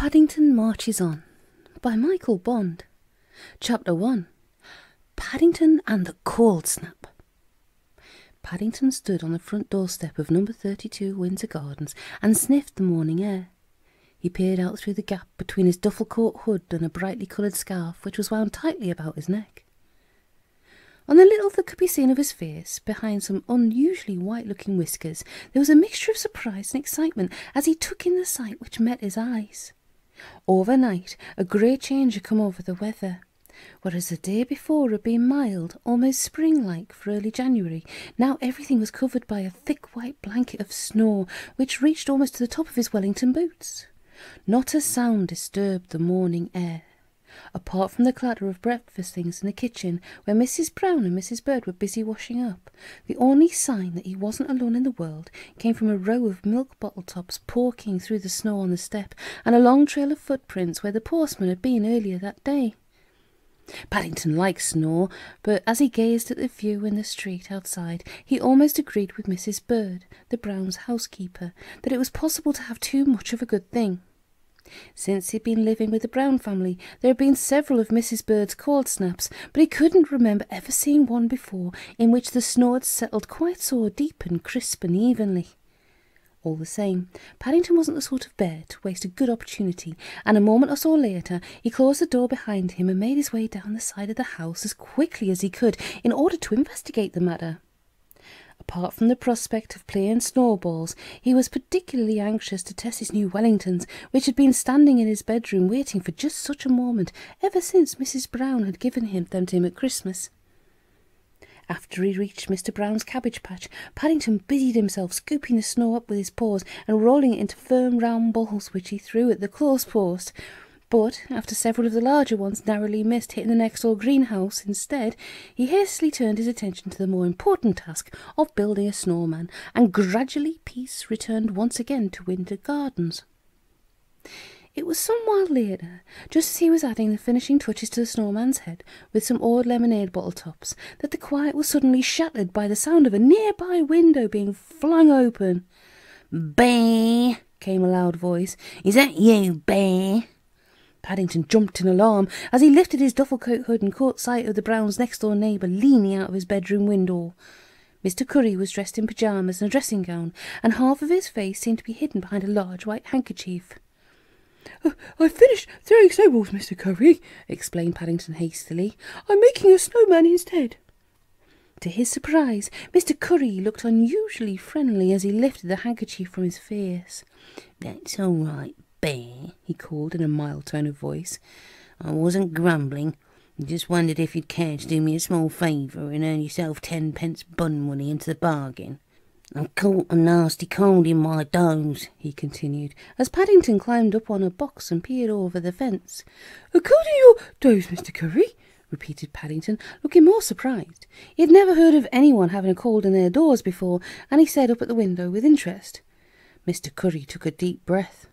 Paddington Marches On by Michael Bond. Chapter 1. Paddington and the Cold Snap. Paddington stood on the front doorstep of number 32 Windsor Gardens and sniffed the morning air. He peered out through the gap between his duffel coat hood and a brightly coloured scarf which was wound tightly about his neck. On the little that could be seen of his face, behind some unusually white-looking whiskers, there was a mixture of surprise and excitement as he took in the sight which met his eyes. Overnight, a great change had come over the weather. Whereas the day before had been mild, almost spring-like for early January, now everything was covered by a thick white blanket of snow, which reached almost to the top of his Wellington boots. Not a sound disturbed the morning air, apart from the clatter of breakfast things in the kitchen, where Mrs. Brown and Mrs. Bird were busy washing up. The only sign that he wasn't alone in the world came from a row of milk bottle tops poking through the snow on the step, and a long trail of footprints where the postman had been earlier that day. Paddington liked snow, but as he gazed at the view in the street outside, he almost agreed with Mrs. Bird, the Browns' housekeeper, that it was possible to have too much of a good thing. Since he'd been living with the Brown family, there had been several of Mrs. Bird's cold snaps, but he couldn't remember ever seeing one before in which the snow had settled quite so deep and crisp and evenly. All the same, Paddington wasn't the sort of bear to waste a good opportunity, and a moment or so later he closed the door behind him and made his way down the side of the house as quickly as he could in order to investigate the matter. Apart from the prospect of playing snowballs, he was particularly anxious to test his new Wellingtons, which had been standing in his bedroom waiting for just such a moment ever since Mrs. Brown had given them to him at Christmas. After he reached Mr. Brown's cabbage patch, Paddington busied himself scooping the snow up with his paws and rolling it into firm round balls which he threw at the clothes post. But, after several of the larger ones narrowly missed hitting the next-door greenhouse instead, he hastily turned his attention to the more important task of building a snowman, and gradually peace returned once again to Windsor Gardens. It was some while later, just as he was adding the finishing touches to the snowman's head with some old lemonade bottle tops, that the quiet was suddenly shattered by the sound of a nearby window being flung open. "Bear!" came a loud voice. "Is that you, Bear?" Paddington jumped in alarm as he lifted his duffel coat hood and caught sight of the Browns' next-door neighbour leaning out of his bedroom window. Mr. Curry was dressed in pyjamas and a dressing gown, and half of his face seemed to be hidden behind a large white handkerchief. "I've finished throwing snowballs, Mr. Curry," explained Paddington hastily. "I'm making a snowman instead." To his surprise, Mr. Curry looked unusually friendly as he lifted the handkerchief from his face. "That's all right, Bear," he called in a mild tone of voice. "I wasn't grumbling. I just wondered if you'd care to do me a small favour and earn yourself 10p bun money into the bargain. I've caught a nasty cold in my doze," he continued, as Paddington climbed up on a box and peered over the fence. "A cold in your doze, Mr. Curry?" repeated Paddington, looking more surprised. He had never heard of anyone having a cold in their doors before, and he stared up at the window with interest. Mr. Curry took a deep breath.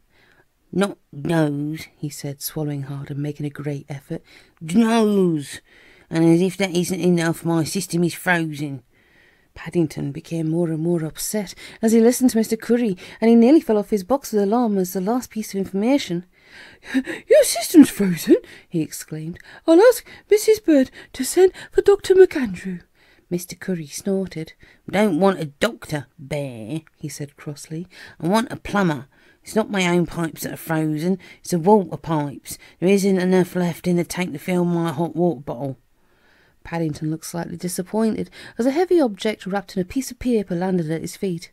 "Not nose," he said, swallowing hard and making a great effort. "Nose! And as if that isn't enough, my system is frozen." Paddington became more and more upset as he listened to Mr. Curry, and he nearly fell off his box with alarm as the last piece of information. "Your system's frozen!" he exclaimed. "I'll ask Mrs. Bird to send for Dr. McAndrew." Mr. Curry snorted. "I don't want a doctor, Bear," he said crossly. "I want a plumber. It's not my own pipes that are frozen, it's the water pipes. There isn't enough left in the tank to fill my hot water bottle." Paddington looked slightly disappointed as a heavy object wrapped in a piece of paper landed at his feet.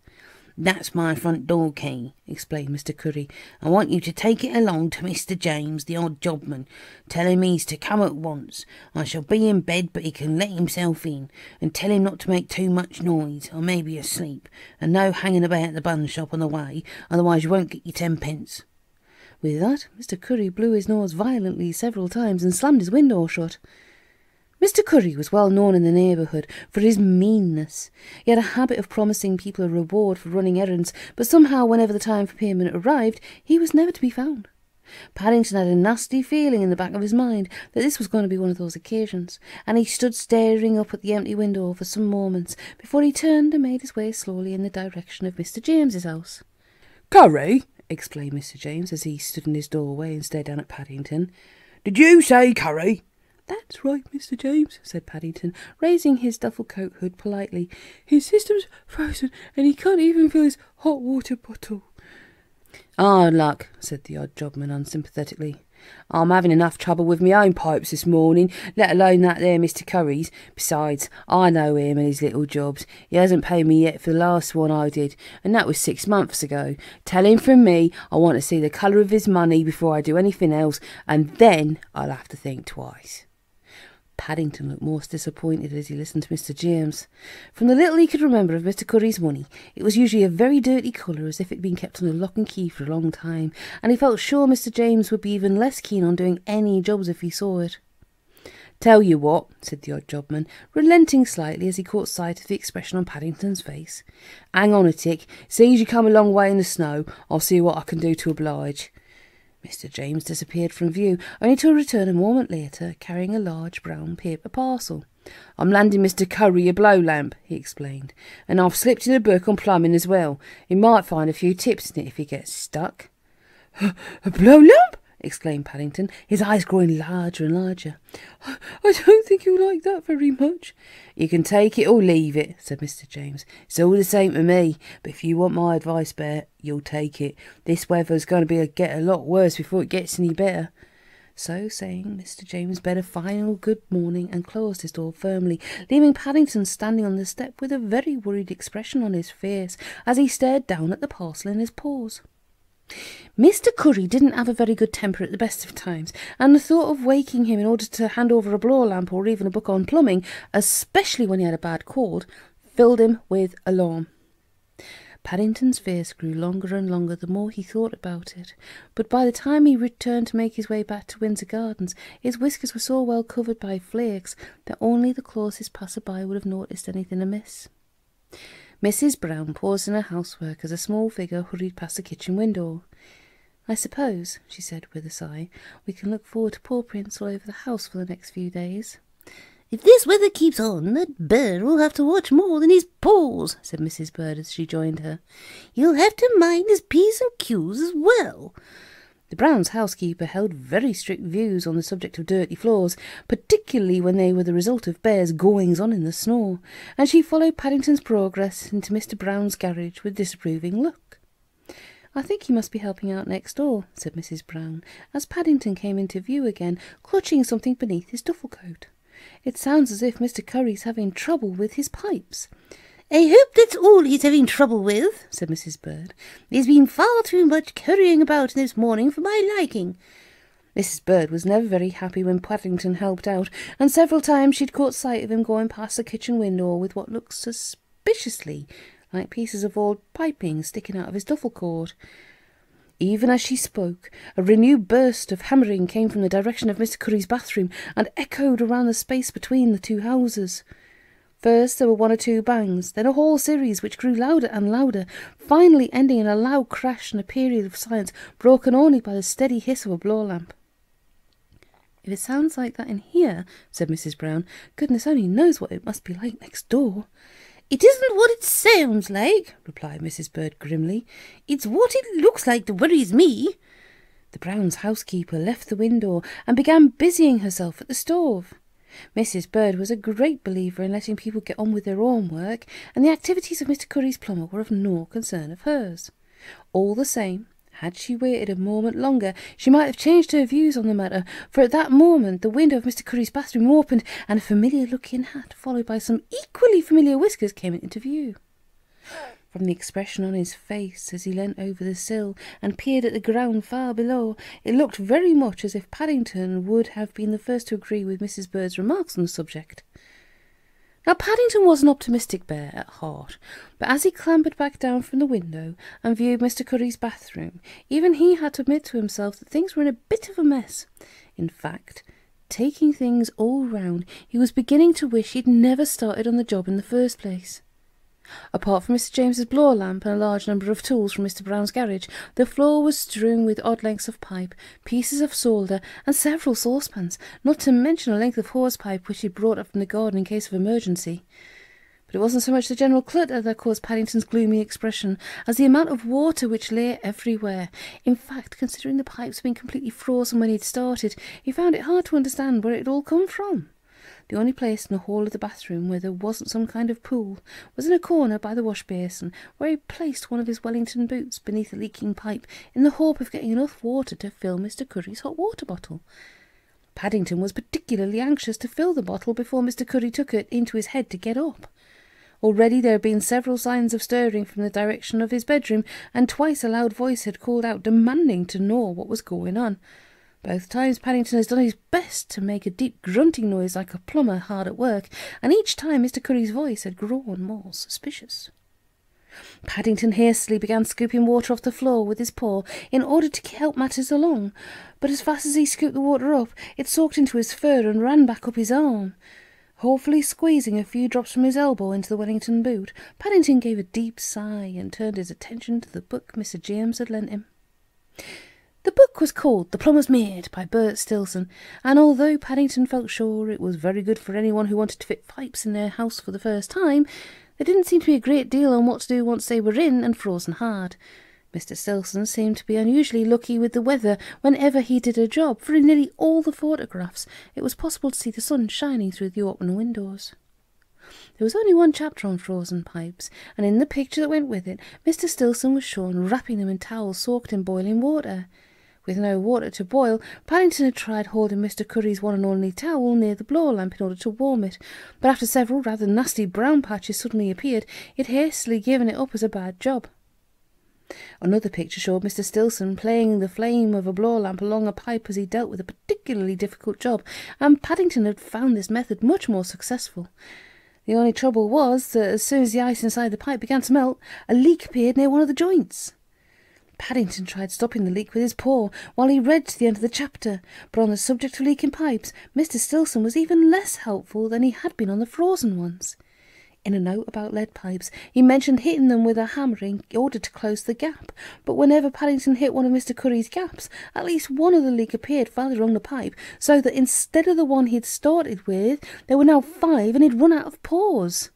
"That's my front door key," explained Mr. Curry. "I want you to take it along to Mr. James, the odd jobman. Tell him he's to come at once. I shall be in bed, but he can let himself in. And tell him not to make too much noise. I may be asleep. And no hanging about the bun shop on the way, otherwise you won't get your 10p." With that, Mr. Curry blew his nose violently several times and slammed his window shut. Mr. Curry was well known in the neighbourhood for his meanness. He had a habit of promising people a reward for running errands, but somehow whenever the time for payment arrived, he was never to be found. Paddington had a nasty feeling in the back of his mind that this was going to be one of those occasions, and he stood staring up at the empty window for some moments before he turned and made his way slowly in the direction of Mr. James's house. "Curry," explained Mr. James as he stood in his doorway and stared down at Paddington. "Did you say curry?" "That's right, Mr. James," said Paddington, raising his duffel coat hood politely. "His system's frozen and he can't even fill his hot water bottle." "Hard luck," said the odd jobman unsympathetically. "I'm having enough trouble with my own pipes this morning, let alone that there Mr. Curry's. Besides, I know him and his little jobs. He hasn't paid me yet for the last one I did, and that was 6 months ago. Tell him from me I want to see the colour of his money before I do anything else, and then I'll have to think twice." Paddington looked most disappointed as he listened to Mr. James. From the little he could remember of Mr. Curry's money, it was usually a very dirty colour, as if it had been kept under lock and key for a long time, and he felt sure Mr. James would be even less keen on doing any jobs if he saw it. "Tell you what," said the odd jobman, relenting slightly as he caught sight of the expression on Paddington's face. "Hang on a tick. See as you come a long way in the snow, I'll see what I can do to oblige." Mr. James disappeared from view, only to return a moment later, carrying a large brown paper parcel. "I'm landing Mr. Curry a blow lamp," he explained, "and I've slipped in a book on plumbing as well. He might find a few tips in it if he gets stuck." "A blow lamp?" exclaimed Paddington, his eyes growing larger and larger. "I don't think you'll like that very much." "You can take it or leave it," said Mr. James. "It's all the same to me, but if you want my advice, Bear, you'll take it. This weather's going to get a lot worse before it gets any better." So saying, Mr. James bade a final good morning and closed his door firmly, leaving Paddington standing on the step with a very worried expression on his face as he stared down at the parcel in his paws. Mr. Curry didn't have a very good temper at the best of times, and the thought of waking him in order to hand over a blow lamp or even a book on plumbing, especially when he had a bad cold, filled him with alarm. Paddington's face grew longer and longer the more he thought about it, but by the time he returned to make his way back to Windsor Gardens, his whiskers were so well covered by flakes that only the closest passer-by would have noticed anything amiss. Mrs. Brown paused in her housework as a small figure hurried past the kitchen window. "I suppose," she said with a sigh, "we can look forward to paw prints all over the house for the next few days." "If this weather keeps on, that bird will have to watch more than his paws," said Mrs. Bird as she joined her. "You'll have to mind his P's and Q's as well." The Browns' housekeeper held very strict views on the subject of dirty floors, particularly when they were the result of Bear's goings-on in the snow, and she followed Paddington's progress into Mr. Brown's garage with disapproving look. "I think he must be helping out next door," said Mrs. Brown, as Paddington came into view again, clutching something beneath his duffel coat. "It sounds as if Mr. Curry's having trouble with his pipes." "I hope that's all he's having trouble with," said Mrs. Bird. "There's been far too much currying about this morning for my liking." Mrs. Bird was never very happy when Paddington helped out, and several times she'd caught sight of him going past the kitchen window with what looked suspiciously like pieces of old piping sticking out of his duffel coat. Even as she spoke, a renewed burst of hammering came from the direction of Mr. Curry's bathroom and echoed around the space between the two houses. First there were one or two bangs, then a whole series which grew louder and louder, finally ending in a loud crash and a period of silence broken only by the steady hiss of a blow lamp. "If it sounds like that in here," said Mrs. Brown, "goodness only knows what it must be like next door." "It isn't what it sounds like," replied Mrs. Bird grimly. "It's what it looks like that worries me." The Browns' housekeeper left the window and began busying herself at the stove. Mrs. Bird was a great believer in letting people get on with their own work, and the activities of Mr. Curry's plumber were of no concern of hers. All the same, had she waited a moment longer, she might have changed her views on the matter, for at that moment the window of Mr. Curry's bathroom opened, and a familiar-looking hat, followed by some equally familiar whiskers, came into view. From the expression on his face as he leant over the sill and peered at the ground far below, it looked very much as if Paddington would have been the first to agree with Mrs. Bird's remarks on the subject. Now Paddington was an optimistic bear at heart, but as he clambered back down from the window and viewed Mr. Curry's bathroom, even he had to admit to himself that things were in a bit of a mess. In fact, taking things all round, he was beginning to wish he'd never started on the job in the first place. Apart from Mr. James's blower lamp and a large number of tools from Mr. Brown's garage, the floor was strewn with odd lengths of pipe, pieces of solder, and several saucepans, not to mention a length of hose pipe which he brought up from the garden in case of emergency. But it wasn't so much the general clutter that caused Paddington's gloomy expression as the amount of water which lay everywhere. In fact, considering the pipes had been completely frozen when he'd started, he found it hard to understand where it had all come from. The only place in the hall of the bathroom where there wasn't some kind of pool was in a corner by the wash basin, where he placed one of his Wellington boots beneath a leaking pipe in the hope of getting enough water to fill Mr. Curry's hot water bottle. Paddington was particularly anxious to fill the bottle before Mr. Curry took it into his head to get up. Already there had been several signs of stirring from the direction of his bedroom, and twice a loud voice had called out, demanding to know what was going on. Both times Paddington has done his best to make a deep grunting noise like a plumber hard at work, and each time Mr. Curry's voice had grown more suspicious. Paddington hastily began scooping water off the floor with his paw in order to help matters along, but as fast as he scooped the water up, it soaked into his fur and ran back up his arm. Hopefully squeezing a few drops from his elbow into the Wellington boot, Paddington gave a deep sigh and turned his attention to the book Mr. James had lent him. The book was called The Plumber's Maid by Bert Stilson, and although Paddington felt sure it was very good for anyone who wanted to fit pipes in their house for the first time, there didn't seem to be a great deal on what to do once they were in and frozen hard. Mr. Stilson seemed to be unusually lucky with the weather whenever he did a job, for in nearly all the photographs it was possible to see the sun shining through the open windows. There was only one chapter on frozen pipes, and in the picture that went with it, Mr. Stilson was shown wrapping them in towels soaked in boiling water. With no water to boil, Paddington had tried holding Mr. Curry's one and only towel near the blower lamp in order to warm it, but after several rather nasty brown patches suddenly appeared, he had hastily given it up as a bad job. Another picture showed Mr. Stilson playing the flame of a blower lamp along a pipe as he dealt with a particularly difficult job, and Paddington had found this method much more successful. The only trouble was that as soon as the ice inside the pipe began to melt, a leak appeared near one of the joints. Paddington tried stopping the leak with his paw while he read to the end of the chapter, but on the subject of leaking pipes, Mr. Stilson was even less helpful than he had been on the frozen ones. In a note about lead pipes, he mentioned hitting them with a hammer in order to close the gap, but whenever Paddington hit one of Mr. Curry's gaps, at least one of the leak appeared farther along the pipe, so that instead of the one he'd started with, there were now 5 and he'd run out of paws.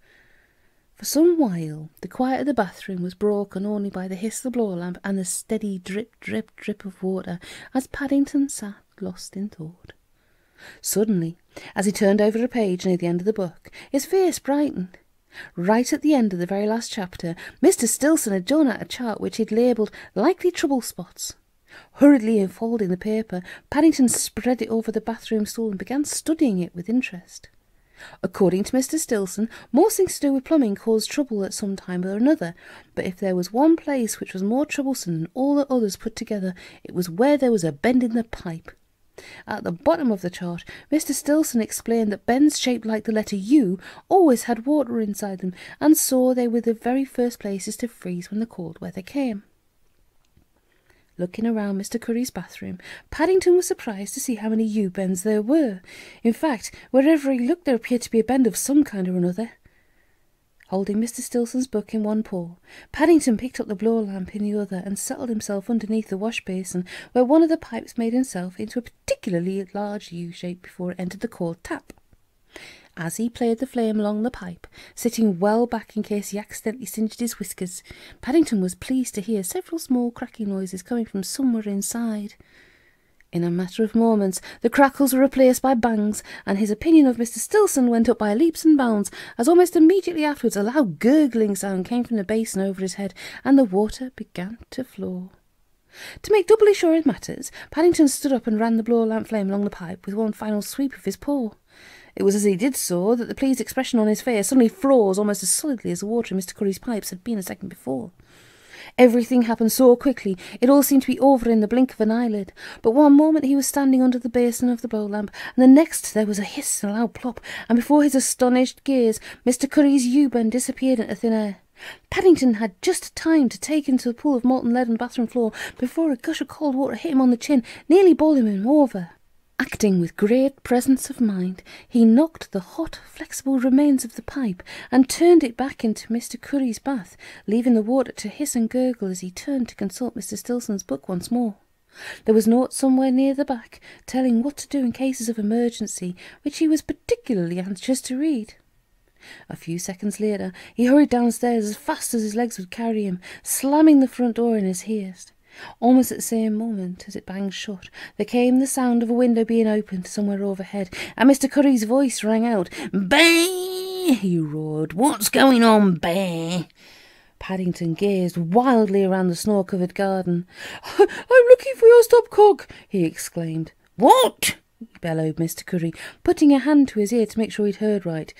For some while, the quiet of the bathroom was broken only by the hiss of the blower lamp and the steady drip, drip, drip of water as Paddington sat lost in thought. Suddenly, as he turned over a page near the end of the book, his face brightened. Right at the end of the very last chapter, Mr. Stilson had drawn out a chart which he'd labelled Likely Trouble Spots. Hurriedly unfolding the paper, Paddington spread it over the bathroom stool and began studying it with interest. According to Mr. Stilson, most things to do with plumbing caused trouble at some time or another, but if there was one place which was more troublesome than all the others put together, it was where there was a bend in the pipe. At the bottom of the chart, Mr. Stilson explained that bends shaped like the letter U always had water inside them, and so they were the very first places to freeze when the cold weather came. Looking around Mr. Curry's bathroom, Paddington was surprised to see how many U-bends there were. In fact, wherever he looked there appeared to be a bend of some kind or another. Holding Mr. Stilson's book in one paw, Paddington picked up the blower lamp in the other and settled himself underneath the wash basin, where one of the pipes made himself into a particularly large U-shape before it entered the cold tap. As he played the flame along the pipe, sitting well back in case he accidentally singed his whiskers, Paddington was pleased to hear several small cracking noises coming from somewhere inside. In a matter of moments, the crackles were replaced by bangs, and his opinion of Mr. Stilson went up by leaps and bounds, as almost immediately afterwards a loud gurgling sound came from the basin over his head, and the water began to flow. To make doubly sure of matters, Paddington stood up and ran the blower lamp flame along the pipe with one final sweep of his paw. It was as he did so that the pleased expression on his face suddenly froze almost as solidly as the water in Mr. Curry's pipes had been a second before. Everything happened so quickly, it all seemed to be over in the blink of an eyelid. But one moment he was standing under the basin of the blow lamp, and the next there was a hiss and a loud plop, and before his astonished gaze, Mr. Curry's U-bend disappeared into thin air. Paddington had just time to take into the pool of molten lead on the bathroom floor before a gush of cold water hit him on the chin, nearly bowling him over. Acting with great presence of mind, he knocked the hot, flexible remains of the pipe and turned it back into Mr. Curry's bath, leaving the water to hiss and gurgle as he turned to consult Mr. Stilson's book once more. There was note somewhere near the back, telling what to do in cases of emergency, which he was particularly anxious to read. A few seconds later, he hurried downstairs as fast as his legs would carry him, slamming the front door in his haste. Almost at the same moment as it banged shut, there came the sound of a window being opened somewhere overhead, and Mr. Curry's voice rang out. "Bear!" he roared. "What's going on, Bear?" Paddington gazed wildly around the snow-covered garden. "I'm looking for your stopcock!" he exclaimed. "What?" bellowed Mr. Curry, putting a hand to his ear to make sure he'd heard right.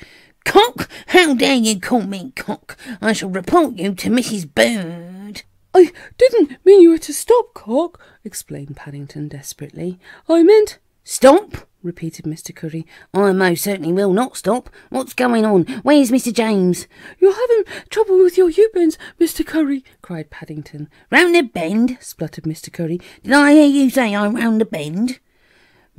"Cock? How dare you call me cock? I shall report you to Mrs. Bird." "I didn't mean you were to stop, Cock," explained Paddington desperately. "I meant—" "Stop," repeated Mr. Curry. "I most certainly will not stop. What's going on? Where's Mr. James?" "You're having trouble with your U-bends, Mr. Curry," cried Paddington. "Round the bend?" spluttered Mr. Curry. "Did I hear you say I'm round the bend?"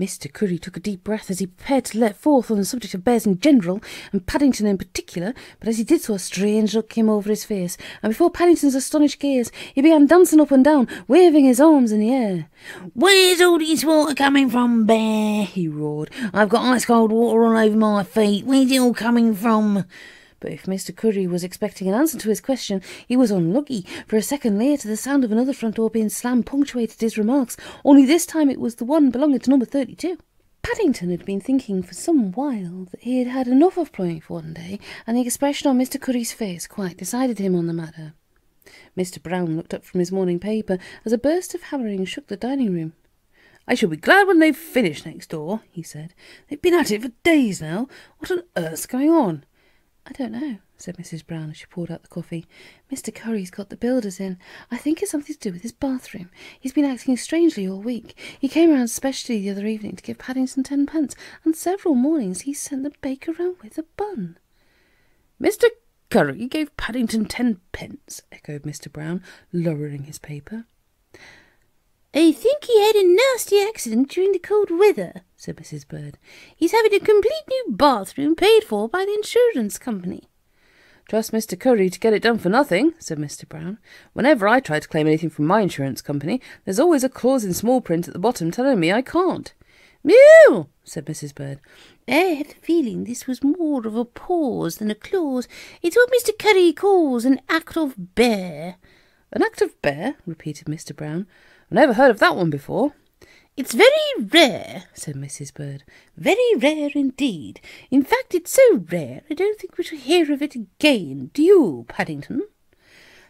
Mr. Curry took a deep breath as he prepared to let forth on the subject of bears in general, and Paddington in particular, but as he did so a strange look came over his face, and before Paddington's astonished gaze, he began dancing up and down, waving his arms in the air. "Where's all this water coming from, Bear?" he roared. "I've got ice-cold water all over my feet. Where's it all coming from?" But if Mr. Curry was expecting an answer to his question, he was unlucky, for a second later the sound of another front door being slammed punctuated his remarks, only this time it was the one belonging to number 32. Paddington had been thinking for some while that he had had enough of playing for one day, and the expression on Mr. Curry's face quite decided him on the matter. Mr. Brown looked up from his morning paper as a burst of hammering shook the dining room. "I shall be glad when they've finished next door," he said. "They've been at it for days now. What on earth's going on?" "I don't know," said Mrs. Brown as she poured out the coffee. "Mr. Curry's got the builders in. I think it's something to do with his bathroom. He's been acting strangely all week. He came round specially the other evening to give Paddington 10p, and several mornings he sent the baker round with a bun." "Mr. Curry gave Paddington 10p," echoed Mr. Brown, lowering his paper. "I think he had a nasty accident during the cold weather," said Mrs. Bird. "He's having a complete new bathroom paid for by the insurance company." "Trust Mr. Curry to get it done for nothing," said Mr. Brown. "Whenever I try to claim anything from my insurance company, there's always a clause in small print at the bottom telling me I can't." "Mew!" said Mrs. Bird. "I have the feeling this was more of a pause than a clause. It's what Mr. Curry calls an act of bear." "An act of bear?" repeated Mr. Brown. "I never heard of that one before." "It's very rare," said Mrs. Bird. "Very rare indeed. In fact, it's so rare I don't think we shall hear of it again. Do you, Paddington?"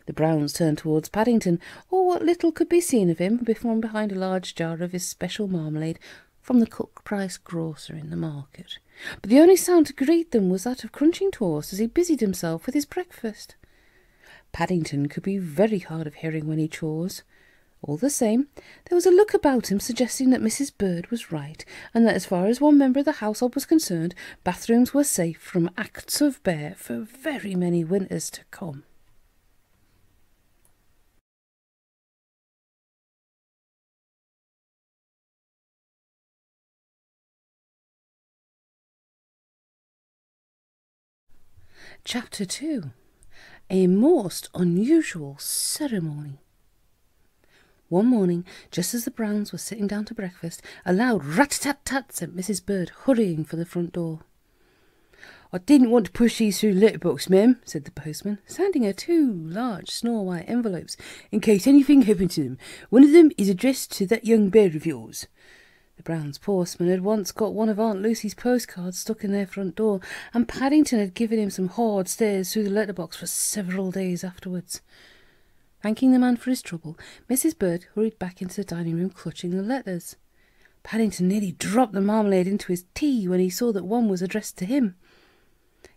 The Browns turned towards Paddington, or what little could be seen of him from behind a large jar of his special marmalade from the Cook-Price grocer in the market. But the only sound to greet them was that of crunching toast as he busied himself with his breakfast. Paddington could be very hard of hearing when he chose. All the same, there was a look about him suggesting that Mrs. Bird was right, and that as far as one member of the household was concerned, bathrooms were safe from acts of bear for very many winters to come. Chapter 2. A most unusual ceremony. One morning, just as the Browns were sitting down to breakfast, a loud rat-tat-tat sent Mrs. Bird hurrying for the front door. "I didn't want to push these through the letterbox, ma'am," said the postman, handing her 2 large snow-white envelopes, "in case anything happened to them. One of them is addressed to that young bear of yours." The Browns' postman had once got one of Aunt Lucy's postcards stuck in their front door, and Paddington had given him some hard stares through the letterbox for several days afterwards. Thanking the man for his trouble, Mrs. Bird hurried back into the dining room clutching the letters. Paddington nearly dropped the marmalade into his tea when he saw that one was addressed to him.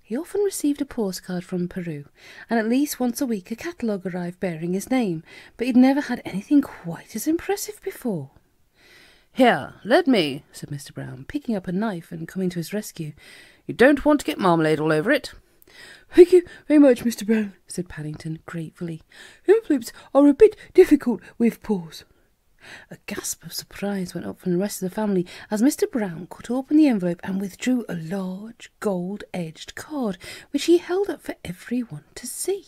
He often received a postcard from Peru, and at least once a week a catalogue arrived bearing his name, but he'd never had anything quite as impressive before. "Here, let me," said Mr. Brown, picking up a knife and coming to his rescue. "You don't want to get marmalade all over it." "Thank you very much, Mr. Brown," said Paddington gratefully. "Envelopes are a bit difficult with paws." A gasp of surprise went up from the rest of the family as Mr. Brown cut open the envelope and withdrew a large gold-edged card, which he held up for everyone to see.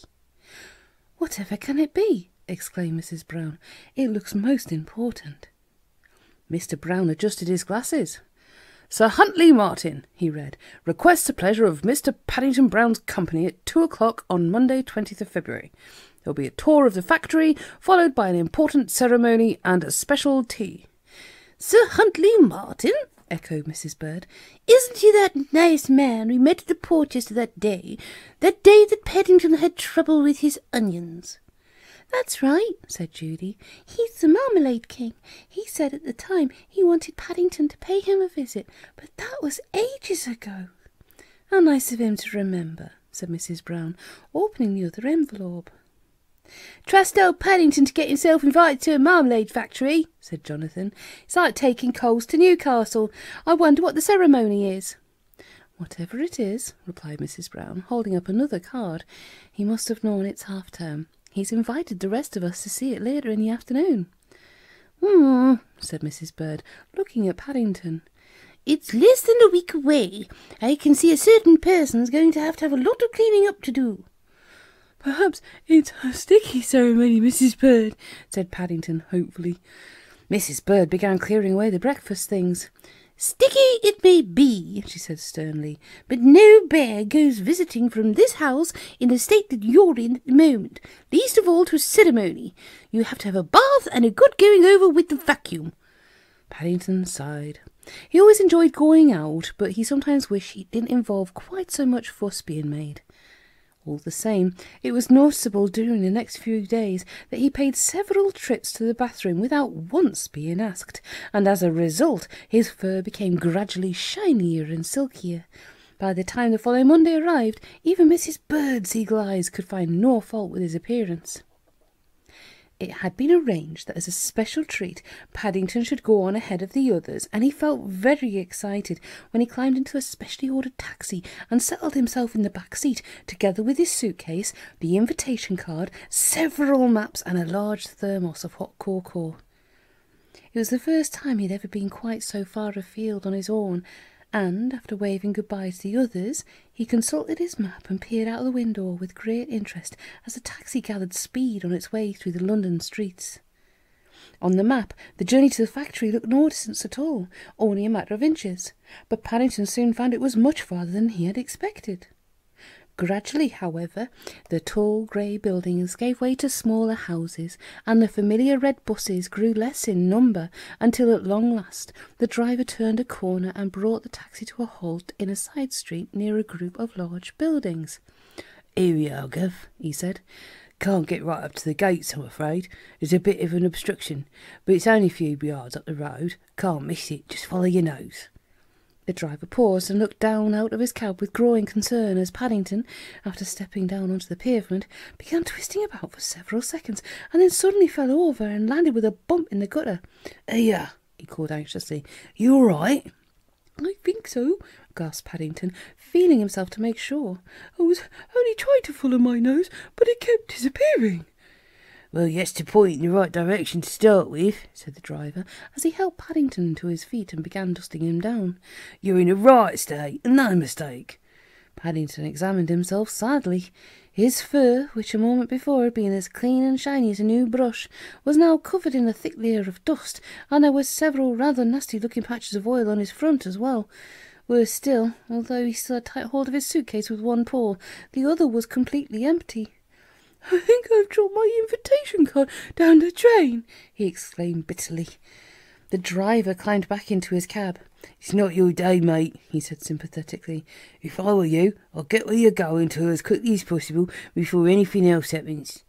"Whatever can it be?" exclaimed Mrs. Brown. "It looks most important." Mr. Brown adjusted his glasses. Sir Huntley Martin, he read, requests the pleasure of Mr. Paddington Brown's company at 2 o'clock on Monday, 20th of February. There will be a tour of the factory, followed by an important ceremony and a special tea. Sir Huntley Martin? Echoed Mrs. Bird. Isn't he that nice man we met at the Porchester that day that Paddington had trouble with his onions? That's right, said Judy. He's the Marmalade King. He said at the time he wanted Paddington to pay him a visit, but that was ages ago. How nice of him to remember, said Mrs. Brown, opening the other envelope. Trust old Paddington to get himself invited to a marmalade factory, said Jonathan. It's like taking coals to Newcastle. I wonder what the ceremony is. Whatever it is, replied Mrs. Brown, holding up another card. He must have known it's half-term. He's invited the rest of us to see it later in the afternoon. Said Mrs. Bird, looking at Paddington. It's less than a week away. I can see a certain person's going to have a lot of cleaning up to do. Perhaps it's a sticky ceremony, Mrs. Bird, said Paddington hopefully. Mrs. Bird began clearing away the breakfast things. Sticky it may be, she said sternly, but no bear goes visiting from this house in the state that you're in at the moment, least of all to a ceremony. You have to have a bath and a good going over with the vacuum. Paddington sighed. He always enjoyed going out, but he sometimes wished it didn't involve quite so much fuss being made. All the same, it was noticeable during the next few days that he paid several trips to the bathroom without once being asked, and as a result his fur became gradually shinier and silkier. By the time the following Monday arrived, even Mrs. Bird's eagle eyes could find no fault with his appearance. It had been arranged that as a special treat Paddington should go on ahead of the others, and he felt very excited when he climbed into a specially ordered taxi and settled himself in the back seat, together with his suitcase, the invitation card, several maps and a large thermos of hot cocoa. It was the first time he had ever been quite so far afield on his own, and, after waving goodbye to the others, he consulted his map and peered out of the window with great interest as the taxi gathered speed on its way through the London streets. On the map, the journey to the factory looked no distance at all, only a matter of inches, but Paddington soon found it was much farther than he had expected. Gradually, however, the tall grey buildings gave way to smaller houses, and the familiar red buses grew less in number, until at long last the driver turned a corner and brought the taxi to a halt in a side street near a group of large buildings. "Here we are, Gov," he said. "Can't get right up to the gates, I'm afraid. There's a bit of an obstruction, but it's only a few yards up the road. Can't miss it. Just follow your nose." The driver paused and looked down out of his cab with growing concern as Paddington, after stepping down onto the pavement, began twisting about for several seconds and then suddenly fell over and landed with a bump in the gutter. "Here," he called anxiously. "You all right?" "I think so," gasped Paddington, feeling himself to make sure. "I was only trying to follow my nose, but it kept disappearing." "Well, yes, to point in the right direction to start with," said the driver, as he helped Paddington to his feet and began dusting him down. "You're in the right state, and no mistake." Paddington examined himself sadly. His fur, which a moment before had been as clean and shiny as a new brush, was now covered in a thick layer of dust, and there were several rather nasty-looking patches of oil on his front as well. Worse still, although he still had tight hold of his suitcase with one paw, the other was completely empty. "I think I've dropped my invitation card down the drain," he exclaimed bitterly. The driver climbed back into his cab. "It's not your day, mate," he said sympathetically. "If I were you, I'd get where you're going to as quickly as possible before anything else happens."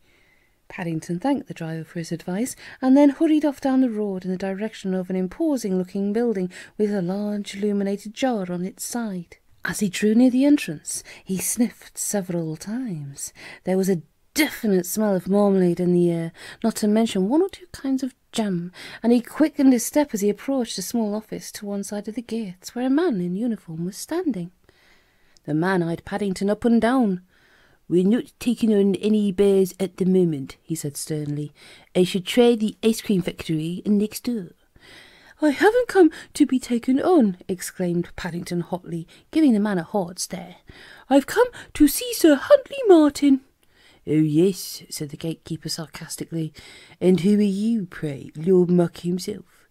Paddington thanked the driver for his advice and then hurried off down the road in the direction of an imposing-looking building with a large illuminated jar on its side. As he drew near the entrance, he sniffed several times. There was a definite smell of marmalade in the air, not to mention one or two kinds of jam, and he quickened his step as he approached a small office to one side of the gates, where a man in uniform was standing. The man eyed Paddington up and down. "We're not taking on any bears at the moment," he said sternly. "I should try the ice cream factory next door." "I haven't come to be taken on," exclaimed Paddington hotly, giving the man a hard stare. "I've come to see Sir Huntley Martin." "Oh, yes," said the gatekeeper sarcastically. "And who are you, pray, Lord Muck himself?"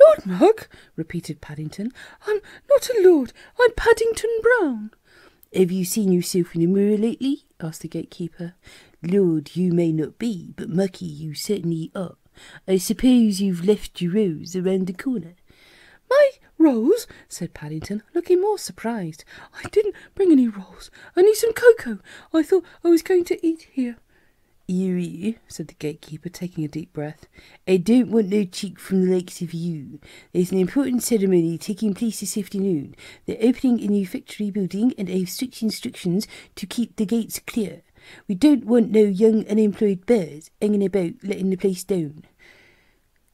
Lord Mark, repeated Paddington. I'm not a lord. I'm Paddington Brown. Have you seen yourself in the mirror lately? Asked the gatekeeper. Lord you may not be, but mucky you certainly are. I suppose you've left your rose around the corner. My rose? Said Paddington, looking more surprised. I didn't bring any rolls. I need some cocoa. I thought I was going to eat here. You, said the gatekeeper, taking a deep breath. I don't want no cheek from the likes of you. There's an important ceremony taking place this afternoon. They're opening a new factory building, and I have strict instructions to keep the gates clear. We don't want no young unemployed bears hanging about letting the place down.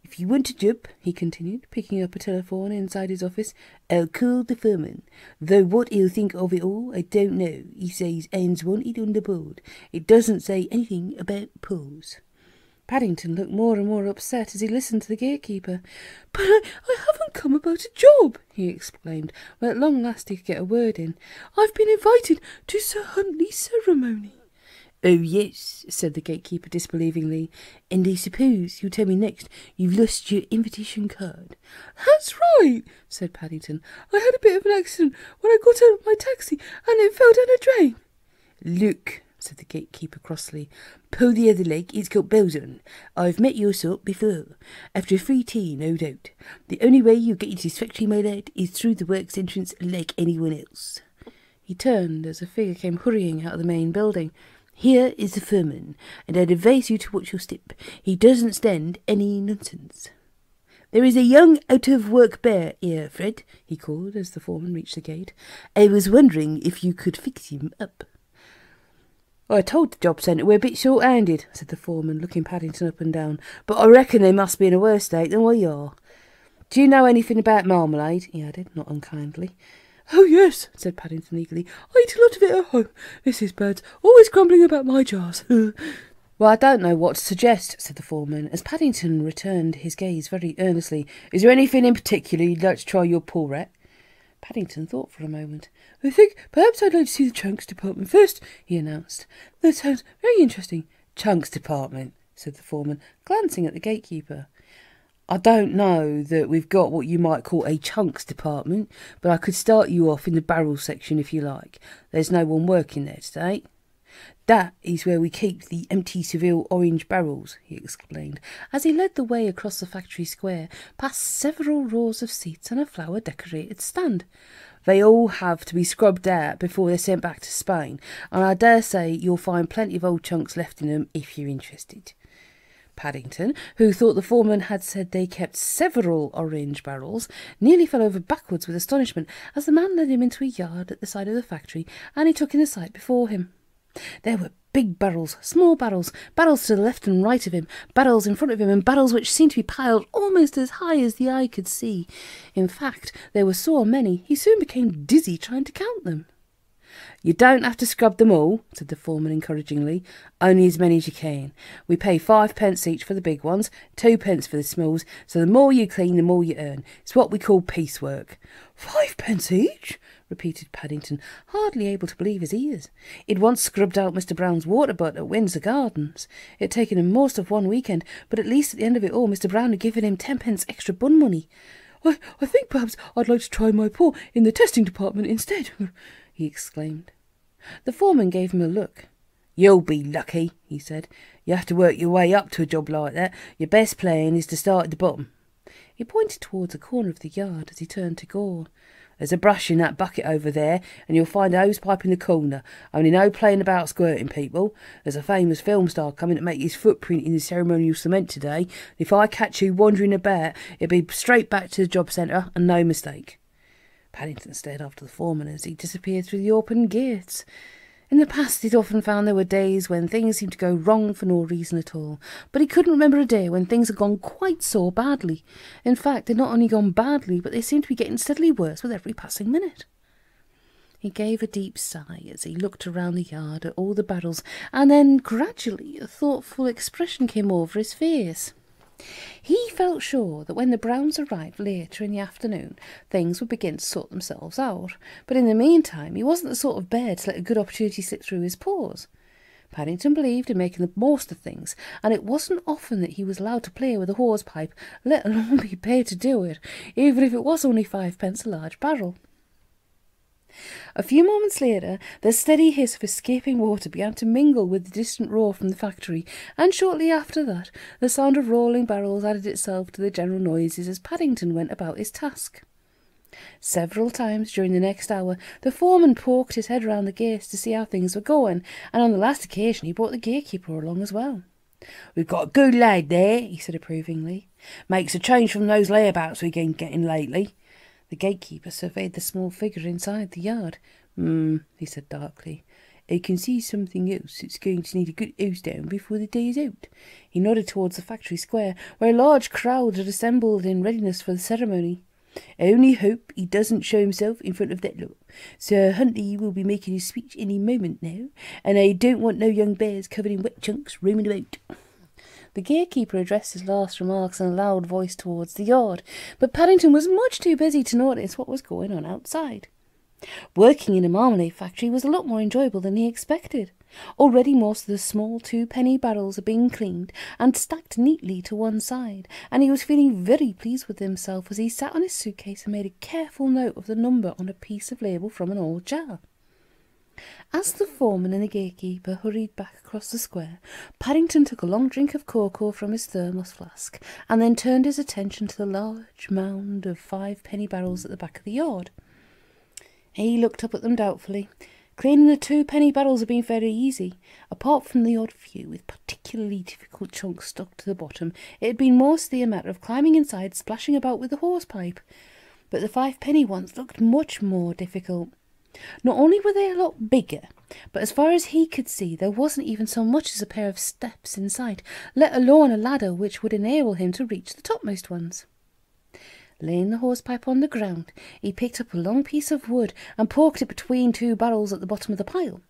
If you want a job, he continued, picking up a telephone inside his office, I'll call the foreman. Though what he'll think of it all, I don't know. He says hands wanted on the board. It doesn't say anything about paws. Paddington looked more and more upset as he listened to the gatekeeper. But I haven't come about a job, he exclaimed, when at long last he could get a word in. I've been invited to Sir Huntley's ceremony. Oh, yes, said the gatekeeper disbelievingly. And I suppose you'll tell me next you've lost your invitation card. That's right, said Paddington. I had a bit of an accident when I got out of my taxi and it fell down a drain. Look, said the gatekeeper crossly. Pull the other leg, it's got bells on. I've met your sort before. After a free tea, no doubt. The only way you'll get into this factory, my lad, is through the works entrance like anyone else. He turned as a figure came hurrying out of the main building. Here is the foreman, and I'd advise you to watch your step. He doesn't stand any nonsense. There is a young out-of-work bear here, Fred, he called as the foreman reached the gate. I was wondering if you could fix him up. I told the job centre we're a bit short-handed, said the foreman, looking Paddington up and down, but I reckon they must be in a worse state than we are. Do you know anything about marmalade? He added, not unkindly. Oh, yes, said Paddington eagerly. I eat a lot of it at home. Mrs. Bird's always grumbling about my jars. Well, I don't know what to suggest, said the foreman, as Paddington returned his gaze very earnestly. Is there anything in particular you'd like to try your paw at? Paddington thought for a moment. I think perhaps I'd like to see the trunks department first, he announced. That sounds very interesting. Trunks department, said the foreman, glancing at the gatekeeper. I don't know that we've got what you might call a chunks department, but I could start you off in the barrel section if you like. There's no one working there today. That is where we keep the empty Seville orange barrels, he explained, as he led the way across the factory square, past several rows of seats and a flower-decorated stand. They all have to be scrubbed out before they're sent back to Spain, and I dare say you'll find plenty of old chunks left in them if you're interested. Paddington, who thought the foreman had said they kept several orange barrels, nearly fell over backwards with astonishment as the man led him into a yard at the side of the factory, and he took in the sight before him. There were big barrels, small barrels, barrels to the left and right of him, barrels in front of him, and barrels which seemed to be piled almost as high as the eye could see. In fact, there were so many, he soon became dizzy trying to count them. You don't have to scrub them all, said the foreman encouragingly. Only as many as you can. We pay 5 pence each for the big ones, 2 pence for the smalls, so the more you clean, the more you earn. It's what we call piecework. 5 pence each? Repeated Paddington, hardly able to believe his ears. He'd once scrubbed out Mr. Brown's water butt at Windsor Gardens. It had taken him most of one weekend, but at least at the end of it all Mr. Brown had given him 10 pence extra bun money. I think perhaps I'd like to try my paw in the testing department instead, he exclaimed. The foreman gave him a look. You'll be lucky, he said. You have to work your way up to a job like that. Your best plan is to start at the bottom. He pointed towards a corner of the yard as he turned to Gore. There's a brush in that bucket over there, and you'll find a hosepipe in the corner. Only no playing about squirting, people. There's a famous film star coming to make his footprint in the ceremonial cement today. And if I catch you wandering about, it'll be straight back to the job centre, and no mistake. Paddington stared after the foreman as he disappeared through the open gates. In the past he'd often found there were days when things seemed to go wrong for no reason at all, but he couldn't remember a day when things had gone quite so badly. In fact, they'd not only gone badly, but they seemed to be getting steadily worse with every passing minute. He gave a deep sigh as he looked around the yard at all the barrels, and then gradually a thoughtful expression came over his face. He felt sure that when the Browns arrived later in the afternoon, things would begin to sort themselves out, but in the meantime he wasn't the sort of bear to let a good opportunity slip through his paws. Paddington believed in making the most of things, and it wasn't often that he was allowed to play with a hose-pipe, let alone be paid to do it, even if it was only 5p a large barrel. A few moments later, the steady hiss of escaping water began to mingle with the distant roar from the factory, and shortly after that, the sound of rolling barrels added itself to the general noises as Paddington went about his task. Several times during the next hour, the foreman poked his head round the gate to see how things were going, and on the last occasion he brought the gatekeeper along as well. "We've got a good lad there," he said approvingly. "Makes a change from those layabouts we've been getting lately." The gatekeeper surveyed the small figure inside the yard. He said darkly. "I can see something else that's going to need a good house down before the day is out." He nodded towards the factory square, where a large crowd had assembled in readiness for the ceremony. "I only hope he doesn't show himself in front of that lot. Sir Huntley will be making his speech any moment now, and I don't want no young bears covered in wet chunks roaming about." The gatekeeper addressed his last remarks in a loud voice towards the yard, but Paddington was much too busy to notice what was going on outside. Working in a marmalade factory was a lot more enjoyable than he expected. Already most of the small 2p barrels had been cleaned and stacked neatly to one side, and he was feeling very pleased with himself as he sat on his suitcase and made a careful note of the number on a piece of label from an old jar. As the foreman and the gatekeeper hurried back across the square, Paddington took a long drink of cocoa from his thermos flask, and then turned his attention to the large mound of 5p barrels at the back of the yard. He looked up at them doubtfully. Cleaning the 2p barrels had been very easy. Apart from the odd few with particularly difficult chunks stuck to the bottom, it had been mostly a matter of climbing inside, splashing about with the hose-pipe. But the 5p ones looked much more difficult. Not only were they a lot bigger, but as far as he could see, there wasn't even so much as a pair of steps in sight, let alone a ladder which would enable him to reach the topmost ones. Laying the hose-pipe on the ground, he picked up a long piece of wood and poked it between two barrels at the bottom of the pile.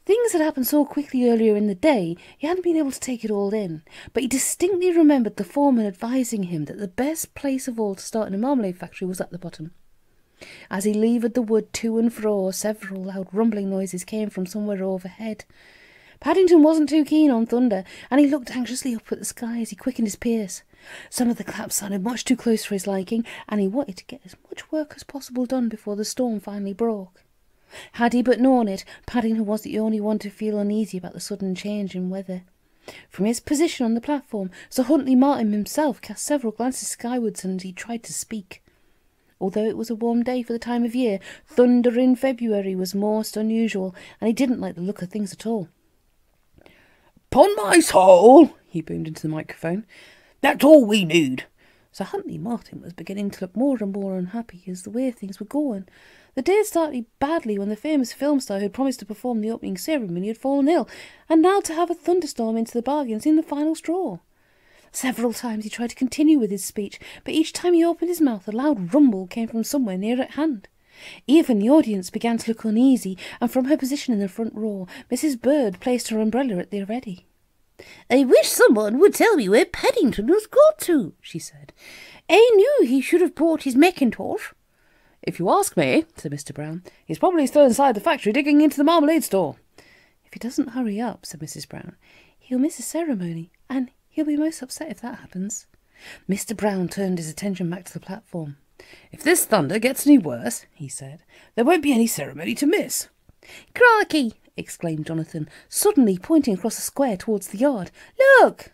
Things had happened so quickly earlier in the day, he hadn't been able to take it all in, but he distinctly remembered the foreman advising him that the best place of all to start in a marmalade factory was at the bottom. As he levered the wood to and fro, several loud rumbling noises came from somewhere overhead. Paddington wasn't too keen on thunder, and he looked anxiously up at the sky as he quickened his pace. Some of the claps sounded much too close for his liking, and he wanted to get as much work as possible done before the storm finally broke. Had he but known it, Paddington was the only one to feel uneasy about the sudden change in weather. From his position on the platform, Sir Huntley Martin himself cast several glances skywards, and he tried to speak. Although it was a warm day for the time of year, thunder in February was most unusual, and he didn't like the look of things at all. "'Pon my soul," he boomed into the microphone, "that's all we need." Sir Huntley Martin was beginning to look more and more unhappy as the way things were going. The day had started badly when the famous film star who had promised to perform the opening ceremony had fallen ill, and now to have a thunderstorm into the bargain seemed the final straw. Several times he tried to continue with his speech, but each time he opened his mouth a loud rumble came from somewhere near at hand. Even the audience began to look uneasy, and from her position in the front row, Mrs. Bird placed her umbrella at the ready. "I wish someone would tell me where Paddington has got to," she said. "I knew he should have brought his mackintosh." "If you ask me," said Mr. Brown, "he's probably still inside the factory digging into the marmalade store." "If he doesn't hurry up," said Mrs. Brown, "he'll miss the ceremony, and he'll be most upset if that happens." Mr. Brown turned his attention back to the platform. "If this thunder gets any worse," he said, "there won't be any ceremony to miss." "Crikey!" exclaimed Jonathan, suddenly pointing across the square towards the yard. "Look!"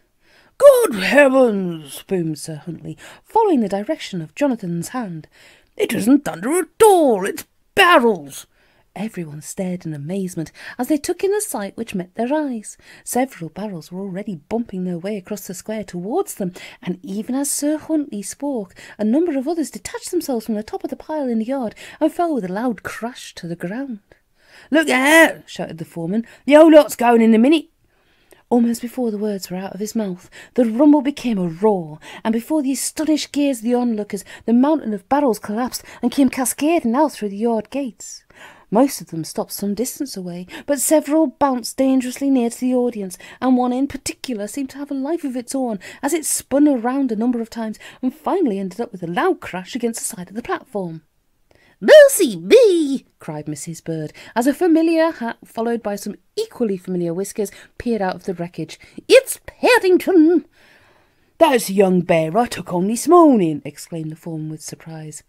"Good heavens!" boomed Sir Huntley, following the direction of Jonathan's hand. "It isn't thunder at all, it's barrels!" Everyone stared in amazement as they took in the sight which met their eyes. Several barrels were already bumping their way across the square towards them, and even as Sir Huntley spoke, a number of others detached themselves from the top of the pile in the yard and fell with a loud crash to the ground. "Look out!" shouted the foreman. "The whole lot's going in a minute." Almost before the words were out of his mouth, the rumble became a roar, and before the astonished gaze of the onlookers, the mountain of barrels collapsed and came cascading out through the yard gates. Most of them stopped some distance away, but several bounced dangerously near to the audience, and one in particular seemed to have a life of its own as it spun around a number of times and finally ended up with a loud crash against the side of the platform. "Mercy me!" cried Mrs. Bird, as a familiar hat, followed by some equally familiar whiskers, peered out of the wreckage. "It's Paddington!" "That's the young bear I took on this morning," exclaimed the foreman with surprise.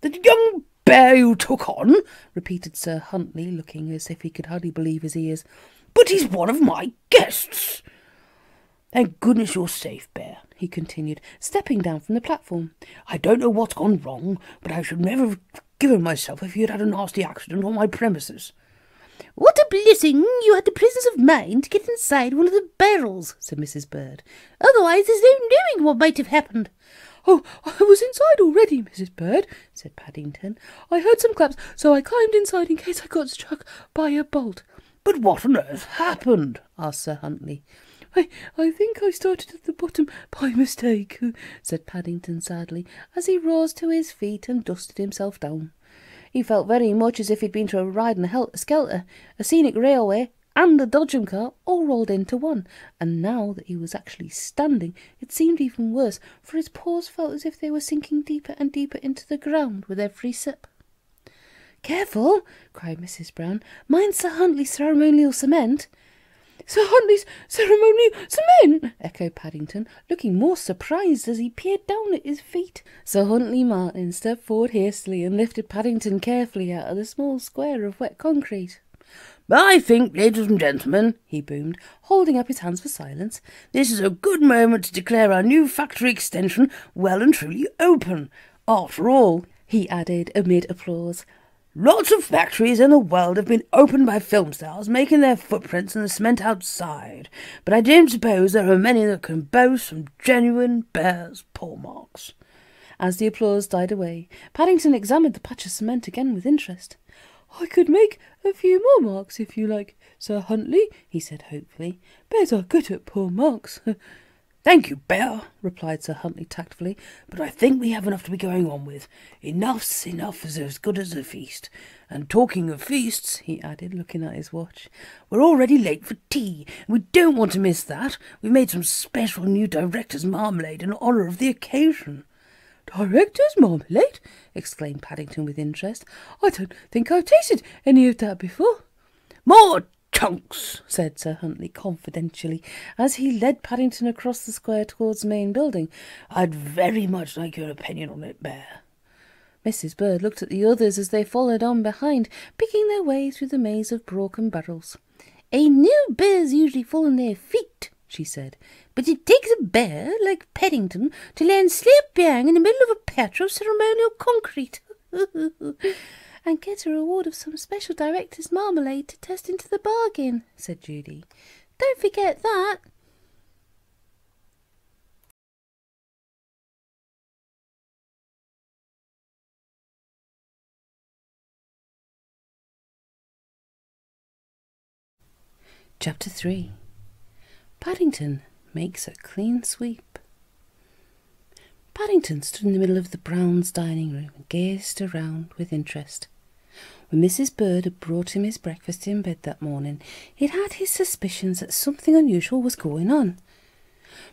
"The young bear you took on?" repeated Sir Huntley, looking as if he could hardly believe his ears. "But he's one of my guests." "Thank goodness you're safe, Bear," he continued, stepping down from the platform. "I don't know what's gone wrong, but I should never have forgiven myself if you'd had a nasty accident on my premises." "What a blessing you had the presence of mind to get inside one of the barrels," said Mrs. Bird. "Otherwise there's no knowing what might have happened." "Oh, I was inside already, Mrs. Bird," said Paddington. "I heard some claps, so I climbed inside in case I got struck by a bolt." "But what on earth happened?" asked Sir Huntley. I think I started at the bottom by mistake," said Paddington sadly, as he rose to his feet and dusted himself down. He felt very much as if he'd been to a ride in a helter-skelter, a scenic railway and a dodgem car all rolled into one, and now that he was actually standing, it seemed even worse, for his paws felt as if they were sinking deeper and deeper into the ground with every step. "Careful!" cried Mrs. Brown. "Mine's Sir Huntley's ceremonial cement." "Sir Huntley's ceremonial cement!" echoed Paddington, looking more surprised as he peered down at his feet. Sir Huntley Martin stepped forward hastily and lifted Paddington carefully out of the small square of wet concrete. "I think, ladies and gentlemen," he boomed, holding up his hands for silence, "this is a good moment to declare our new factory extension well and truly open. After all," he added amid applause, "lots of factories in the world have been opened by film stars making their footprints in the cement outside, but I don't suppose there are many that can boast some genuine bear's paw marks." As the applause died away, Paddington examined the patch of cement again with interest. "I could make a few more marks if you like, Sir Huntley," he said hopefully. "Bears are good at paw marks." "Thank you, Bear," replied Sir Huntley tactfully, "but I think we have enough to be going on with. Enough's enough is as good as a feast. And talking of feasts," he added, looking at his watch, "we're already late for tea, and we don't want to miss that. We've made some special new director's marmalade in honour of the occasion." "Director's marmalade?" exclaimed Paddington with interest. "I don't think I've tasted any of that before." "More chunks," said Sir Huntley confidentially, as he led Paddington across the square towards the main building. "I'd very much like your opinion on it, Bear." Mrs. Bird looked at the others as they followed on behind, picking their way through the maze of broken barrels. "I know bears usually fall on their feet," she said, "but it takes a bear like Paddington to land slap bang in the middle of a patch of ceremonial concrete." "And get a reward of some special director's marmalade to test into the bargain," said Judy. "Don't forget that." Chapter 3. Paddington makes a clean sweep. Paddington stood in the middle of the Browns' dining room and gazed around with interest. When Mrs. Bird had brought him his breakfast in bed that morning, he'd had his suspicions that something unusual was going on.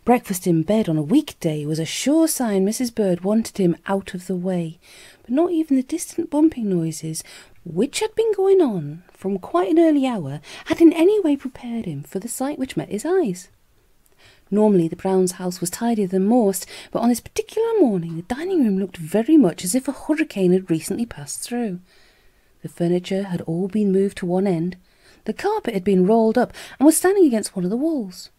Breakfast in bed on a weekday was a sure sign Mrs. Bird wanted him out of the way, but not even the distant bumping noises, which had been going on from quite an early hour, had in any way prepared him for the sight which met his eyes. Normally the Browns' house was tidier than most, but on this particular morning the dining room looked very much as if a hurricane had recently passed through. The furniture had all been moved to one end, the carpet had been rolled up and was standing against one of the walls.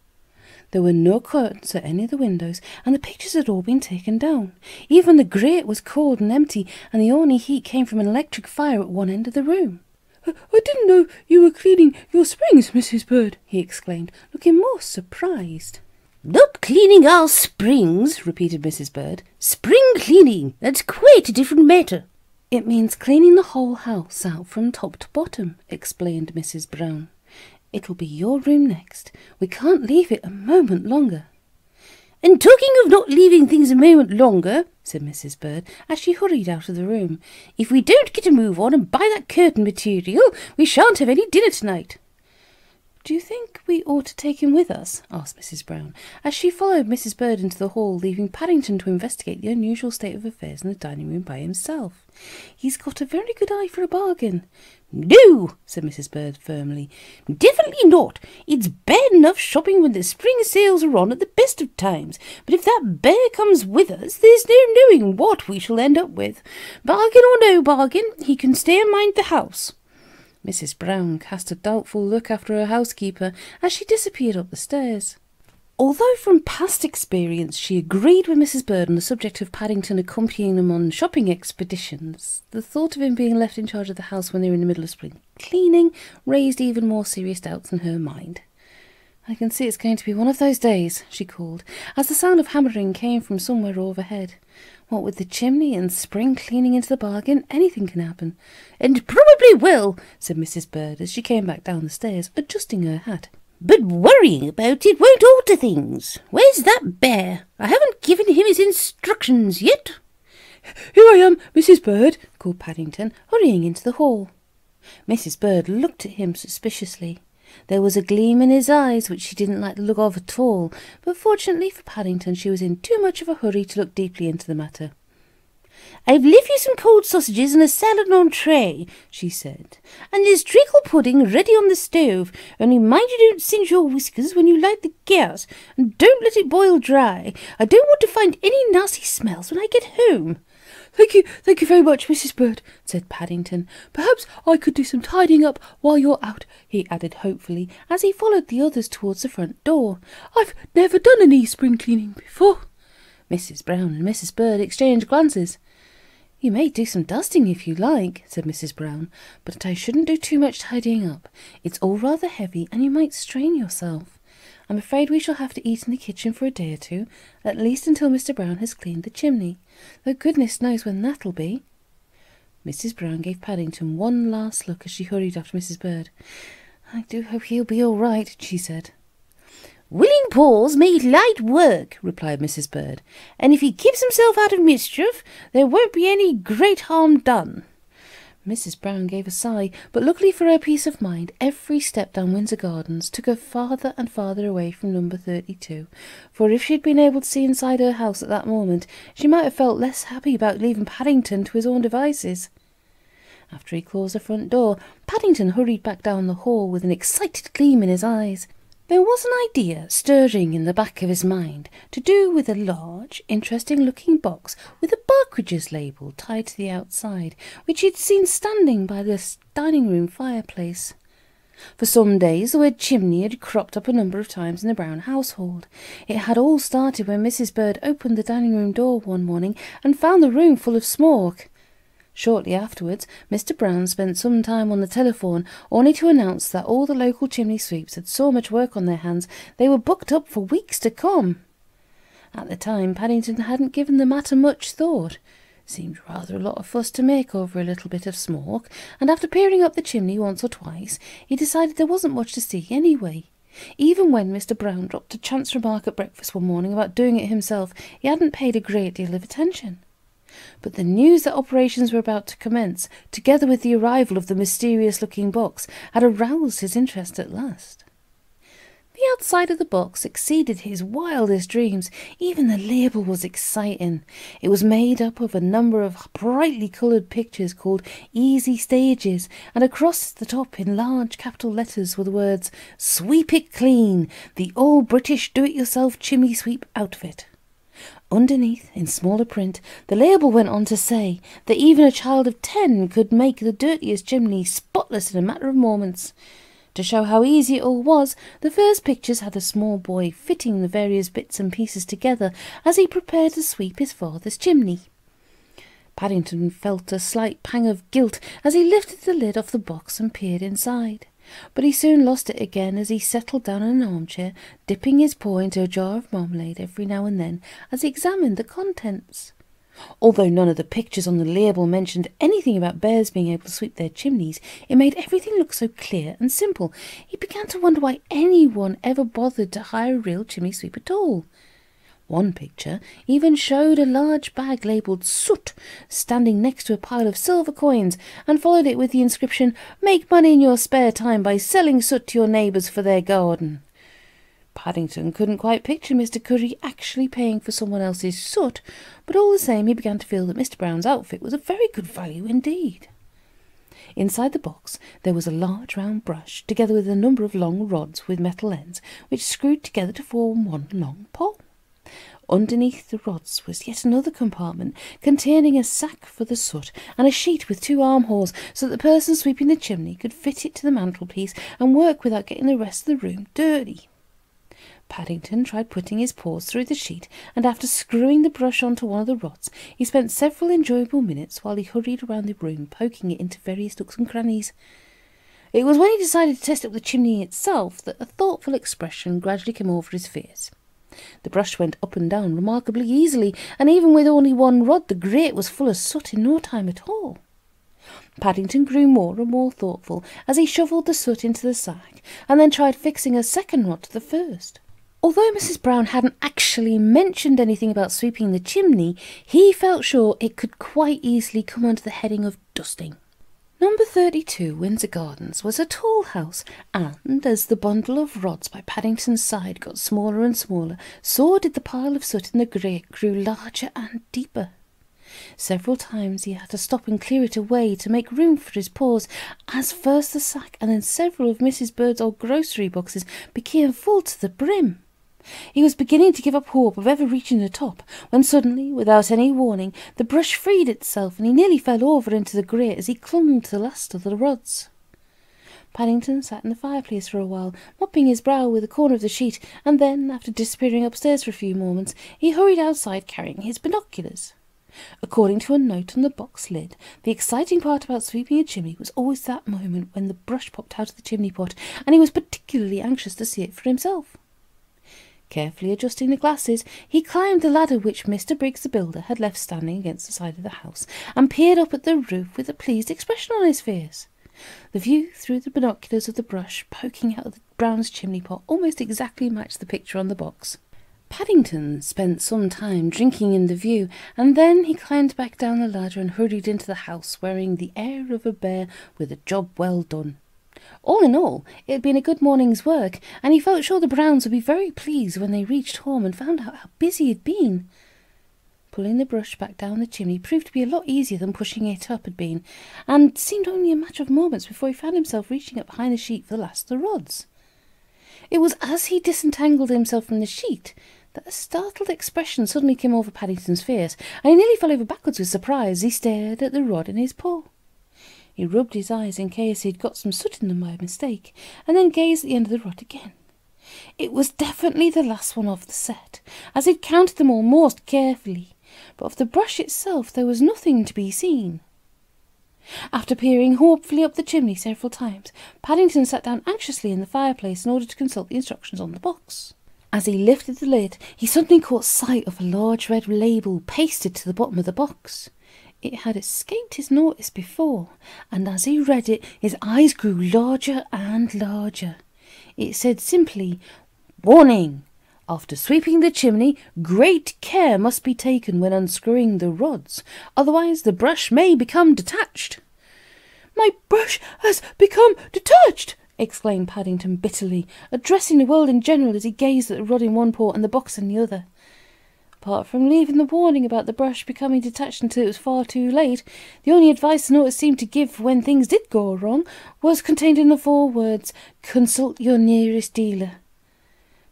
There were no curtains at any of the windows, and the pictures had all been taken down. Even the grate was cold and empty, and the only heat came from an electric fire at one end of the room. I didn't know you were cleaning your springs, Mrs. Bird," he exclaimed, looking more surprised. "Not cleaning our springs," repeated Mrs. Bird. "Spring cleaning, that's quite a different matter." "It means cleaning the whole house out from top to bottom," explained Mrs. Brown. "It'll be your room next. We can't leave it a moment longer." "And talking of not leaving things a moment longer," said Mrs. Bird, as she hurried out of the room, "if we don't get a move on and buy that curtain material, we shan't have any dinner tonight." "Do you think we ought to take him with us?" asked Mrs. Brown, as she followed Mrs. Bird into the hall, leaving Paddington to investigate the unusual state of affairs in the dining room by himself. "He's got a very good eye for a bargain." "No," said Mrs. Bird firmly. "Definitely not. It's bad enough shopping when the spring sales are on at the best of times, but if that bear comes with us, there's no knowing what we shall end up with. Bargain or no bargain, he can stay and mind the house." Mrs. Brown cast a doubtful look after her housekeeper as she disappeared up the stairs. Although from past experience she agreed with Mrs. Bird on the subject of Paddington accompanying them on shopping expeditions, the thought of him being left in charge of the house when they were in the middle of spring cleaning raised even more serious doubts in her mind. "I can see it's going to be one of those days," she called, as the sound of hammering came from somewhere overhead. "What with the chimney and spring cleaning into the bargain, anything can happen." "And probably will," said Mrs. Bird as she came back down the stairs, adjusting her hat. "But worrying about it won't alter things. Where's that bear? I haven't given him his instructions yet." "Here I am, Mrs. Bird," called Paddington, hurrying into the hall. Mrs. Bird looked at him suspiciously. There was a gleam in his eyes which she didn't like the look of at all, but fortunately for Paddington she was in too much of a hurry to look deeply into the matter. "I've left you some cold sausages and a salad on tray," she said, "and there's treacle pudding ready on the stove. Only mind you don't singe your whiskers when you light the gas, and don't let it boil dry. I don't want to find any nasty smells when I get home." Thank you very much, Mrs. Bird," said Paddington. "Perhaps I could do some tidying up while you're out," he added hopefully, as he followed the others towards the front door. "I've never done any spring cleaning before." Mrs. Brown and Mrs. Bird exchanged glances. "You may do some dusting if you like," said Mrs. Brown, "but I shouldn't do too much tidying up. It's all rather heavy and you might strain yourself. I'm afraid we shall have to eat in the kitchen for a day or two, at least until Mr. Brown has cleaned the chimney, though goodness knows when that'll be." Mrs. Brown gave Paddington one last look as she hurried after Mrs. Bird. "I do hope he'll be all right," she said. "Willing paws make light work," replied Mrs. Bird, "and if he keeps himself out of mischief, there won't be any great harm done." Mrs. Brown gave a sigh, but luckily for her peace of mind, every step down Windsor Gardens took her farther and farther away from number 32, for if she had been able to see inside her house at that moment, she might have felt less happy about leaving Paddington to his own devices. After he closed the front door, Paddington hurried back down the hall with an excited gleam in his eyes. There was an idea stirring in the back of his mind to do with a large, interesting-looking box with a Barkridge's label tied to the outside, which he had seen standing by the dining-room fireplace. For some days the word chimney had cropped up a number of times in the Brown household. It had all started when Mrs. Bird opened the dining-room door one morning and found the room full of smoke. Shortly afterwards, Mr. Brown spent some time on the telephone, only to announce that all the local chimney sweeps had so much work on their hands they were booked up for weeks to come. At the time, Paddington hadn't given the matter much thought. It seemed rather a lot of fuss to make over a little bit of smoke, and after peering up the chimney once or twice, he decided there wasn't much to see anyway. Even when Mr. Brown dropped a chance remark at breakfast one morning about doing it himself, he hadn't paid a great deal of attention. But the news that operations were about to commence, together with the arrival of the mysterious-looking box, had aroused his interest at last. The outside of the box exceeded his wildest dreams. Even the label was exciting. It was made up of a number of brightly coloured pictures called Easy Stages, and across the top in large capital letters were the words, "Sweep it clean, the all-British do-it-yourself chimney sweep outfit." Underneath, in smaller print, the label went on to say that even a child of 10 could make the dirtiest chimney spotless in a matter of moments. To show how easy it all was, the first pictures had a small boy fitting the various bits and pieces together as he prepared to sweep his father's chimney. Paddington felt a slight pang of guilt as he lifted the lid off the box and peered inside. But he soon lost it again as he settled down in an armchair, dipping his paw into a jar of marmalade every now and then as he examined the contents. Although none of the pictures on the label mentioned anything about bears being able to sweep their chimneys, it made everything look so clear and simple. He began to wonder why anyone ever bothered to hire a real chimney sweep at all. One picture even showed a large bag labelled soot standing next to a pile of silver coins, and followed it with the inscription, "Make money in your spare time by selling soot to your neighbours for their garden." Paddington couldn't quite picture Mr. Curry actually paying for someone else's soot, but all the same he began to feel that Mr. Brown's outfit was of very good value indeed. Inside the box there was a large round brush, together with a number of long rods with metal ends, which screwed together to form one long pole. Underneath the rods was yet another compartment containing a sack for the soot and a sheet with 2 armholes, so that the person sweeping the chimney could fit it to the mantelpiece and work without getting the rest of the room dirty. Paddington tried putting his paws through the sheet, and after screwing the brush onto one of the rods, he spent several enjoyable minutes while he hurried around the room, poking it into various nooks and crannies. It was when he decided to test up the chimney itself that a thoughtful expression gradually came over his face. The brush went up and down remarkably easily, and even with only one rod the grate was full of soot in no time at all. Paddington grew more and more thoughtful as he shovelled the soot into the sack, and then tried fixing a second rod to the first. Although Mrs. Brown hadn't actually mentioned anything about sweeping the chimney, he felt sure it could quite easily come under the heading of dusting. Number 32, Windsor Gardens, was a tall house, and as the bundle of rods by Paddington's side got smaller and smaller, so did the pile of soot in the grate grew larger and deeper. Several times he had to stop and clear it away to make room for his paws, as first the sack and then several of Mrs. Bird's old grocery boxes became full to the brim. He was beginning to give up hope of ever reaching the top, when suddenly, without any warning, the brush freed itself and he nearly fell over into the grate as he clung to the last of the rods. Paddington sat in the fireplace for a while, mopping his brow with a corner of the sheet, and then, after disappearing upstairs for a few moments, he hurried outside carrying his binoculars. According to a note on the box lid, the exciting part about sweeping a chimney was always that moment when the brush popped out of the chimney pot, and he was particularly anxious to see it for himself. Carefully adjusting the glasses, he climbed the ladder which Mr. Briggs the builder had left standing against the side of the house, and peered up at the roof with a pleased expression on his face. The view through the binoculars of the brush poking out of the Brown's chimney pot almost exactly matched the picture on the box. Paddington spent some time drinking in the view, and then he climbed back down the ladder and hurried into the house, wearing the air of a bear with a job well done. All in all, it had been a good morning's work, and he felt sure the Browns would be very pleased when they reached home and found out how busy he had been. Pulling the brush back down the chimney proved to be a lot easier than pushing it up had been, and seemed only a matter of moments before he found himself reaching up behind the sheet for the last of the rods. It was as he disentangled himself from the sheet that a startled expression suddenly came over Paddington's face, and he nearly fell over backwards with surprise as he stared at the rod in his paw. He rubbed his eyes in case he had got some soot in them by mistake, and then gazed at the end of the rod again. It was definitely the last one of the set, as he'd counted them all most carefully, but of the brush itself there was nothing to be seen. After peering hopefully up the chimney several times, Paddington sat down anxiously in the fireplace in order to consult the instructions on the box. As he lifted the lid, he suddenly caught sight of a large red label pasted to the bottom of the box. It had escaped his notice before, and as he read it, his eyes grew larger and larger. It said simply, "Warning! After sweeping the chimney, great care must be taken when unscrewing the rods, otherwise the brush may become detached." "My brush has become detached!" exclaimed Paddington bitterly, addressing the world in general as he gazed at the rod in one paw and the box in the other. Apart from leaving the warning about the brush becoming detached until it was far too late, the only advice the notice seemed to give for when things did go wrong was contained in the 4 words, "Consult your nearest dealer."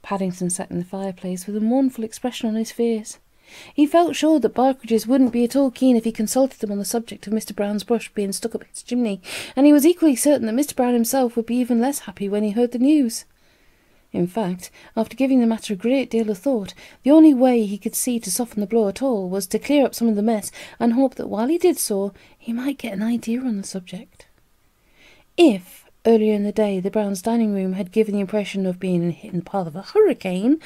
Paddington sat in the fireplace with a mournful expression on his face. He felt sure that Barkridges wouldn't be at all keen if he consulted them on the subject of Mr. Brown's brush being stuck up his chimney, and he was equally certain that Mr. Brown himself would be even less happy when he heard the news. In fact, after giving the matter a great deal of thought, the only way he could see to soften the blow at all was to clear up some of the mess and hope that while he did so, he might get an idea on the subject. If, earlier in the day, the Browns' dining room had given the impression of being hit in the path of a hurricane,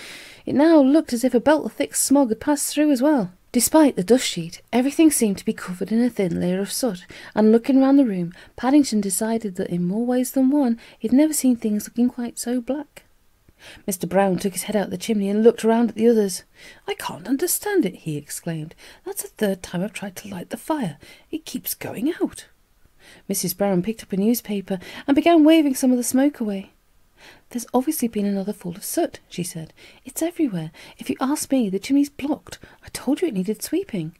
it now looked as if a belt of thick smog had passed through as well. Despite the dust sheet, everything seemed to be covered in a thin layer of soot, and looking round the room, Paddington decided that in more ways than one, he'd never seen things looking quite so black. Mr. Brown took his head out the chimney and looked around at the others. "I can't understand it," he exclaimed. "That's the third time I've tried to light the fire. It keeps going out." Mrs. Brown picked up a newspaper and began waving some of the smoke away. "There's obviously been another fall of soot," she said. "It's everywhere. If you ask me, the chimney's blocked. I told you it needed sweeping."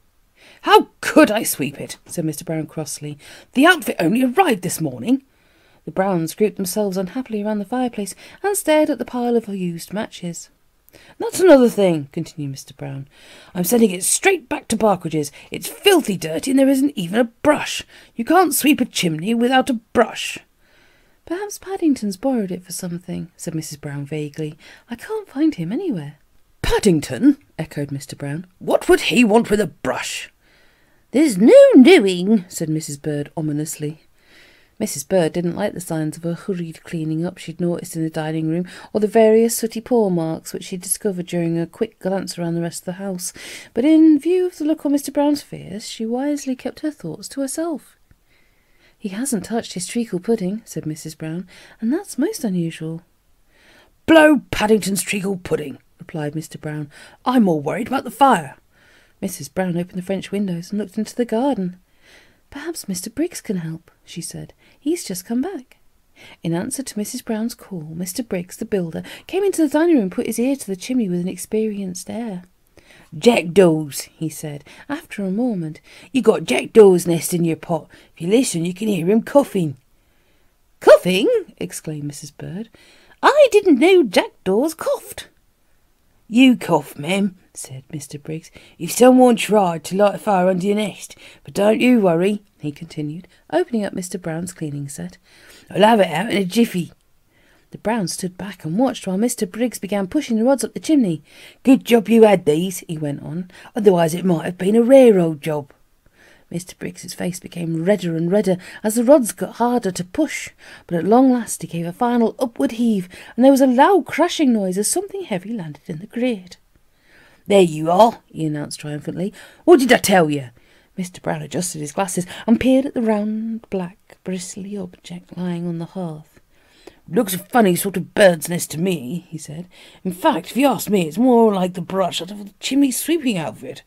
"How could I sweep it?" said Mr. Brown crossly. "The outfit only arrived this morning." The Browns grouped themselves unhappily around the fireplace and stared at the pile of used matches. "That's another thing," continued Mr. Brown. "I'm sending it straight back to Barkridge's. It's filthy dirty and there isn't even a brush. You can't sweep a chimney without a brush." "Perhaps Paddington's borrowed it for something," said Mrs. Brown vaguely. "I can't find him anywhere." "Paddington?" echoed Mr. Brown. "What would he want with a brush?" "There's no knowing," said Mrs. Bird ominously. Mrs. Bird didn't like the signs of a hurried cleaning up she'd noticed in the dining room, or the various sooty paw marks which she'd discovered during a quick glance around the rest of the house, but in view of the look on Mr. Brown's face, she wisely kept her thoughts to herself. "He hasn't touched his treacle pudding," said Mrs. Brown, "and that's most unusual." "Blow Paddington's treacle pudding," replied Mr. Brown. "I'm more worried about the fire." Mrs. Brown opened the French windows and looked into the garden. "Perhaps Mr. Briggs can help," she said. "He's just come back." In answer to Mrs. Brown's call, Mr. Briggs, the builder, came into the dining room and put his ear to the chimney with an experienced air. "Jackdaws," he said, after a moment. "You got jackdaws' nest in your pot. If you listen, you can hear him coughing." "Coughing?" exclaimed Mrs. Bird. "I didn't know jackdaws coughed." "You cough, ma'am," said Mr. Briggs, "if someone tried to light a fire under your nest. But don't you worry," he continued, opening up Mr. Brown's cleaning set. "I'll have it out in a jiffy." The Browns stood back and watched while Mr. Briggs began pushing the rods up the chimney. "Good job you had these," he went on. "Otherwise it might have been a rare old job." Mr. Briggs's face became redder and redder as the rods got harder to push, but at long last he gave a final upward heave, and there was a loud crashing noise as something heavy landed in the grate. "There you are," he announced triumphantly. "What did I tell you?" Mr. Brown adjusted his glasses and peered at the round, black, bristly object lying on the hearth. "Looks a funny sort of bird's nest to me," he said. "In fact, if you ask me, it's more like the brush out of a chimney sweeping outfit."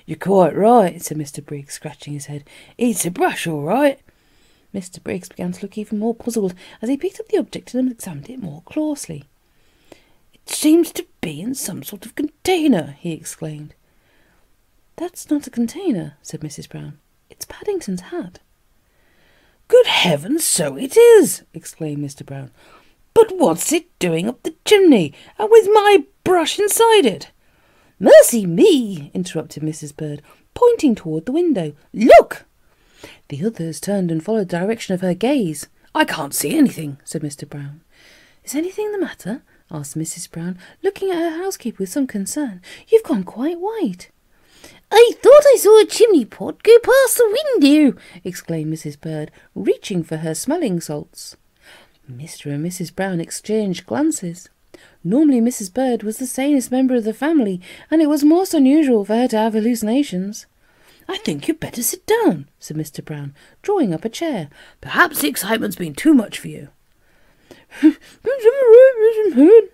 "You're quite right," said Mr. Briggs, scratching his head. "It's a brush, all right." Mr. Briggs began to look even more puzzled as he picked up the object and examined it more closely. "It seems to be in some sort of container," he exclaimed. "That's not a container," said Mrs. Brown. "It's Paddington's hat." "Good heavens, so it is!" exclaimed Mr. Brown. "But what's it doing up the chimney, and with my brush inside it?" "Mercy me!" interrupted Mrs. Bird, pointing toward the window. "Look!" The others turned and followed the direction of her gaze. "I can't see anything," said Mr. Brown. "Is anything the matter?" asked Mrs. Brown, looking at her housekeeper with some concern. "You've gone quite white." "I thought I saw a chimney pot go past the window," exclaimed Mrs. Bird, reaching for her smelling salts. Mr. and Mrs. Brown exchanged glances. Normally Mrs. Bird was the sanest member of the family, and it was most unusual for her to have hallucinations. "I think you'd better sit down," said Mr. Brown, drawing up a chair. "Perhaps the excitement's been too much for you."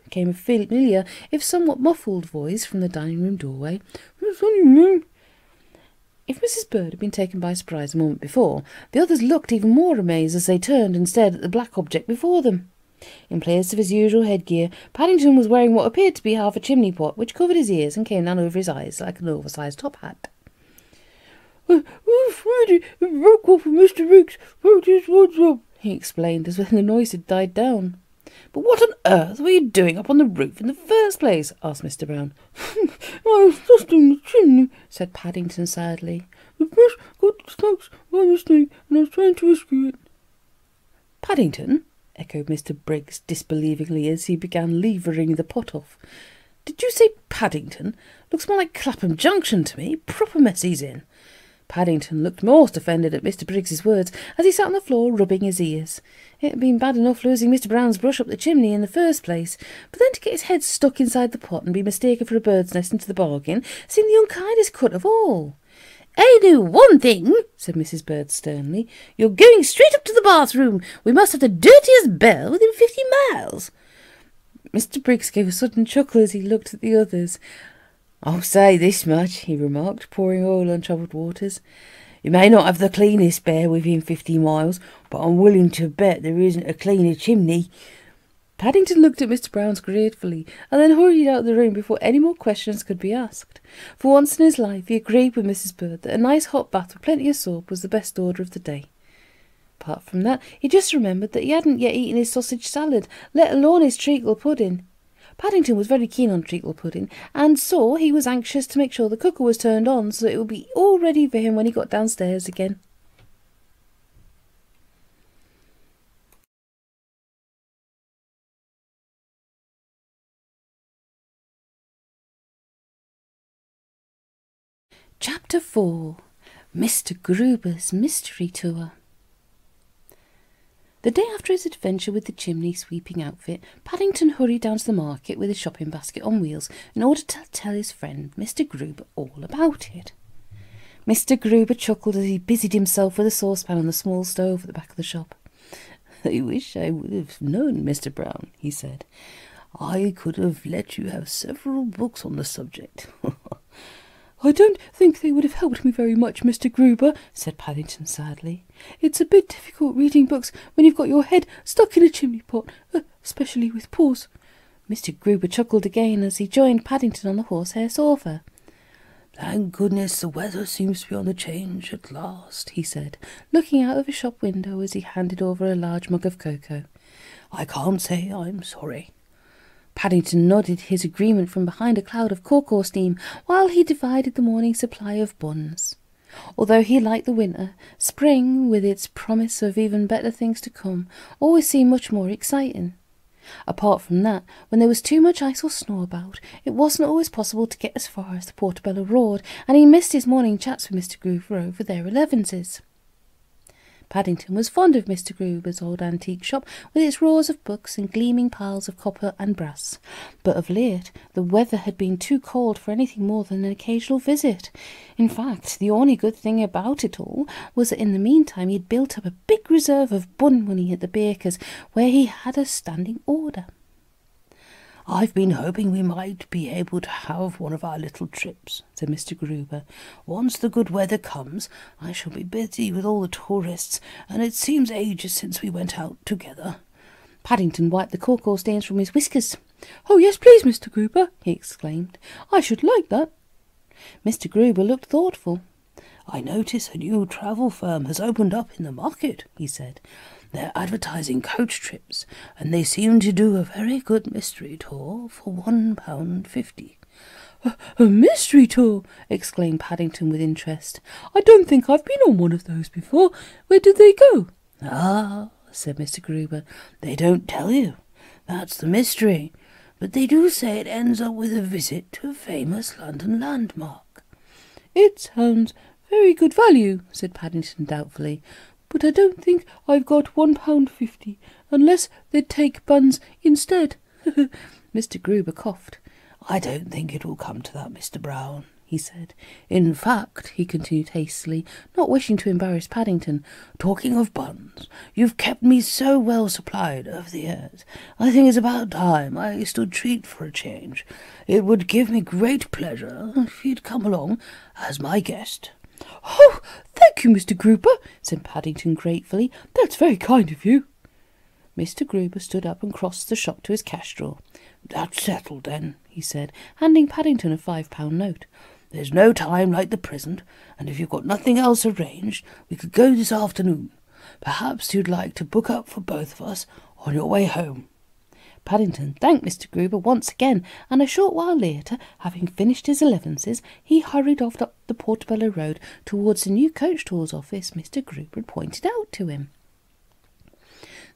Came a familiar, if somewhat muffled voice from the dining room doorway. If Mrs. Bird had been taken by surprise a moment before, the others looked even more amazed as they turned and stared at the black object before them. In place of his usual headgear, Paddington was wearing what appeared to be half a chimney pot, which covered his ears and came down over his eyes like an oversized top hat. "We're afraid it broke off of Mr. Briggs. What's up?" he explained as when the noise had died down. "But what on earth were you doing up on the roof in the first place?" asked Mr. Brown. "I was dusting the chimney," said Paddington sadly. "The brush got stuck by mistake, and I was trying to rescue it." "Paddington?" echoed Mr. Briggs disbelievingly as he began levering the pot off. "Did you say Paddington? Looks more like Clapham Junction to me. Proper mess he's in." Paddington looked most offended at Mr. Briggs's words as he sat on the floor rubbing his ears. It had been bad enough losing Mr. Brown's brush up the chimney in the first place, but then to get his head stuck inside the pot and be mistaken for a bird's nest into the bargain seemed the unkindest cut of all. "I know one thing," said Mrs. Bird sternly. "You're going straight up to the bathroom. We must have the dirtiest bell within 50 miles. Mr. Briggs gave a sudden chuckle as he looked at the others. "I'll say this much," he remarked, pouring oil on troubled waters. "You may not have the cleanest bear within 50 miles, but I'm willing to bet there isn't a cleaner chimney." Paddington looked at Mr. Brown gratefully and then hurried out of the room before any more questions could be asked. For once in his life he agreed with Mrs. Bird that a nice hot bath with plenty of soap was the best order of the day. Apart from that, he just remembered that he hadn't yet eaten his sausage salad, let alone his treacle pudding. Paddington was very keen on treacle pudding, and so he was anxious to make sure the cooker was turned on so it would be all ready for him when he got downstairs again. Chapter 4. Mr. Gruber's Mystery Tour. The day after his adventure with the chimney-sweeping outfit, Paddington hurried down to the market with his shopping basket on wheels in order to tell his friend Mr. Gruber all about it. Mr. Gruber chuckled as he busied himself with a saucepan on the small stove at the back of the shop. "I wish I would have known, Mr. Brown," he said. "I could have let you have several books on the subject." "I don't think they would have helped me very much, Mr. Gruber," said Paddington sadly. "It's a bit difficult reading books when you've got your head stuck in a chimney pot, especially with paws." Mr. Gruber chuckled again as he joined Paddington on the horsehair sofa. "Thank goodness the weather seems to be on the change at last," he said, looking out of a shop window as he handed over a large mug of cocoa. "I can't say I'm sorry." Paddington nodded his agreement from behind a cloud of cocoa steam while he divided the morning supply of buns. Although he liked the winter, spring, with its promise of even better things to come, always seemed much more exciting. Apart from that, when there was too much ice or snow about, it wasn't always possible to get as far as the Portobello Road, and he missed his morning chats with Mr. Gruber over their elevenses. Paddington was fond of Mr. Gruber's old antique shop with its rows of books and gleaming piles of copper and brass, but of late the weather had been too cold for anything more than an occasional visit. In fact, the only good thing about it all was that in the meantime he had built up a big reserve of bun money at the baker's, where he had a standing order. "I've been hoping we might be able to have one of our little trips," said Mr. Gruber. "Once the good weather comes, I shall be busy with all the tourists, and it seems ages since we went out together." Paddington wiped the cocoa stains from his whiskers. "Oh, yes, please, Mr. Gruber," he exclaimed. "I should like that." Mr. Gruber looked thoughtful. "I notice a new travel firm has opened up in the market," he said. "They're advertising coach trips, and they seem to do a very good mystery tour for £1.50. A mystery tour!" exclaimed Paddington with interest. "I don't think I've been on one of those before. Where do they go?" "Ah," said Mr. Gruber, "they don't tell you. That's the mystery. But they do say it ends up with a visit to a famous London landmark." "It sounds very good value," said Paddington doubtfully. "But I don't think I've got £1.50, unless they'd take buns instead." Mr. Gruber coughed. "I don't think it will come to that, Mr. Brown," he said. "In fact," he continued hastily, not wishing to embarrass Paddington, "talking of buns, you've kept me so well supplied over the years. I think it's about time I stood treat for a change. It would give me great pleasure if you'd come along as my guest." "Oh, thank you, Mr. Gruber," said Paddington gratefully. "That's very kind of you." Mr. Gruber stood up and crossed the shop to his cash drawer. "That's settled, then," he said, handing Paddington a £5 note. "There's no time like the present, and if you've got nothing else arranged, we could go this afternoon. Perhaps you'd like to book up for both of us on your way home." Paddington thanked Mr. Gruber once again, and a short while later, having finished his elevenses, he hurried off up the Portobello Road towards the new coach tours office Mr. Gruber had pointed out to him.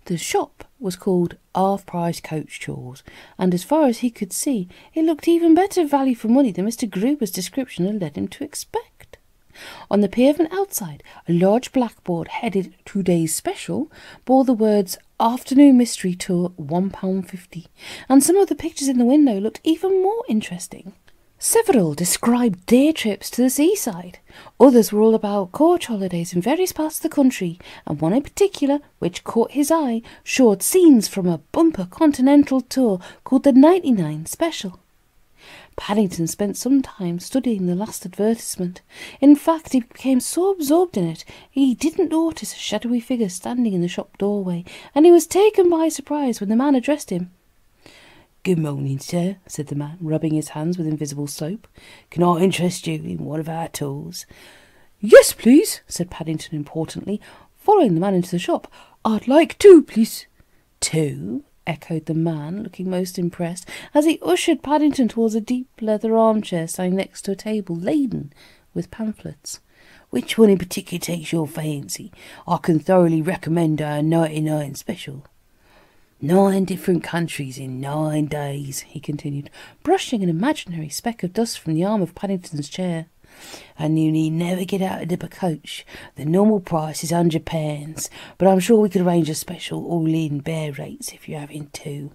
The shop was called Half-Price Coach Tours, and as far as he could see, it looked even better value for money than Mr. Gruber's description had led him to expect. On the pavement outside, a large blackboard headed "Today's Special" bore the words "Afternoon Mystery Tour £1.50", and some of the pictures in the window looked even more interesting. Several described day trips to the seaside. Others were all about coach holidays in various parts of the country, and one in particular, which caught his eye, showed scenes from a bumper continental tour called the 99 Special. Paddington spent some time studying the last advertisement. In fact, he became so absorbed in it, he didn't notice a shadowy figure standing in the shop doorway, and he was taken by surprise when the man addressed him. "Good morning, sir," said the man, rubbing his hands with invisible soap. "Can I interest you in one of our tours?" "Yes, please," said Paddington importantly, following the man into the shop. "I'd like 2, please." "2?" echoed the man, looking most impressed, as he ushered Paddington towards a deep leather armchair standing next to a table laden with pamphlets. "Which one in particular takes your fancy? I can thoroughly recommend our 99 Special. 9 different countries in 9 days," he continued, brushing an imaginary speck of dust from the arm of Paddington's chair. "And you need never get out of the coach. The normal price is £100, but I'm sure we could arrange a special all-in bear rates if you're having 2.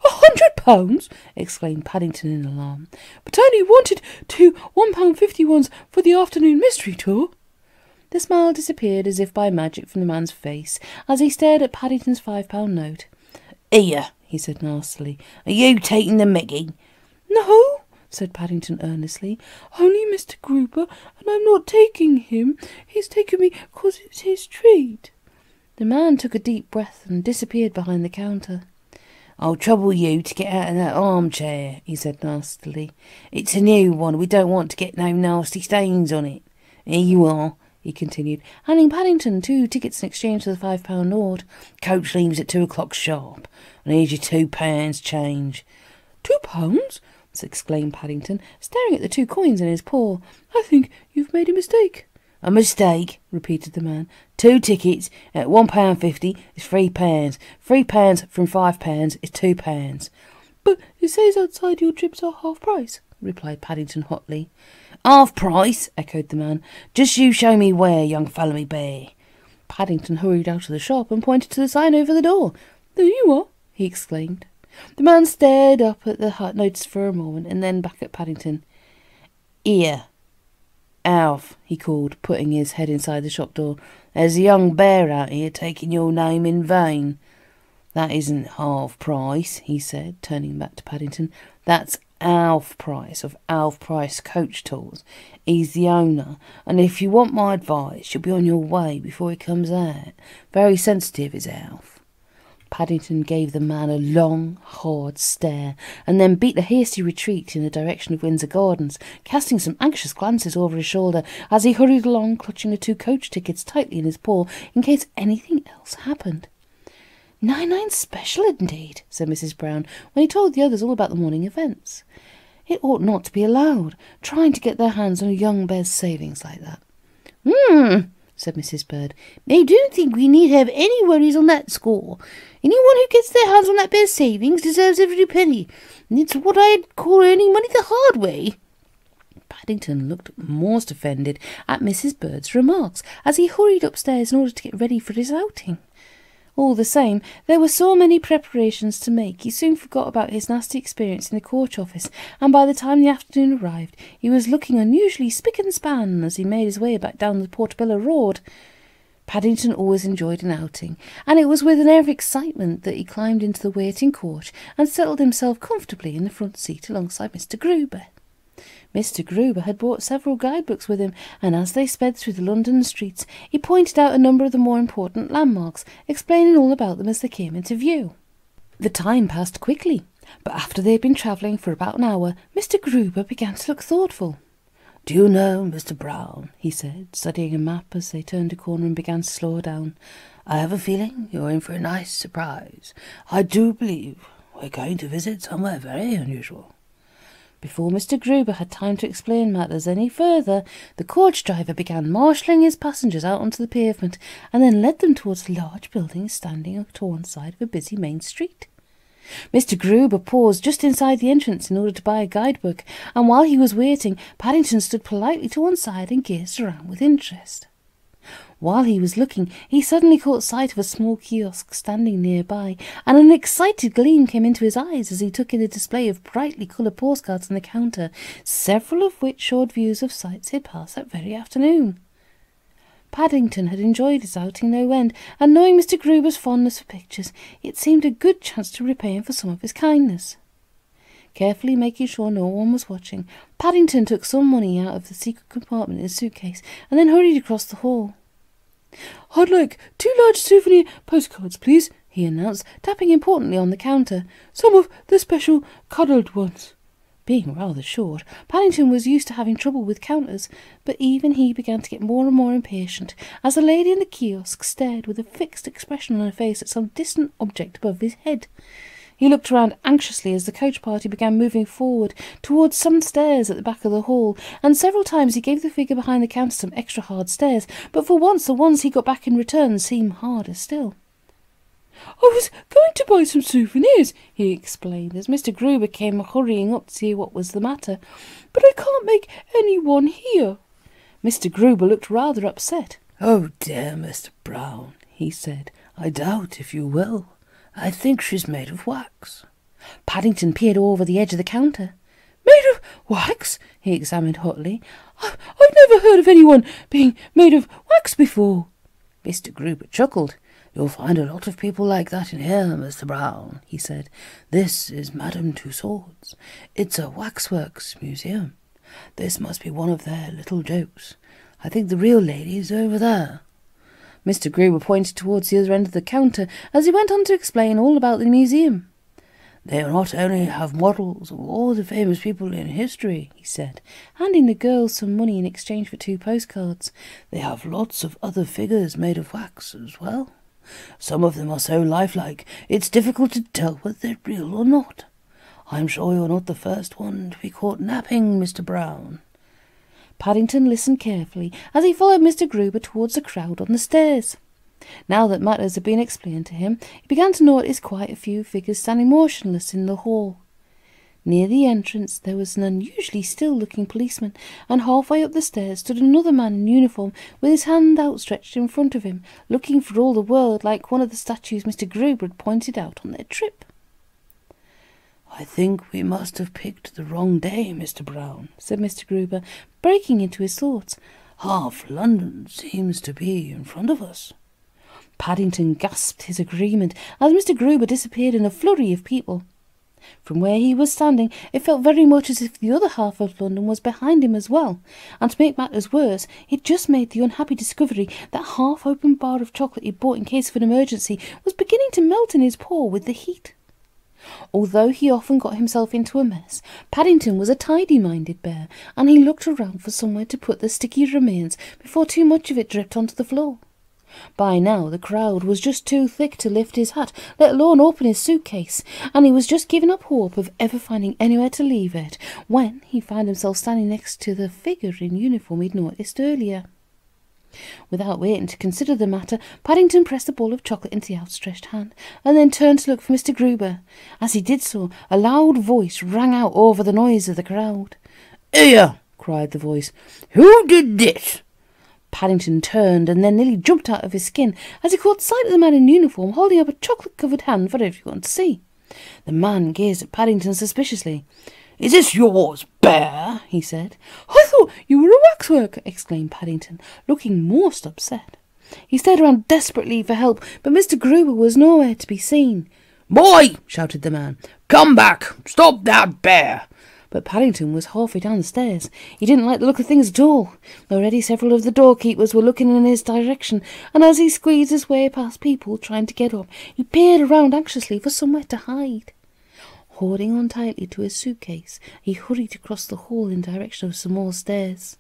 £100! exclaimed Paddington in alarm. "But I only wanted 2 £1.50 ones for the afternoon mystery tour." The smile disappeared as if by magic from the man's face as he stared at Paddington's £5 note. "Here," he said nastily. "Are you taking the mickey?" "No," said Paddington earnestly. "Only Mr. Gruber, and I'm not taking him. He's taken me 'cause it's his treat." The man took a deep breath and disappeared behind the counter. "I'll trouble you to get out of that armchair," he said nastily. "It's a new one. We don't want to get no nasty stains on it. Here you are," he continued, handing Paddington 2 tickets in exchange for the £5 note. "Coach leaves at 2 o'clock sharp, and here's your £2 change." £2? exclaimed Paddington, staring at the 2 coins in his paw. "I think you've made a mistake." "A mistake," repeated the man. 2 tickets at £1.50 is £3. £3 from £5 is £2. "But it says outside your trips are half price," replied Paddington hotly. "Half price?" echoed the man. "Just you show me where, young fellow me bear." Paddington hurried out of the shop and pointed to the sign over the door. "There you are," he exclaimed. The man stared up at the notice for a moment and then back at Paddington. "Here, Alf," he called, putting his head inside the shop door. "There's a young bear out here taking your name in vain." "That isn't half price," he said, turning back to Paddington. "That's Alf Price of Alf Price Coach Tours. He's the owner, and if you want my advice, you'll be on your way before he comes out. Very sensitive is Alf." Paddington gave the man a long, hard stare, and then beat a hasty retreat in the direction of Windsor Gardens, casting some anxious glances over his shoulder as he hurried along, clutching the 2 coach tickets tightly in his paw in case anything else happened. 99 Special indeed, said Mrs. Brown, when he told the others all about the morning events. It ought not to be allowed, trying to get their hands on a young bear's savings like that. Said Mrs. Bird. I don't think we need have any worries on that score. Anyone who gets their hands on that bear's savings deserves every penny. It's what I'd call earning money the hard way. Paddington looked most offended at Mrs. Bird's remarks as he hurried upstairs in order to get ready for his outing. All the same, there were so many preparations to make, he soon forgot about his nasty experience in the coach office, and by the time the afternoon arrived, he was looking unusually spick and span as he made his way back down the Portobello Road. Paddington always enjoyed an outing, and it was with an air of excitement that he climbed into the waiting coach and settled himself comfortably in the front seat alongside Mr. Gruber. Mr. Gruber had brought several guidebooks with him, and as they sped through the London streets, he pointed out a number of the more important landmarks, explaining all about them as they came into view. The time passed quickly, but after they had been travelling for about an hour, Mr. Gruber began to look thoughtful. "Do you know, Mr. Brown," he said, studying a map as they turned a corner and began to slow down, "I have a feeling you're in for a nice surprise. I do believe we're going to visit somewhere very unusual." Before Mr. Gruber had time to explain matters any further, the coach driver began marshalling his passengers out onto the pavement and then led them towards a large building standing to one side of a busy main street. Mr. Gruber paused just inside the entrance in order to buy a guidebook, and while he was waiting, Paddington stood politely to one side and gazed around with interest. While he was looking, he suddenly caught sight of a small kiosk standing nearby, and an excited gleam came into his eyes as he took in a display of brightly coloured postcards on the counter, several of which showed views of sights he had passed that very afternoon. Paddington had enjoyed his outing no end, and knowing Mr. Gruber's fondness for pictures, it seemed a good chance to repay him for some of his kindness. Carefully making sure no one was watching, Paddington took some money out of the secret compartment in his suitcase and then hurried across the hall. "I'd like 2 large souvenir postcards, please," he announced, tapping importantly on the counter. "Some of the special coloured ones." Being rather short, Paddington was used to having trouble with counters, but even he began to get more and more impatient as the lady in the kiosk stared with a fixed expression on her face at some distant object above his head. He looked around anxiously as the coach party began moving forward towards some stairs at the back of the hall, and several times he gave the figure behind the counter some extra hard stares, but for once the ones he got back in return seemed harder still. "I was going to buy some souvenirs," he explained, as Mr. Gruber came hurrying up to see what was the matter, "but I can't make any one here." Mr. Gruber looked rather upset. "Oh dear, Mr. Brown," he said, "I doubt if you will. I think she's made of wax." Paddington peered over the edge of the counter. "Made of wax?" he examined hotly. I've never heard of anyone being made of wax before." Mr. Gruber chuckled. "You'll find a lot of people like that in here, Mr. Brown," he said. "This is Madame Tussauds. It's a waxworks museum. This must be one of their little jokes. I think the real lady's over there." Mr. Gruber pointed towards the other end of the counter as he went on to explain all about the museum. "They not only have models of all the famous people in history," he said, handing the girl some money in exchange for 2 postcards. "They have lots of other figures made of wax as well. Some of them are so lifelike it's difficult to tell whether they're real or not. I'm sure you're not the first one to be caught napping, Mr. Brown." Paddington listened carefully as he followed Mr. Gruber towards the crowd on the stairs. Now that matters had been explained to him, he began to notice quite a few figures standing motionless in the hall. Near the entrance there was an unusually still-looking policeman, and halfway up the stairs stood another man in uniform with his hand outstretched in front of him, looking for all the world like one of the statues Mr. Gruber had pointed out on their trip. "I think we must have picked the wrong day, Mr. Brown," said Mr. Gruber, breaking into his thoughts. "Half London seems to be in front of us." Paddington gasped his agreement as Mr. Gruber disappeared in a flurry of people. From where he was standing, it felt very much as if the other half of London was behind him as well, and to make matters worse, he'd just made the unhappy discovery that half-open bar of chocolate he'd bought in case of an emergency was beginning to melt in his paw with the heat. Although he often got himself into a mess, Paddington was a tidy-minded bear, and he looked around for somewhere to put the sticky remains before too much of it dripped onto the floor. By now the crowd was just too thick to lift his hat, let alone open his suitcase, and he was just giving up hope of ever finding anywhere to leave it, when he found himself standing next to the figure in uniform he'd noticed earlier. Without waiting to consider the matter, Paddington pressed a ball of chocolate into the outstretched hand, and then turned to look for Mr. Gruber. As he did so, a loud voice rang out over the noise of the crowd. "Here!" cried the voice. "Who did this?" Paddington turned and then nearly jumped out of his skin as he caught sight of the man in uniform holding up a chocolate-covered hand for everyone to see. The man gazed at Paddington suspiciously. "Is this yours, bear?" he said. "I thought you were a waxworker," exclaimed Paddington, looking most upset. He stared around desperately for help, but Mr. Gruber was nowhere to be seen. "Boy!" shouted the man. "Come back! Stop that bear!" But Paddington was halfway down the stairs. He didn't like the look of things at all. Already several of the doorkeepers were looking in his direction, and as he squeezed his way past people trying to get up, he peered around anxiously for somewhere to hide. Holding on tightly to his suitcase, he hurried across the hall in direction of some more stairs.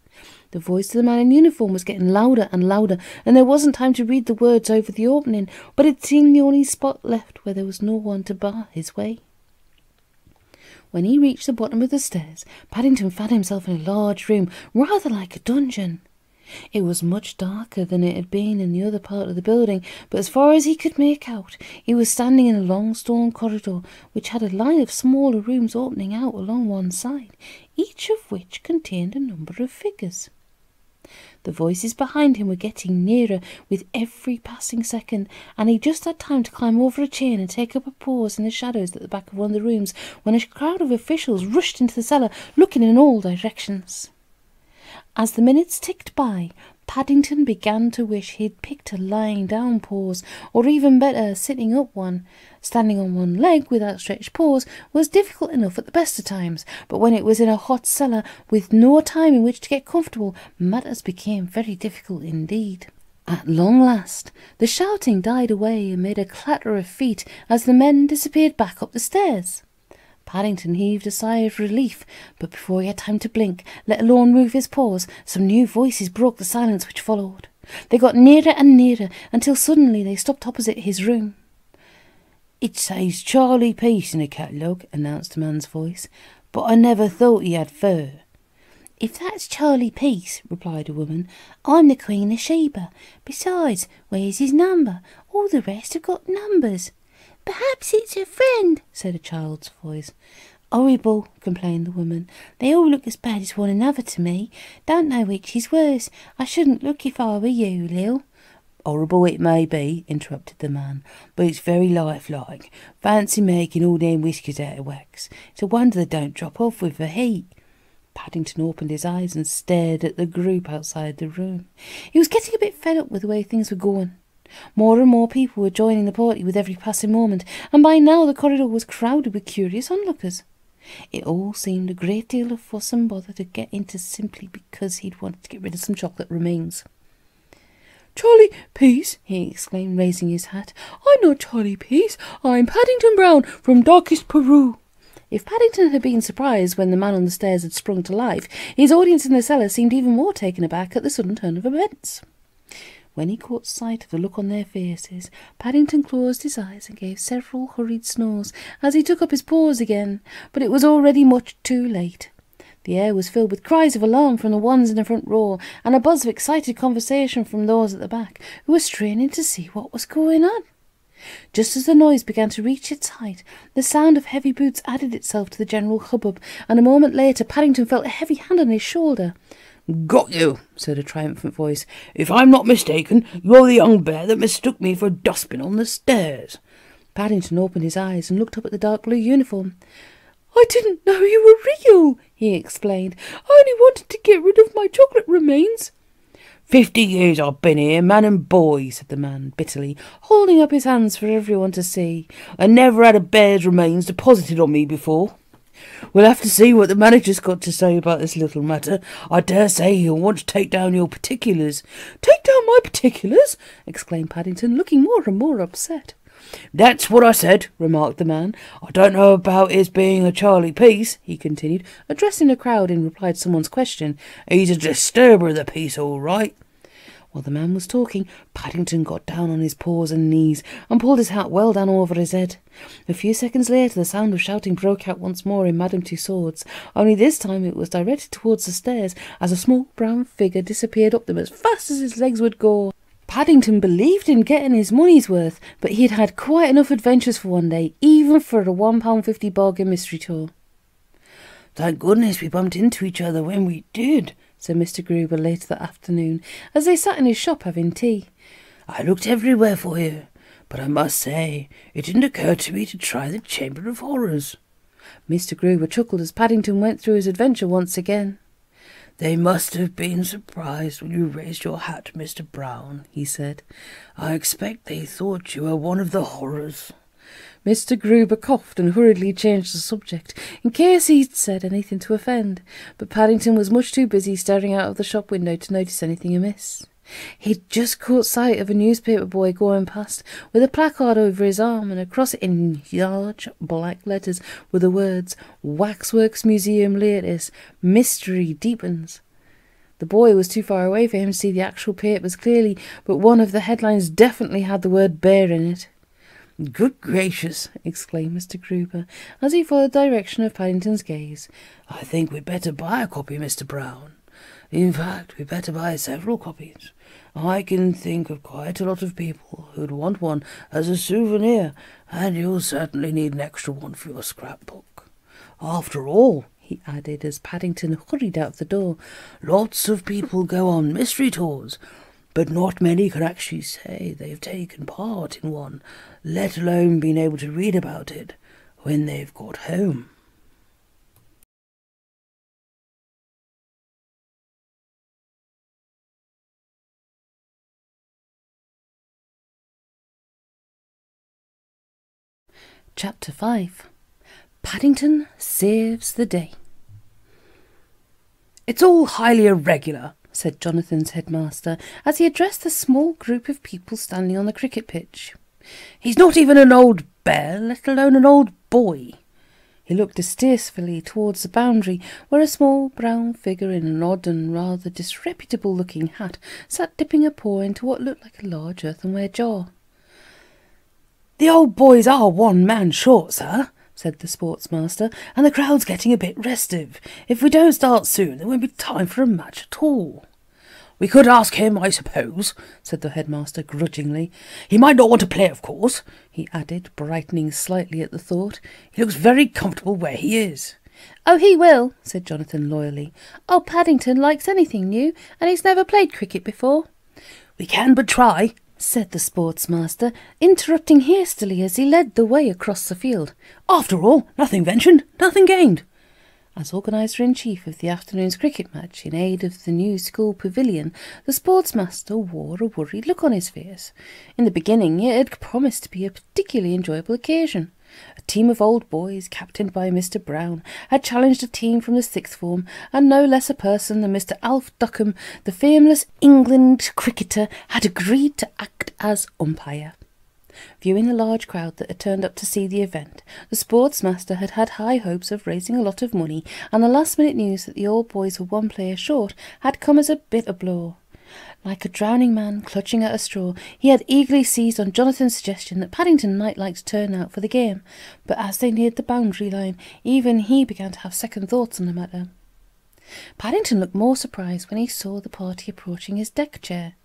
The voice of the man in uniform was getting louder and louder, and there wasn't time to read the words over the opening, but it seemed the only spot left where there was no one to bar his way. When he reached the bottom of the stairs, Paddington found himself in a large room, rather like a dungeon. It was much darker than it had been in the other part of the building, but as far as he could make out, he was standing in a long stone corridor which had a line of smaller rooms opening out along one side, each of which contained a number of figures. The voices behind him were getting nearer with every passing second, and he just had time to climb over a chain and take up a pause in the shadows at the back of one of the rooms when a crowd of officials rushed into the cellar, looking in all directions. As the minutes ticked by, Paddington began to wish he'd picked a lying-down pose, or even better, sitting up one. Standing on one leg with outstretched paws was difficult enough at the best of times, but when it was in a hot cellar with no time in which to get comfortable, matters became very difficult indeed. At long last, the shouting died away and made a clatter of feet as the men disappeared back up the stairs. Paddington heaved a sigh of relief, but before he had time to blink, let alone move his paws, some new voices broke the silence which followed. They got nearer and nearer until suddenly they stopped opposite his room. "It says Charlie Peace in the catalogue," announced a man's voice, "but I never thought he had fur." "If that's Charlie Peace," replied a woman, "I'm the Queen of Sheba. Besides, where's his number? All the rest have got numbers." "Perhaps it's a friend," said a child's voice. "Horrible," complained the woman. "They all look as bad as one another to me. Don't know which is worse. I shouldn't look if I were you, Lil." "Horrible it may be," interrupted the man, "but it's very lifelike. Fancy making all them whiskers out of wax. It's a wonder they don't drop off with the heat." Paddington opened his eyes and stared at the group outside the room. He was getting a bit fed up with the way things were going. More and more people were joining the party with every passing moment, and by now the corridor was crowded with curious onlookers. It all seemed a great deal of fuss and bother to get into simply because he'd wanted to get rid of some chocolate remains. "Charlie Peace!" he exclaimed, raising his hat. "I'm not Charlie Peace. I'm Paddington Brown from Darkest Peru." If Paddington had been surprised when the man on the stairs had sprung to life, his audience in the cellar seemed even more taken aback at the sudden turn of events. When he caught sight of the look on their faces, Paddington closed his eyes and gave several hurried snores as he took up his paws again, but it was already much too late. The air was filled with cries of alarm from the ones in the front row, and a buzz of excited conversation from those at the back, who were straining to see what was going on. Just as the noise began to reach its height, the sound of heavy boots added itself to the general hubbub, and a moment later Paddington felt a heavy hand on his shoulder. "Got you," said a triumphant voice. "If I'm not mistaken, you're the young bear that mistook me for a dustbin on the stairs." Paddington opened his eyes and looked up at the dark blue uniform. "I didn't know you were real," he explained. "I only wanted to get rid of my chocolate remains." 50 years I've been here, man and boy," said the man bitterly, holding up his hands for everyone to see. "I never had a bear's remains deposited on me before. We'll have to see what the manager's got to say about this little matter. I dare say he'll want to take down your particulars." "Take down my particulars?" exclaimed Paddington, looking more and more upset. "That's what I said," remarked the man. "I don't know about his being a Charlie Peace," he continued, addressing the crowd in reply to someone's question. "He's a disturber of the peace, all right." While the man was talking, Paddington got down on his paws and knees and pulled his hat well down over his head. A few seconds later the sound of shouting broke out once more in Madame Tussauds, only this time it was directed towards the stairs as a small brown figure disappeared up them as fast as his legs would go. Paddington believed in getting his money's worth, but he had had quite enough adventures for one day, even for a £1.50 bargain mystery tour. "Thank goodness we bumped into each other when we did," said Mr. Gruber later that afternoon, as they sat in his shop having tea. "I looked everywhere for you, but I must say it didn't occur to me to try the Chamber of Horrors." Mr. Gruber chuckled as Paddington went through his adventure once again. "They must have been surprised when you raised your hat, Mr. Brown," he said. "I expect they thought you were one of the horrors." Mr. Gruber coughed and hurriedly changed the subject, in case he'd said anything to offend, but Paddington was much too busy staring out of the shop window to notice anything amiss. He'd just caught sight of a newspaper boy going past, with a placard over his arm, and across it in large black letters were the words, "Waxworks Museum Latest, Mystery Deepens." The boy was too far away for him to see the actual papers clearly, but one of the headlines definitely had the word bear in it. "Good gracious!" exclaimed Mr. Gruber, as he followed the direction of Paddington's gaze. "I think we'd better buy a copy, Mr. Brown. In fact, we'd better buy several copies. I can think of quite a lot of people who'd want one as a souvenir, and you'll certainly need an extra one for your scrapbook. After all," he added as Paddington hurried out the door. Lots of people go on mystery tours, but not many can actually say they've taken part in one, let alone been able to read about it when they've got home. Chapter 5. Paddington Saves the Day. "It's all highly irregular," said Jonathan's headmaster as he addressed the small group of people standing on the cricket pitch. "He's not even an old bear, let alone an old boy." He looked distastefully towards the boundary, where a small brown figure in an odd and rather disreputable-looking hat sat dipping a paw into what looked like a large earthenware jar. "The old boys are one man short, sir," said the sportsmaster, "and the crowd's getting a bit restive. If we don't start soon, there won't be time for a match at all." "We could ask him, I suppose," said the headmaster grudgingly. "He might not want to play, of course," he added, brightening slightly at the thought. "He looks very comfortable where he is." "Oh, he will," said Jonathan loyally. "Old Paddington likes anything new, and he's never played cricket before." "We can but try," said the sportsmaster, interrupting hastily as he led the way across the field. "After all, nothing ventured, nothing gained." As organiser-in-chief of the afternoon's cricket match in aid of the new school pavilion, the sportsmaster wore a worried look on his face. In the beginning it had promised to be a particularly enjoyable occasion. A team of old boys, captained by Mr. Brown, had challenged a team from the sixth form, and no less a person than Mr. Alf Duckham, the famous England cricketer, had agreed to act as umpire. Viewing the large crowd that had turned up to see the event, the sportsmaster had had high hopes of raising a lot of money, and the last-minute news that the old boys were one player short had come as a bitter blow. Like a drowning man clutching at a straw, he had eagerly seized on Jonathan's suggestion that Paddington might like to turn out for the game, but as they neared the boundary line, even he began to have second thoughts on the matter. Paddington looked more surprised when he saw the party approaching his deck chair.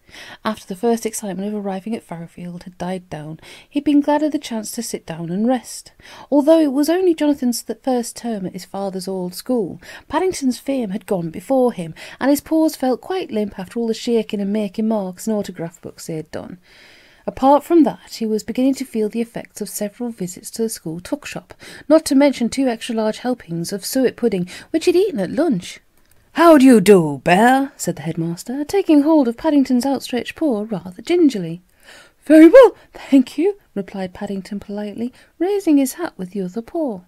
After the first excitement of arriving at Farrowfield had died down, he had been glad of the chance to sit down and rest. Although it was only Jonathan's first term at his father's old school, Paddington's fame had gone before him, and his paws felt quite limp after all the shaking and making marks and autograph books they had done. Apart from that, he was beginning to feel the effects of several visits to the school tuck shop, not to mention 2 extra-large helpings of suet pudding which he had eaten at lunch. "How do you do, Bear?" said the headmaster, taking hold of Paddington's outstretched paw rather gingerly. "Very well, thank you," replied Paddington politely, raising his hat with the other paw.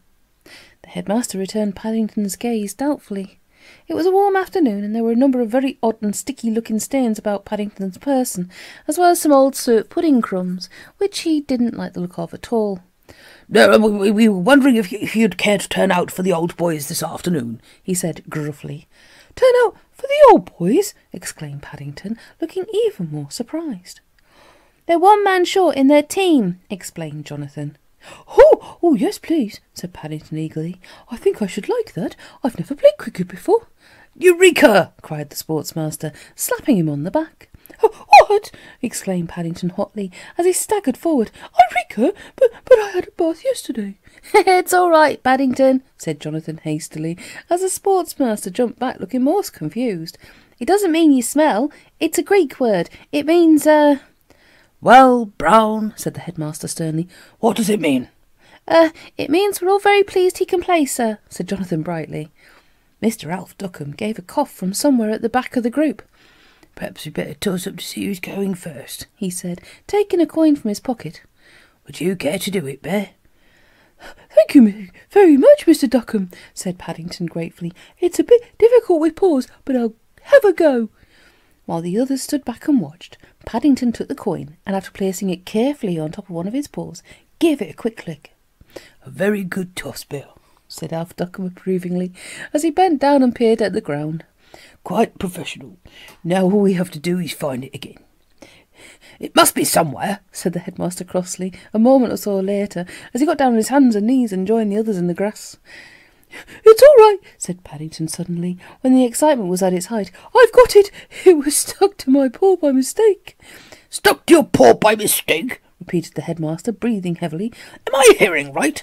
The headmaster returned Paddington's gaze doubtfully. It was a warm afternoon, and there were a number of very odd and sticky-looking stains about Paddington's person, as well as some old suet pudding crumbs, which he didn't like the look of at all. We were wondering if you'd care to turn out for the old boys this afternoon," he said gruffly. "Turn out for the old boys?" exclaimed Paddington, looking even more surprised. "They're one man short in their team," explained Jonathan. Oh, yes, please," said Paddington eagerly. "I think I should like that. I've never played cricket before." "Eureka!" cried the sportsmaster, slapping him on the back. "What?" exclaimed Paddington hotly, as he staggered forward. "Eureka! But I had a bath yesterday." "It's all right, Paddington," said Jonathan hastily, as the sportsmaster jumped back looking most confused. "It doesn't mean you smell. It's a Greek word. It means, "Well, Brown," said the headmaster sternly, "what does it mean?" It means we're all very pleased he can play, sir," said Jonathan brightly. Mr. Alf Duckham gave a cough from somewhere at the back of the group. "Perhaps we'd better toss up to see who's going first," he said, taking a coin from his pocket. "Would you care to do it, Bear?" "Thank you very much, Mr. Duckham," said Paddington gratefully. "It's a bit difficult with paws, but I'll have a go." While the others stood back and watched, Paddington took the coin and, after placing it carefully on top of one of his paws, gave it a quick click. "A very good toss, Bill," said Alf Duckham approvingly, as he bent down and peered at the ground. "Quite professional. Now all we have to do is find it again." "It must be somewhere," said the headmaster crossly, a moment or so later, as he got down on his hands and knees and joined the others in the grass. "It's all right," said Paddington suddenly, when the excitement was at its height. "I've got it. It was stuck to my paw by mistake." "Stuck to your paw by mistake?" repeated the headmaster, breathing heavily. "Am I hearing right?"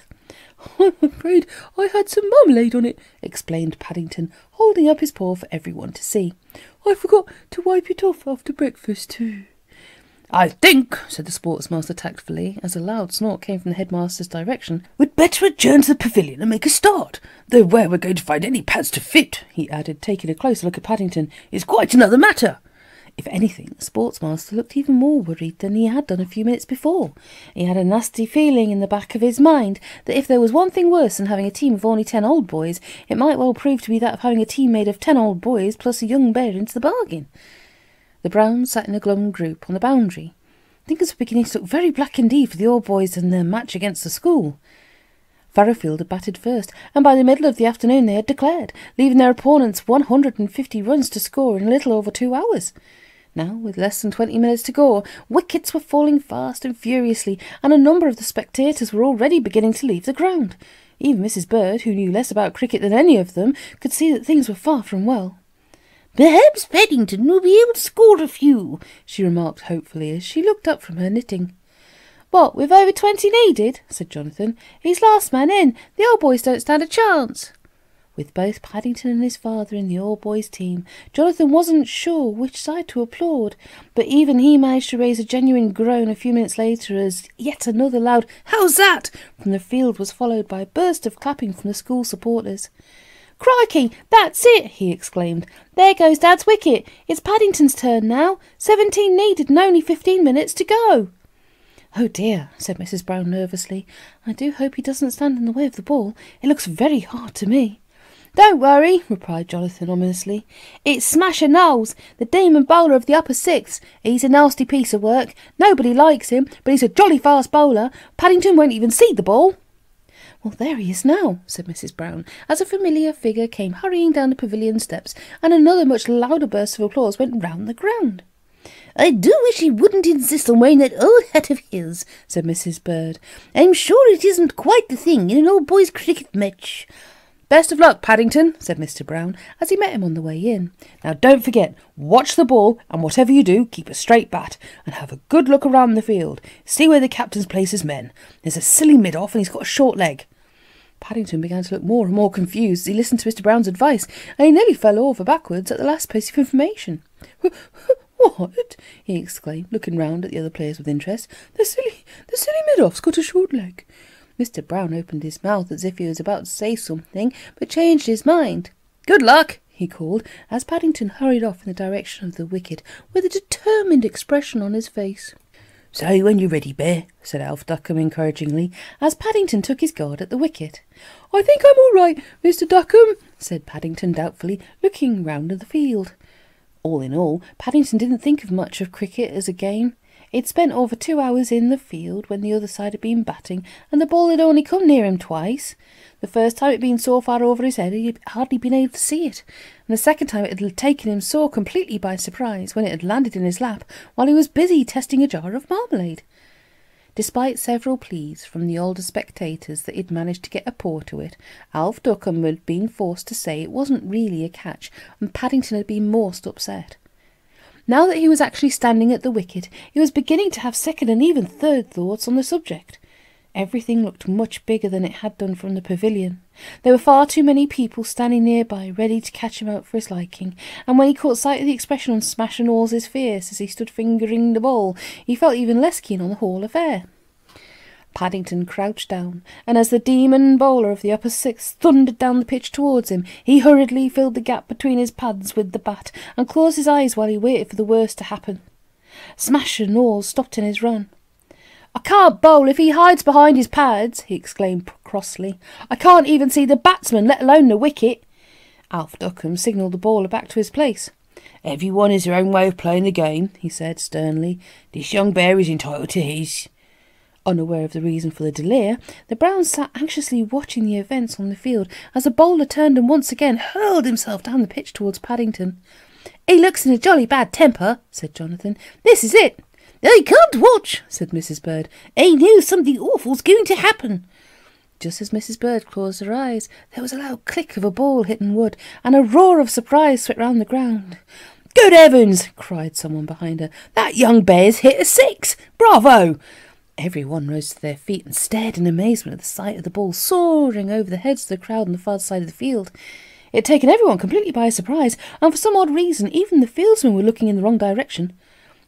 I'm afraid I had some marmalade on it, explained Paddington, holding up his paw for everyone to see. I forgot to wipe it off after breakfast too. I think, said the sportsmaster tactfully, as a loud snort came from the headmaster's direction, we'd better adjourn to the pavilion and make a start. Though where we're going to find any pads to fit, he added, taking a closer look at Paddington, is quite another matter. If anything, the sportsmaster looked even more worried than he had done a few minutes before. He had a nasty feeling in the back of his mind that if there was one thing worse than having a team of only 10 old boys, it might well prove to be that of having a team made of 10 old boys plus a young bear into the bargain. The Browns sat in a glum group on the boundary. Things were beginning to look very black indeed for the old boys in their match against the school. Farrowfield had batted first, and by the middle of the afternoon they had declared, leaving their opponents 150 runs to score in a little over 2 hours. Now, with less than 20 minutes to go, wickets were falling fast and furiously, and a number of the spectators were already beginning to leave the ground. Even Mrs. Bird, who knew less about cricket than any of them, could see that things were far from well. "Perhaps Paddington will be able to score a few," she remarked hopefully as she looked up from her knitting. "What, with over 20 needed?" said Jonathan. "He's last man in. The old boys don't stand a chance." With both Paddington and his father in the old boys' team, Jonathan wasn't sure which side to applaud, but even he managed to raise a genuine groan a few minutes later as yet another loud "How's that?" from the field was followed by a burst of clapping from the school supporters. "Crikey, that's it!" he exclaimed. "There goes Dad's wicket. It's Paddington's turn now. 17 needed and only 15 minutes to go." "Oh dear," said Mrs. Brown nervously. "I do hope he doesn't stand in the way of the ball. It looks very hard to me." "Don't worry," replied Jonathan ominously. "It's Smasher Knowles, the demon bowler of the upper sixth. He's a nasty piece of work. Nobody likes him, but he's a jolly fast bowler. Paddington won't even see the ball." "Well, there he is now," said Mrs. Brown, as a familiar figure came hurrying down the pavilion steps, and another much louder burst of applause went round the ground. "I do wish he wouldn't insist on wearing that old hat of his," said Mrs. Bird. "I'm sure it isn't quite the thing in an old boys' cricket match." "Best of luck, Paddington," said Mr. Brown, as he met him on the way in. "Now don't forget, watch the ball, and whatever you do, keep a straight bat, and have a good look around the field. See where the captain's place his men. There's a silly mid-off, and he's got a short leg." Paddington began to look more and more confused as he listened to Mr. Brown's advice, and he nearly fell over backwards at the last piece of information. "What?" he exclaimed, looking round at the other players with interest. The silly mid-off's got a short leg." Mr. Brown opened his mouth as if he was about to say something, but changed his mind. "Good luck," he called, as Paddington hurried off in the direction of the wicket with a determined expression on his face. "Say when you're ready, Bear," said Alf Duckham encouragingly, as Paddington took his guard at the wicket. "I think I'm all right, Mr. Duckham," said Paddington doubtfully, looking round at the field. All in all, Paddington didn't think of much of cricket as a game. He'd spent over 2 hours in the field when the other side had been batting, and the ball had only come near him twice. The first time it had been so far over his head he had hardly been able to see it, and the second time it had taken him so completely by surprise when it had landed in his lap while he was busy testing a jar of marmalade. Despite several pleas from the older spectators that he'd managed to get a paw to it, Alf Duckham had been forced to say it wasn't really a catch, and Paddington had been most upset. Now that he was actually standing at the wicket, he was beginning to have second and even third thoughts on the subject. Everything looked much bigger than it had done from the pavilion. There were far too many people standing nearby, ready to catch him out for his liking, and when he caught sight of the expression on Smasher Knowles' face as he stood fingering the ball, he felt even less keen on the whole affair. Paddington crouched down, and as the demon bowler of the upper sixth thundered down the pitch towards him, he hurriedly filled the gap between his pads with the bat, and closed his eyes while he waited for the worst to happen. Smasher Knowles stopped in his run. "I can't bowl if he hides behind his pads," he exclaimed crossly. "I can't even see the batsman, let alone the wicket." Alf Duckham signalled the bowler back to his place. "Everyone has their own way of playing the game," he said sternly. "This young bear is entitled to his." Unaware of the reason for the delay, the Browns sat anxiously watching the events on the field as the bowler turned and once again hurled himself down the pitch towards Paddington. "He looks in a jolly bad temper," said Jonathan. "This is it." "I can't watch," said Mrs. Bird. "I knew something awful's going to happen." Just as Mrs. Bird closed her eyes, there was a loud click of a ball hitting wood, and a roar of surprise swept round the ground. "Good heavens!" cried someone behind her. "That young bear's hit a 6! Bravo!" Everyone rose to their feet and stared in amazement at the sight of the ball soaring over the heads of the crowd on the far side of the field. It had taken everyone completely by surprise, and for some odd reason even the fieldsmen were looking in the wrong direction.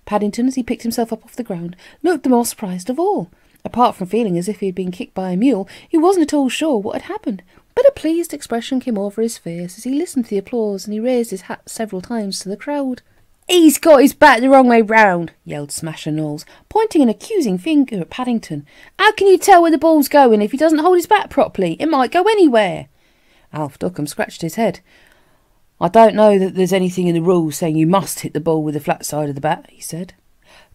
Paddington, as he picked himself up off the ground, looked the more surprised of all. Apart from feeling as if he had been kicked by a mule, he wasn't at all sure what had happened. But a pleased expression came over his face as he listened to the applause, and he raised his hat several times to the crowd. "He's got his bat the wrong way round," yelled Smasher Knowles, pointing an accusing finger at Paddington. "How can you tell where the ball's going if he doesn't hold his bat properly? It might go anywhere." Alf Duckham scratched his head. "I don't know that there's anything in the rules saying you must hit the ball with the flat side of the bat," he said.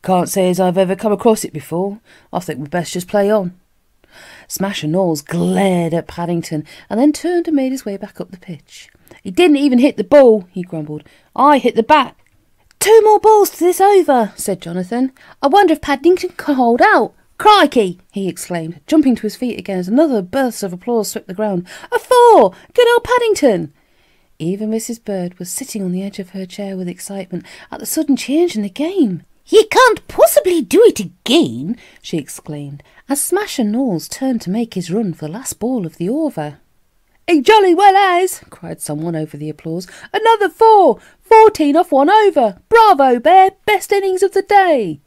"Can't say as I've ever come across it before. I think we'd best just play on." Smasher Knowles glared at Paddington and then turned and made his way back up the pitch. "He didn't even hit the ball," he grumbled. "I hit the bat." "2 more balls to this over," said Jonathan. "I wonder if Paddington can hold out. Crikey!" he exclaimed, jumping to his feet again as another burst of applause swept the ground. "A 4! Good old Paddington!" Even Mrs. Bird was sitting on the edge of her chair with excitement at the sudden change in the game. "He can't possibly do it again!" she exclaimed, as Smasher Knowles turned to make his run for the last ball of the over. "He jolly well has!" cried someone over the applause. "Another 4! 14 off 1 over! Bravo, Bear! Best innings of the day!"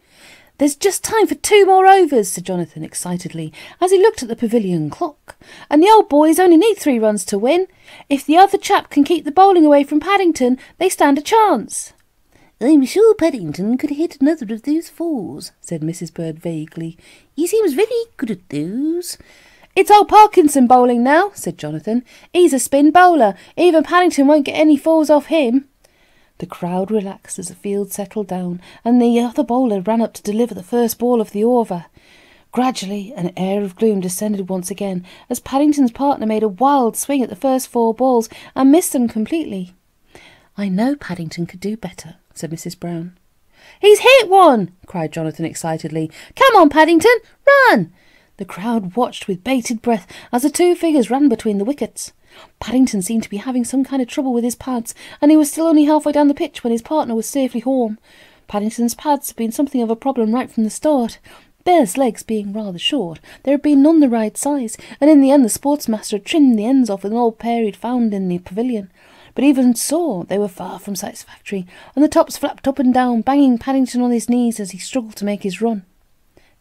"There's just time for 2 more overs," said Jonathan excitedly, as he looked at the pavilion clock. "And the old boys only need 3 runs to win. If the other chap can keep the bowling away from Paddington, they stand a chance." "I'm sure Paddington could hit another of those 4s, said Mrs. Bird vaguely. "He seems very good at those." "It's old Parkinson bowling now," said Jonathan. "He's a spin bowler. Even Paddington won't get any 4s off him." The crowd relaxed as the field settled down, and the other bowler ran up to deliver the first ball of the over. Gradually, an air of gloom descended once again, as Paddington's partner made a wild swing at the first 4 balls and missed them completely. "I know Paddington could do better," said Mrs. Brown. "He's hit one!" cried Jonathan excitedly. "Come on, Paddington, run!" The crowd watched with bated breath as the 2 figures ran between the wickets. Paddington seemed to be having some kind of trouble with his pads, and he was still only halfway down the pitch when his partner was safely home. Paddington's pads had been something of a problem right from the start. Bear's legs being rather short, there had been none the right size, and in the end the sportsmaster had trimmed the ends off with an old pair he'd found in the pavilion. But even so, they were far from satisfactory, and the tops flapped up and down, banging Paddington on his knees as he struggled to make his run.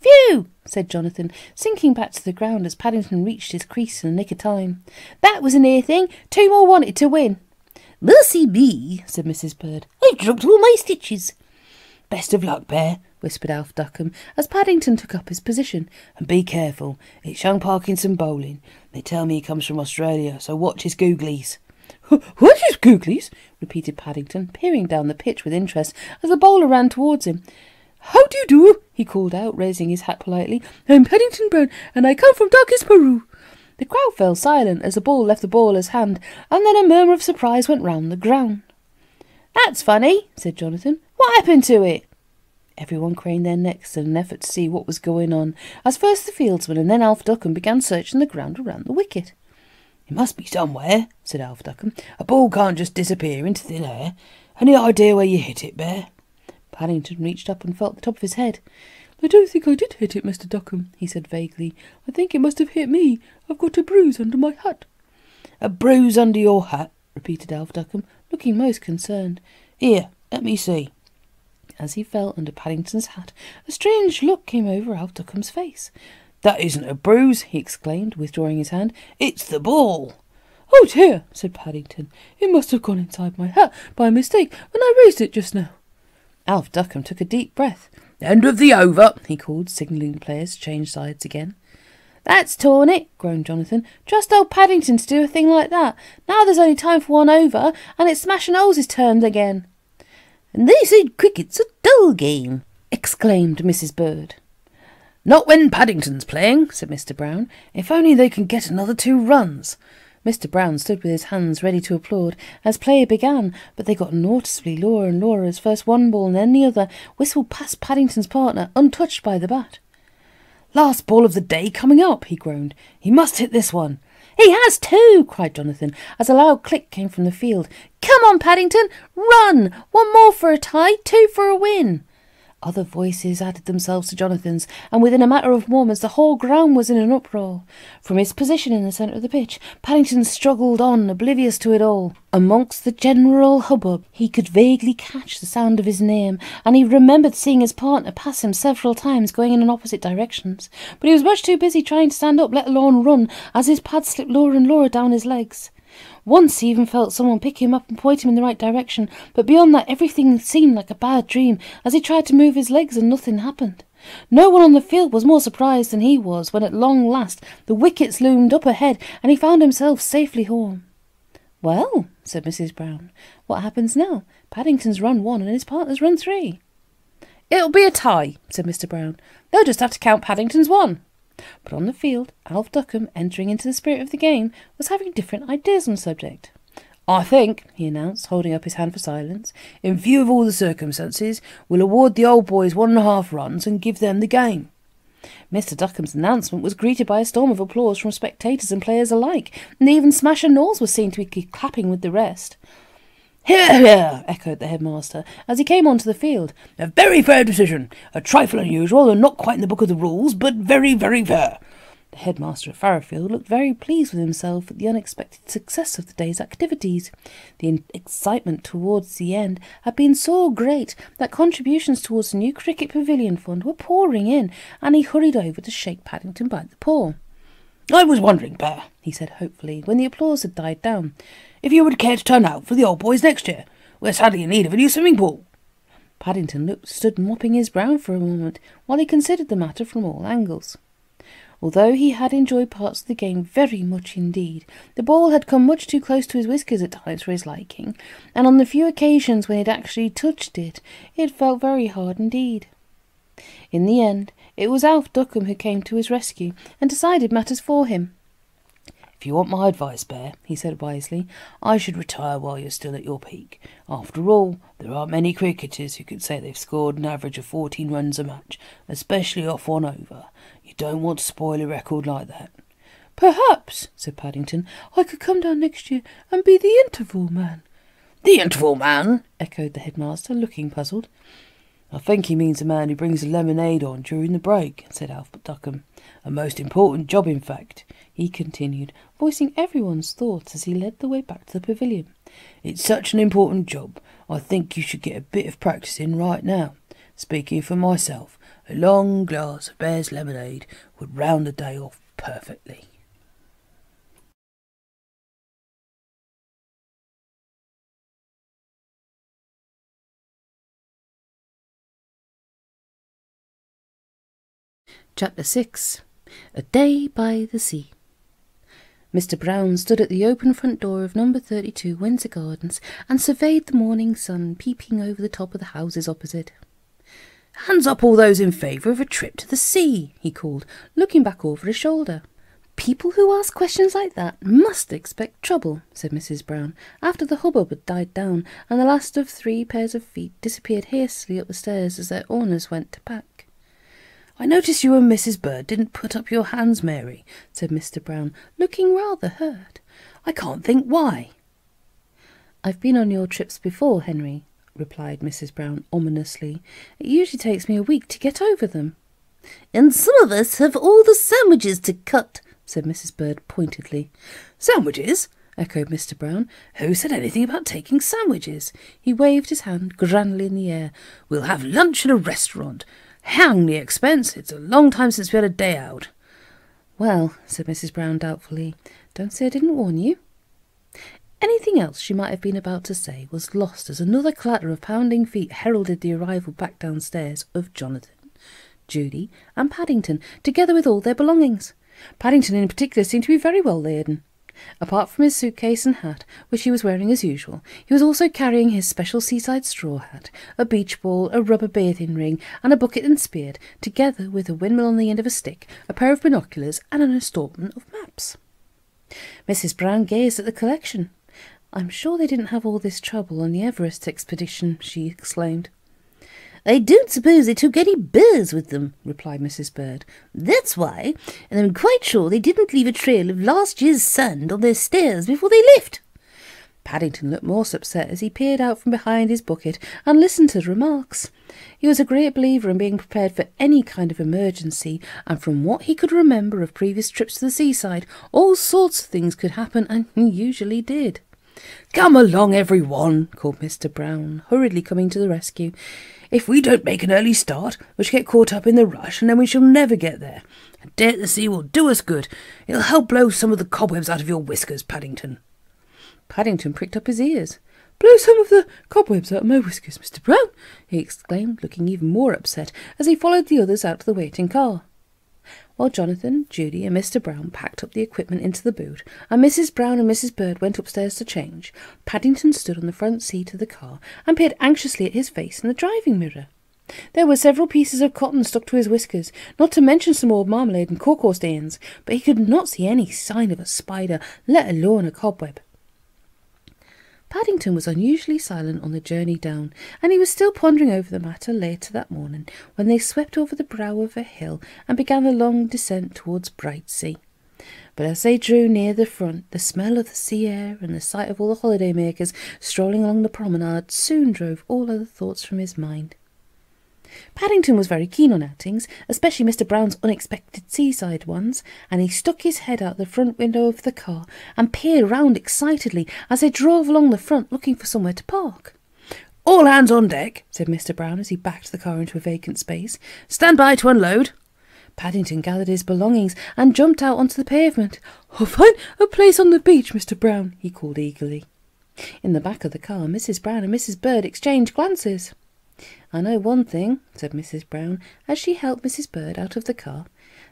"Phew!" said Jonathan, sinking back to the ground as Paddington reached his crease in the nick of time. "That was a near thing. 2 more wanted to win." "Mercy me," said Mrs. Bird. "I've dropped all my stitches." "Best of luck, Bear," whispered Alf Duckham, as Paddington took up his position. "And be careful. It's young Parkinson bowling. They tell me he comes from Australia, so watch his googlies." "What is googlies?" repeated Paddington, peering down the pitch with interest as the bowler ran towards him. "How do you do?" he called out, raising his hat politely. "I'm Paddington Brown, and I come from Darkest Peru." The crowd fell silent as the ball left the bowler's hand, and then a murmur of surprise went round the ground. "That's funny," said Jonathan. "What happened to it?" Everyone craned their necks in an effort to see what was going on, as first the fieldsman and then Alf Duckham began searching the ground around the wicket. "It must be somewhere," said Alf Duckham. "A ball can't just disappear into thin air. Any idea where you hit it, Bear?" Paddington reached up and felt the top of his head. "I don't think I did hit it, Mr. Duckham," he said vaguely. "I think it must have hit me. I've got a bruise under my hat." "A bruise under your hat?" repeated Alf Duckham, looking most concerned. "Here, let me see." As he felt under Paddington's hat, a strange look came over Alf Duckham's face. "That isn't a bruise," he exclaimed, withdrawing his hand. "It's the ball." "Oh dear," said Paddington. "It must have gone inside my hat by mistake when I raised it just now." Alf Duckham took a deep breath. "End of the over," he called, signalling the players to change sides again. "That's torn it," groaned Jonathan. "Trust old Paddington to do a thing like that. Now there's only time for 1 over, and it's Smasher Knowles' turn again." "And they said cricket's a dull game," exclaimed Mrs. Bird. "Not when Paddington's playing," said Mr. Brown. "If only they can get another 2 runs." Mr. Brown stood with his hands ready to applaud as play began, but they got noticeably lower and lower as first one ball and then the other whistled past Paddington's partner, untouched by the bat. "Last ball of the day coming up," he groaned. "He must hit this one." "He has too," cried Jonathan, as a loud click came from the field. "Come on, Paddington, run! 1 more for a tie, 2 for a win." Other voices added themselves to Jonathan's, and within a matter of moments the whole ground was in an uproar. From his position in the centre of the pitch, Paddington struggled on, oblivious to it all. Amongst the general hubbub, he could vaguely catch the sound of his name, and he remembered seeing his partner pass him several times, going in opposite directions. But he was much too busy trying to stand up, let alone run, as his pad slipped lower and lower down his legs. Once he even felt someone pick him up and point him in the right direction, but beyond that everything seemed like a bad dream as he tried to move his legs and nothing happened. No one on the field was more surprised than he was when at long last the wickets loomed up ahead and he found himself safely home. "Well," said Mrs. Brown, "what happens now? Paddington's run 1 and his partner's run 3. "It'll be a tie," said Mr. Brown. "They'll just have to count Paddington's 1. But on the field, Alf Duckham, entering into the spirit of the game, was having different ideas on the subject. "I think," he announced, holding up his hand for silence, "in view of all the circumstances, we'll award the old boys 1.5 runs and give them the game." Mr. Duckham's announcement was greeted by a storm of applause from spectators and players alike, and even Smasher Knowles was seen to be clapping with the rest. "Hear, hear!" echoed the headmaster, as he came onto the field. "A very fair decision. A trifle unusual and not quite in the book of the rules, but very, very fair." The headmaster of Farrowfield looked very pleased with himself at the unexpected success of the day's activities. The excitement towards the end had been so great that contributions towards the new cricket pavilion fund were pouring in, and he hurried over to shake Paddington by the paw. "I was wondering, Bear," he said hopefully, when the applause had died down, "if you would care to turn out for the old boys next year. We're sadly in need of a new swimming pool." Paddington stood mopping his brow for a moment, while he considered the matter from all angles. Although he had enjoyed parts of the game very much indeed, the ball had come much too close to his whiskers at times for his liking, and on the few occasions when he had actually touched it, it felt very hard indeed. In the end, it was Alf Duckham who came to his rescue and decided matters for him. "If you want my advice, Bear," he said wisely, "I should retire while you're still at your peak. After all, there aren't many cricketers who could say they've scored an average of 14 runs a match, especially off 1 over. You don't want to spoil a record like that." "Perhaps," said Paddington, "I could come down next year and be the interval man." "The interval man?" echoed the headmaster, looking puzzled. "I think he means the man who brings the lemonade on during the break," said Alf Duckham. "A most important job, in fact," he continued, voicing everyone's thoughts as he led the way back to the pavilion. "It's such an important job, I think you should get a bit of practice in right now. Speaking for myself, a long glass of Bear's lemonade would round the day off perfectly." Chapter 6. A Day by the Sea. Mr. Brown stood at the open front door of number 32 Windsor Gardens and surveyed the morning sun peeping over the top of the houses opposite. "Hands up all those in favour of a trip to the sea," he called, looking back over his shoulder. "People who ask questions like that must expect trouble," said Mrs. Brown, after the hubbub had died down and the last of 3 pairs of feet disappeared hastily up the stairs as their owners went to pack. "I notice you and Mrs. Bird didn't put up your hands, Mary," said Mr. Brown, looking rather hurt. "I can't think why." "I've been on your trips before, Henry," replied Mrs. Brown ominously. "It usually takes me a week to get over them." "And some of us have all the sandwiches to cut," said Mrs. Bird pointedly. "Sandwiches?" echoed Mr. Brown. "Who said anything about taking sandwiches?" He waved his hand grandly in the air. "We'll have lunch in a restaurant. Hang the expense. It's a long time since we had a day out." "Well," said Mrs. Brown doubtfully, "don't say I didn't warn you." Anything else she might have been about to say was lost as another clatter of pounding feet heralded the arrival back downstairs of Jonathan, Judy, and Paddington, together with all their belongings. Paddington in particular seemed to be very well laden. Apart from his suitcase and hat, which he was wearing as usual, he was also carrying his special seaside straw hat, a beach ball, a rubber bathing ring, and a bucket and spear, together with a windmill on the end of a stick, a pair of binoculars, and an assortment of maps. Mrs. Brown gazed at the collection. "I'm sure they didn't have all this trouble on the Everest expedition," she exclaimed. "I don't suppose they took any bears with them," replied Mrs. Bird. "That's why, and I'm quite sure they didn't leave a trail of last year's sand on their stairs before they left." Paddington looked most upset as he peered out from behind his bucket and listened to the remarks. He was a great believer in being prepared for any kind of emergency, and from what he could remember of previous trips to the seaside, all sorts of things could happen, and he usually did. "Come along, everyone," called Mr. Brown, hurriedly coming to the rescue. "If we don't make an early start, we shall get caught up in the rush, and then we shall never get there. A day at the sea will do us good. It'll help blow some of the cobwebs out of your whiskers, Paddington." Paddington pricked up his ears. "Blow some of the cobwebs out of my whiskers, Mr. Brown," he exclaimed, looking even more upset as he followed the others out to the waiting car. While Jonathan, Judy and Mr. Brown packed up the equipment into the boot, and Mrs. Brown and Mrs. Bird went upstairs to change, Paddington stood on the front seat of the car and peered anxiously at his face in the driving mirror. There were several pieces of cotton stuck to his whiskers, not to mention some old marmalade and cocoa stains, but he could not see any sign of a spider, let alone a cobweb. Paddington was unusually silent on the journey down, and he was still pondering over the matter later that morning when they swept over the brow of a hill and began the long descent towards Brightsea. But as they drew near the front, the smell of the sea air and the sight of all the holiday makers strolling along the promenade soon drove all other thoughts from his mind. Paddington was very keen on outings, especially Mr. Brown's unexpected seaside ones, and he stuck his head out the front window of the car and peered round excitedly as they drove along the front looking for somewhere to park. "All hands on deck," said Mr. Brown as he backed the car into a vacant space. "Stand by to unload." Paddington gathered his belongings and jumped out onto the pavement. "I'll find a place on the beach, Mr. Brown," he called eagerly. In the back of the car, Mrs. Brown and Mrs. Bird exchanged glances. "I know one thing," said Mrs. Brown, as she helped Mrs. Bird out of the car.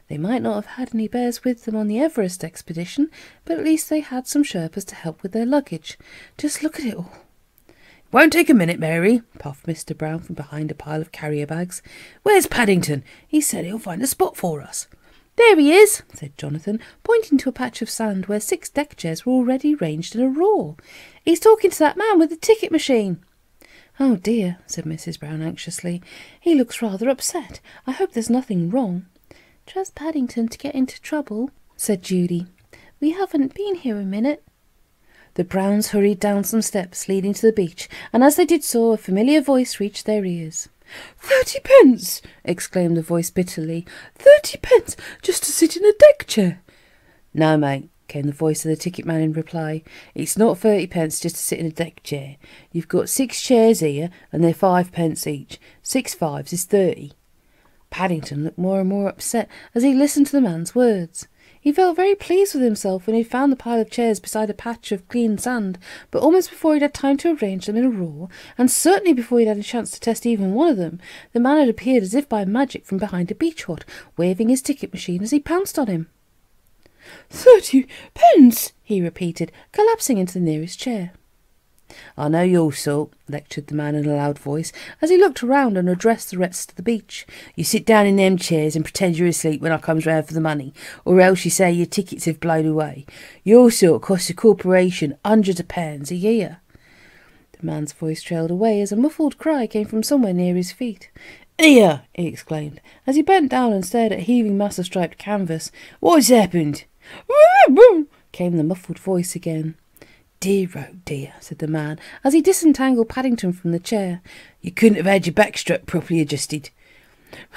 "They might not have had any bears with them on the Everest expedition, but at least they had some Sherpas to help with their luggage. Just look at it all." "Won't take a minute, Mary," puffed Mr. Brown from behind a pile of carrier bags. "Where's Paddington? He said he'll find a spot for us." "There he is," said Jonathan, pointing to a patch of sand where 6 deck chairs were already ranged in a row. "He's talking to that man with the ticket machine." "Oh dear," said Mrs. Brown anxiously. "He looks rather upset. I hope there's nothing wrong." "Trust Paddington to get into trouble," said Judy. "We haven't been here a minute." The Browns hurried down some steps leading to the beach, and as they did so, a familiar voice reached their ears. 30 pence! exclaimed the voice bitterly. 30 pence just to sit in a deck chair. "No, mate," came the voice of the ticket man in reply. "It's not 30 pence just to sit in a deck chair. You've got 6 chairs here, and they're 5 pence each. 6 fives is 30. Paddington looked more and more upset as he listened to the man's words. He felt very pleased with himself when he found the pile of chairs beside a patch of clean sand, but almost before he'd had time to arrange them in a row, and certainly before he'd had a chance to test even one of them, the man had appeared as if by magic from behind a beach hut, waving his ticket machine as he pounced on him. 30 pence, he repeated, collapsing into the nearest chair. "I know your sort," lectured the man in a loud voice, as he looked around and addressed the rest of the beach. "You sit down in them chairs and pretend you're asleep when I comes round for the money, or else you say your tickets have blown away. Your sort costs the corporation hundreds of pounds a year." The man's voice trailed away as a muffled cry came from somewhere near his feet. "Here!" he exclaimed, as he bent down and stared at a heaving mass of striped canvas. "What's happened?" came the muffled voice again. "Dear, oh dear," said the man, as he disentangled Paddington from the chair. "You couldn't have had your backstrap properly adjusted."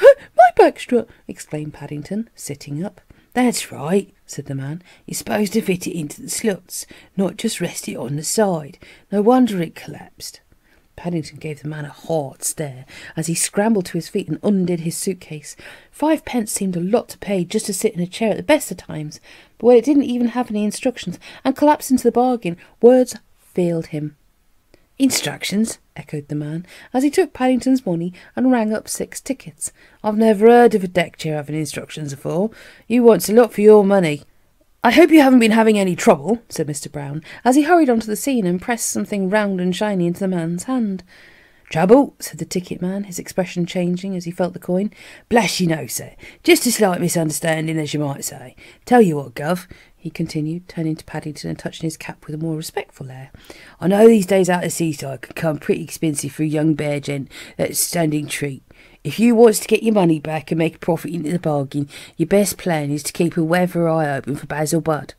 "My backstrap!" exclaimed Paddington, sitting up. "That's right," said the man. "You're supposed to fit it into the slots, not just rest it on the side. No wonder it collapsed." Paddington gave the man a hard stare as he scrambled to his feet and undid his suitcase. 5 pence seemed a lot to pay just to sit in a chair at the best of times, but when it didn't even have any instructions and collapsed into the bargain, words failed him. "Instructions?" echoed the man, as he took Paddington's money and rang up 6 tickets. "I've never heard of a deck chair having instructions before. You wants a lot for your money." "I hope you haven't been having any trouble," said Mr. Brown, as he hurried onto the scene and pressed something round and shiny into the man's hand. "Trouble?" said the ticket man, his expression changing as he felt the coin. "Bless you, no, sir. Just a slight misunderstanding, as you might say. Tell you what, Gov," he continued, turning to Paddington and touching his cap with a more respectful air. "I know these days out of seaside can come pretty expensive for a young bear gent that's standing treat. If you wants to get your money back and make a profit into the bargain, your best plan is to keep a weather eye open for Basil Budd."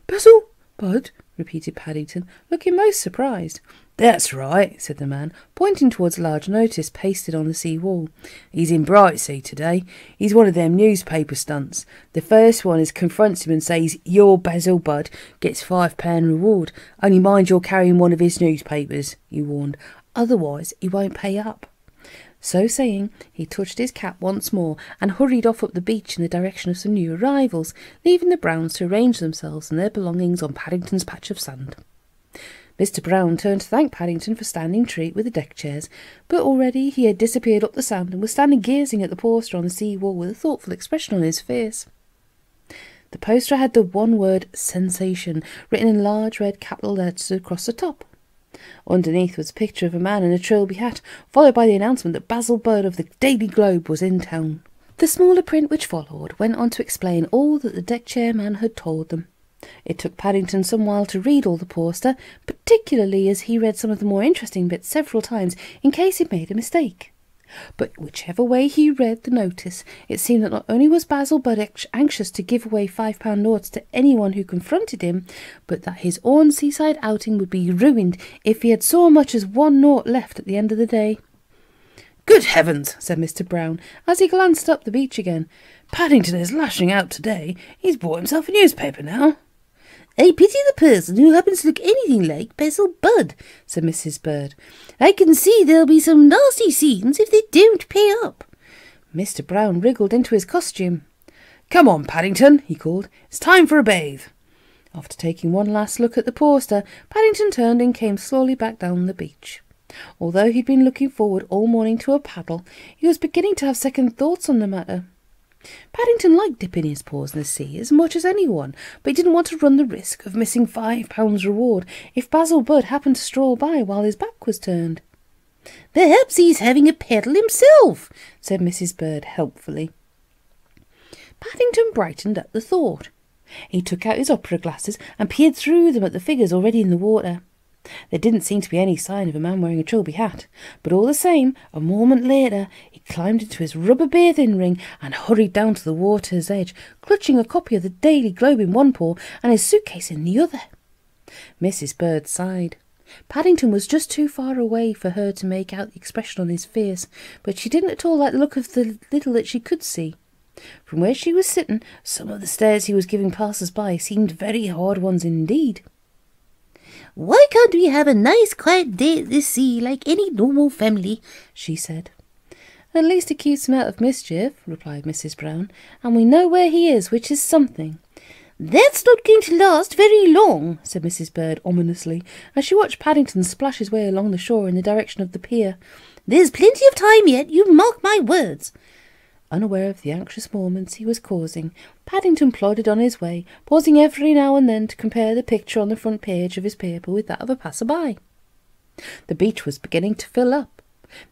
"Basil Budd?" repeated Paddington, looking most surprised. "That's right," said the man, pointing towards a large notice pasted on the sea wall. "He's in Brightsea today. He's one of them newspaper stunts. The first one is confronts him and says, 'Your Basil Budd gets £5 reward. Only mind you're carrying one of his newspapers,' he warned. "Otherwise he won't pay up." So saying, he touched his cap once more and hurried off up the beach in the direction of some new arrivals, leaving the Browns to arrange themselves and their belongings on Paddington's patch of sand. Mr. Brown turned to thank Paddington for standing treat with the deck chairs, but already he had disappeared up the sand and was standing gazing at the poster on the sea wall with a thoughtful expression on his face. The poster had the one word "sensation" written in large red capital letters across the top. Underneath was a picture of a man in a trilby hat, followed by the announcement that Basil Budd of the Daily Globe was in town. The smaller print which followed went on to explain all that the deck chair man had told them. It took Paddington some while to read all the poster, particularly as he read some of the more interesting bits several times in case he made a mistake. But whichever way he read the notice, it seemed that not only was Basil Budd anxious to give away £5 notes to anyone who confronted him, but that his own seaside outing would be ruined if he had so much as one note left at the end of the day. "Good heavens," said Mr. Brown, as he glanced up the beach again. "Paddington is lashing out today. He's bought himself a newspaper now." "I pity the person who happens to look anything like Basil Budd," said Mrs. Bird. "I can see there'll be some nasty scenes if they don't pay up." Mr. Brown wriggled into his costume. "Come on, Paddington," he called. "It's time for a bathe." After taking one last look at the poster, Paddington turned and came slowly back down the beach. Although he'd been looking forward all morning to a paddle, he was beginning to have second thoughts on the matter. Paddington liked dipping his paws in the sea as much as anyone, but he didn't want to run the risk of missing £5 reward if Basil Budd happened to stroll by while his back was turned. "Perhaps he's having a paddle himself," said Mrs. Bird helpfully. Paddington brightened at the thought. He took out his opera glasses and peered through them at the figures already in the water. There didn't seem to be any sign of a man wearing a trilby hat, but all the same, a moment later, he climbed into his rubber bathing ring and hurried down to the water's edge, clutching a copy of the Daily Globe in one paw and his suitcase in the other. Mrs. Bird sighed. Paddington was just too far away for her to make out the expression on his face, but she didn't at all like the look of the little that she could see. From where she was sitting, some of the stares he was giving passers-by seemed very hard ones indeed. "Why can't we have a nice quiet day at the sea like any normal family?" she said. "At least it keeps him out of mischief," replied Mrs. Brown, "and we know where he is, which is something." "That's not going to last very long," said Mrs. Bird ominously, as she watched Paddington splash his way along the shore in the direction of the pier. "There's plenty of time yet, you mark my words." Unaware of the anxious moments he was causing, Paddington plodded on his way, pausing every now and then to compare the picture on the front page of his paper with that of a passer-by. The beach was beginning to fill up.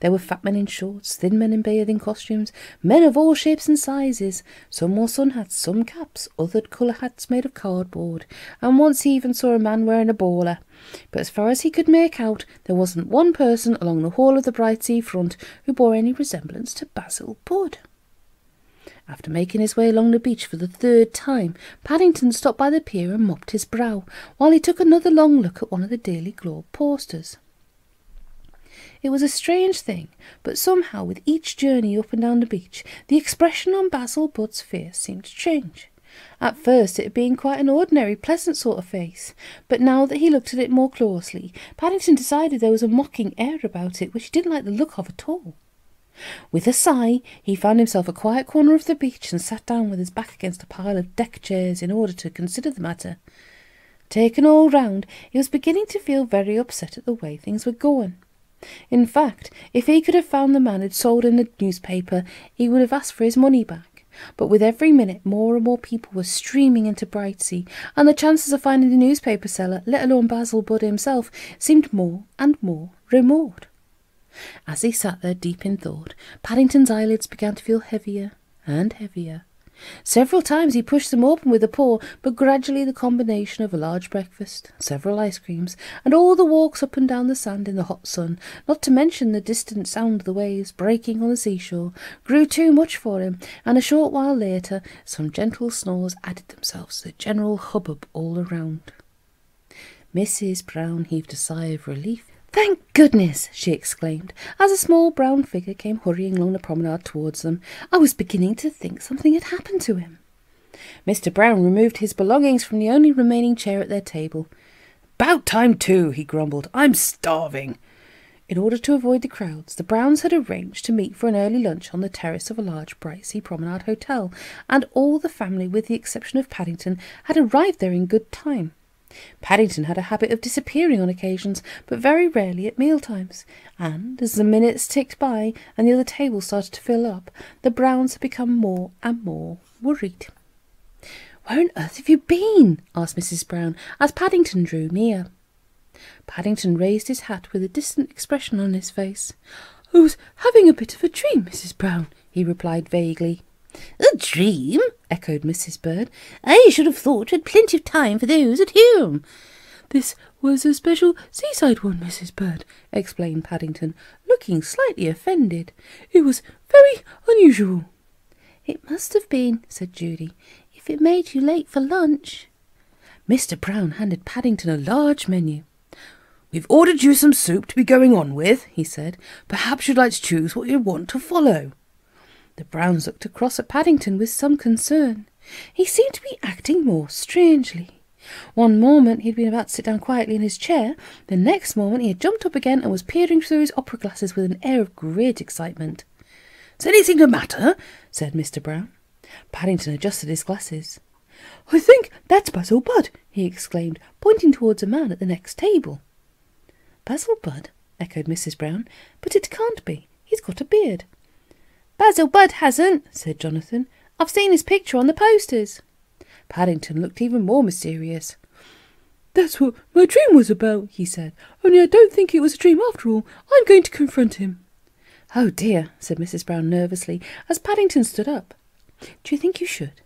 There were fat men in shorts, thin men in bathing costumes, men of all shapes and sizes. Some wore sun hats, some caps, other colour hats made of cardboard, and once he even saw a man wearing a bowler. But as far as he could make out, there wasn't one person along the whole of the Brightsea front who bore any resemblance to Basil Budd. After making his way along the beach for the third time, Paddington stopped by the pier and mopped his brow, while he took another long look at one of the Daily Globe posters. It was a strange thing, but somehow with each journey up and down the beach, the expression on Basil Budd's face seemed to change. At first it had been quite an ordinary, pleasant sort of face, but now that he looked at it more closely, Paddington decided there was a mocking air about it which he didn't like the look of at all. With a sigh, he found himself a quiet corner of the beach and sat down with his back against a pile of deck chairs in order to consider the matter. Taken all round, he was beginning to feel very upset at the way things were going. In fact, if he could have found the man who'd sold him the newspaper, he would have asked for his money back. But with every minute, more and more people were streaming into Brightsea, and the chances of finding the newspaper seller, let alone Basil Budd himself, seemed more and more remote. As he sat there deep in thought, Paddington's eyelids began to feel heavier and heavier. Several times he pushed them open with a paw, but gradually the combination of a large breakfast, several ice creams, and all the walks up and down the sand in the hot sun, not to mention the distant sound of the waves breaking on the seashore, grew too much for him, and a short while later some gentle snores added themselves to the general hubbub all around. Mrs. Brown heaved a sigh of relief. "Thank goodness!" she exclaimed, as a small brown figure came hurrying along the promenade towards them. "I was beginning to think something had happened to him." Mr. Brown removed his belongings from the only remaining chair at their table. "About time too," he grumbled. "I'm starving." In order to avoid the crowds, the Browns had arranged to meet for an early lunch on the terrace of a large Brightsea Promenade hotel, and all the family, with the exception of Paddington, had arrived there in good time. Paddington had a habit of disappearing on occasions, but very rarely at mealtimes, and as the minutes ticked by and the other tables started to fill up, the Browns had become more and more worried. "Where on earth have you been?" asked Mrs. Brown, as Paddington drew near. Paddington raised his hat with a distant expression on his face. "I was having a bit of a dream, Mrs. Brown," he replied vaguely. "A dream?" echoed Mrs. Bird. "I should have thought you had plenty of time for those at home." "This was a special seaside one, Mrs. Bird," explained Paddington, looking slightly offended. "It was very unusual." "It must have been," said Judy, "if it made you late for lunch." Mr. Brown handed Paddington a large menu. "We've ordered you some soup to be going on with," he said. "Perhaps you'd like to choose what you want to follow." The Browns looked across at Paddington with some concern. He seemed to be acting more strangely. One moment he had been about to sit down quietly in his chair, the next moment he had jumped up again and was peering through his opera glasses with an air of great excitement. "Is anything the matter?" said Mr. Brown. Paddington adjusted his glasses. "I think that's Basil Budd," he exclaimed, pointing towards a man at the next table. "Basil Budd?" echoed Mrs. Brown. "But it can't be. He's got a beard." "Basil Budd hasn't," said Jonathan. "I've seen his picture on the posters." Paddington looked even more mysterious. "That's what my dream was about," he said. "Only I don't think it was a dream after all. I'm going to confront him." "Oh dear," said Mrs. Brown nervously, as Paddington stood up. "Do you think you should?"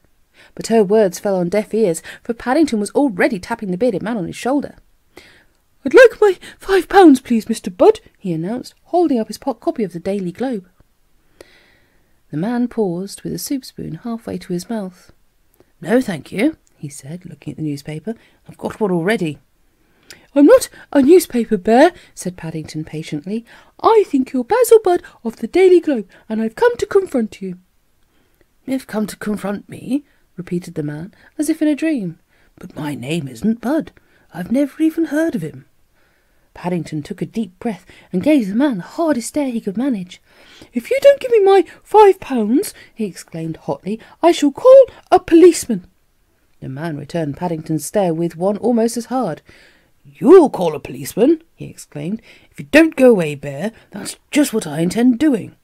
But her words fell on deaf ears, for Paddington was already tapping the bearded man on his shoulder. "I'd like my £5, please, Mr. Budd," he announced, holding up his copy of the Daily Globe. The man paused with a soup spoon halfway to his mouth. "No, thank you," he said, looking at the newspaper. "I've got one already." "I'm not a newspaper bear," said Paddington patiently. "I think you're Basil Budd of the Daily Globe, and I've come to confront you." "You've come to confront me?" repeated the man, as if in a dream. "But my name isn't Budd. I've never even heard of him." Paddington took a deep breath and gave the man the hardest stare he could manage. "If you don't give me my £5, he exclaimed hotly, "I shall call a policeman." The man returned Paddington's stare with one almost as hard. "You'll call a policeman?" he exclaimed. "If you don't go away, Bear, that's just what I intend doing."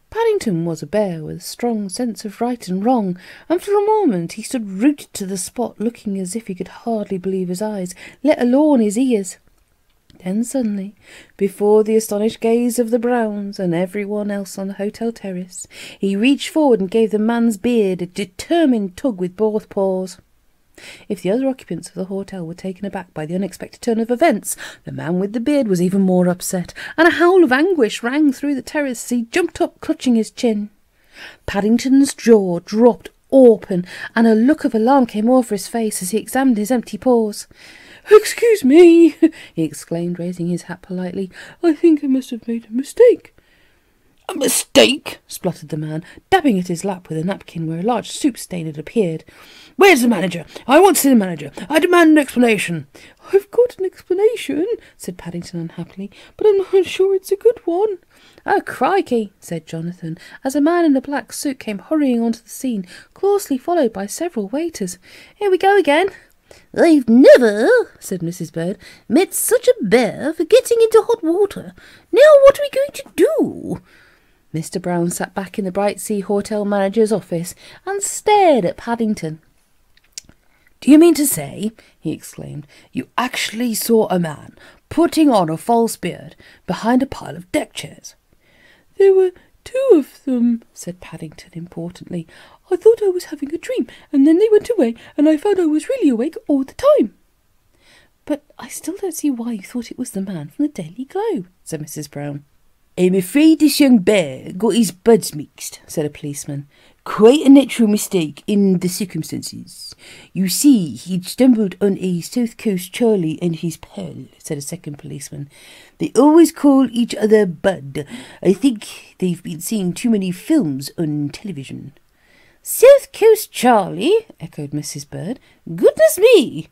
Paddington was a bear with a strong sense of right and wrong, and for a moment he stood rooted to the spot, looking as if he could hardly believe his eyes, let alone his ears. Then suddenly, before the astonished gaze of the Browns and everyone else on the hotel terrace, he reached forward and gave the man's beard a determined tug with both paws. If the other occupants of the hotel were taken aback by the unexpected turn of events, the man with the beard was even more upset, and a howl of anguish rang through the terrace as he jumped up, clutching his chin. Paddington's jaw dropped open, and a look of alarm came over his face as he examined his empty paws. "Excuse me," he exclaimed, raising his hat politely. "I think I must have made a mistake." "A mistake?" spluttered the man, dabbing at his lap with a napkin where a large soup stain had appeared. "Where's the manager? I want to see the manager. I demand an explanation." "I've got an explanation," said Paddington unhappily, "but I'm not sure it's a good one." "Oh, crikey," said Jonathan, as a man in a black suit came hurrying onto the scene, closely followed by several waiters. "Here we go again." "I've never," said Mrs. Bird, "met such a bear for getting into hot water. Now what are we going to do?" Mr. Brown sat back in the Brightsea Hotel manager's office and stared at Paddington. "Do you mean to say," he exclaimed, "you actually saw a man putting on a false beard behind a pile of deck chairs?" "There were 2 of them," said Paddington importantly. "I thought I was having a dream, and then they went away, and I found I was really awake all the time." "But I still don't see why you thought it was the man from the Daily Globe," said Mrs. Brown. I'm afraid this young bear got his buds mixed, said a policeman. Quite a natural mistake in the circumstances. You see, he'd stumbled on a South Coast Charlie and his pal, said a second policeman. They always call each other Bud. I think they've been seeing too many films on television. South Coast Charlie, echoed Mrs. Bird. Goodness me!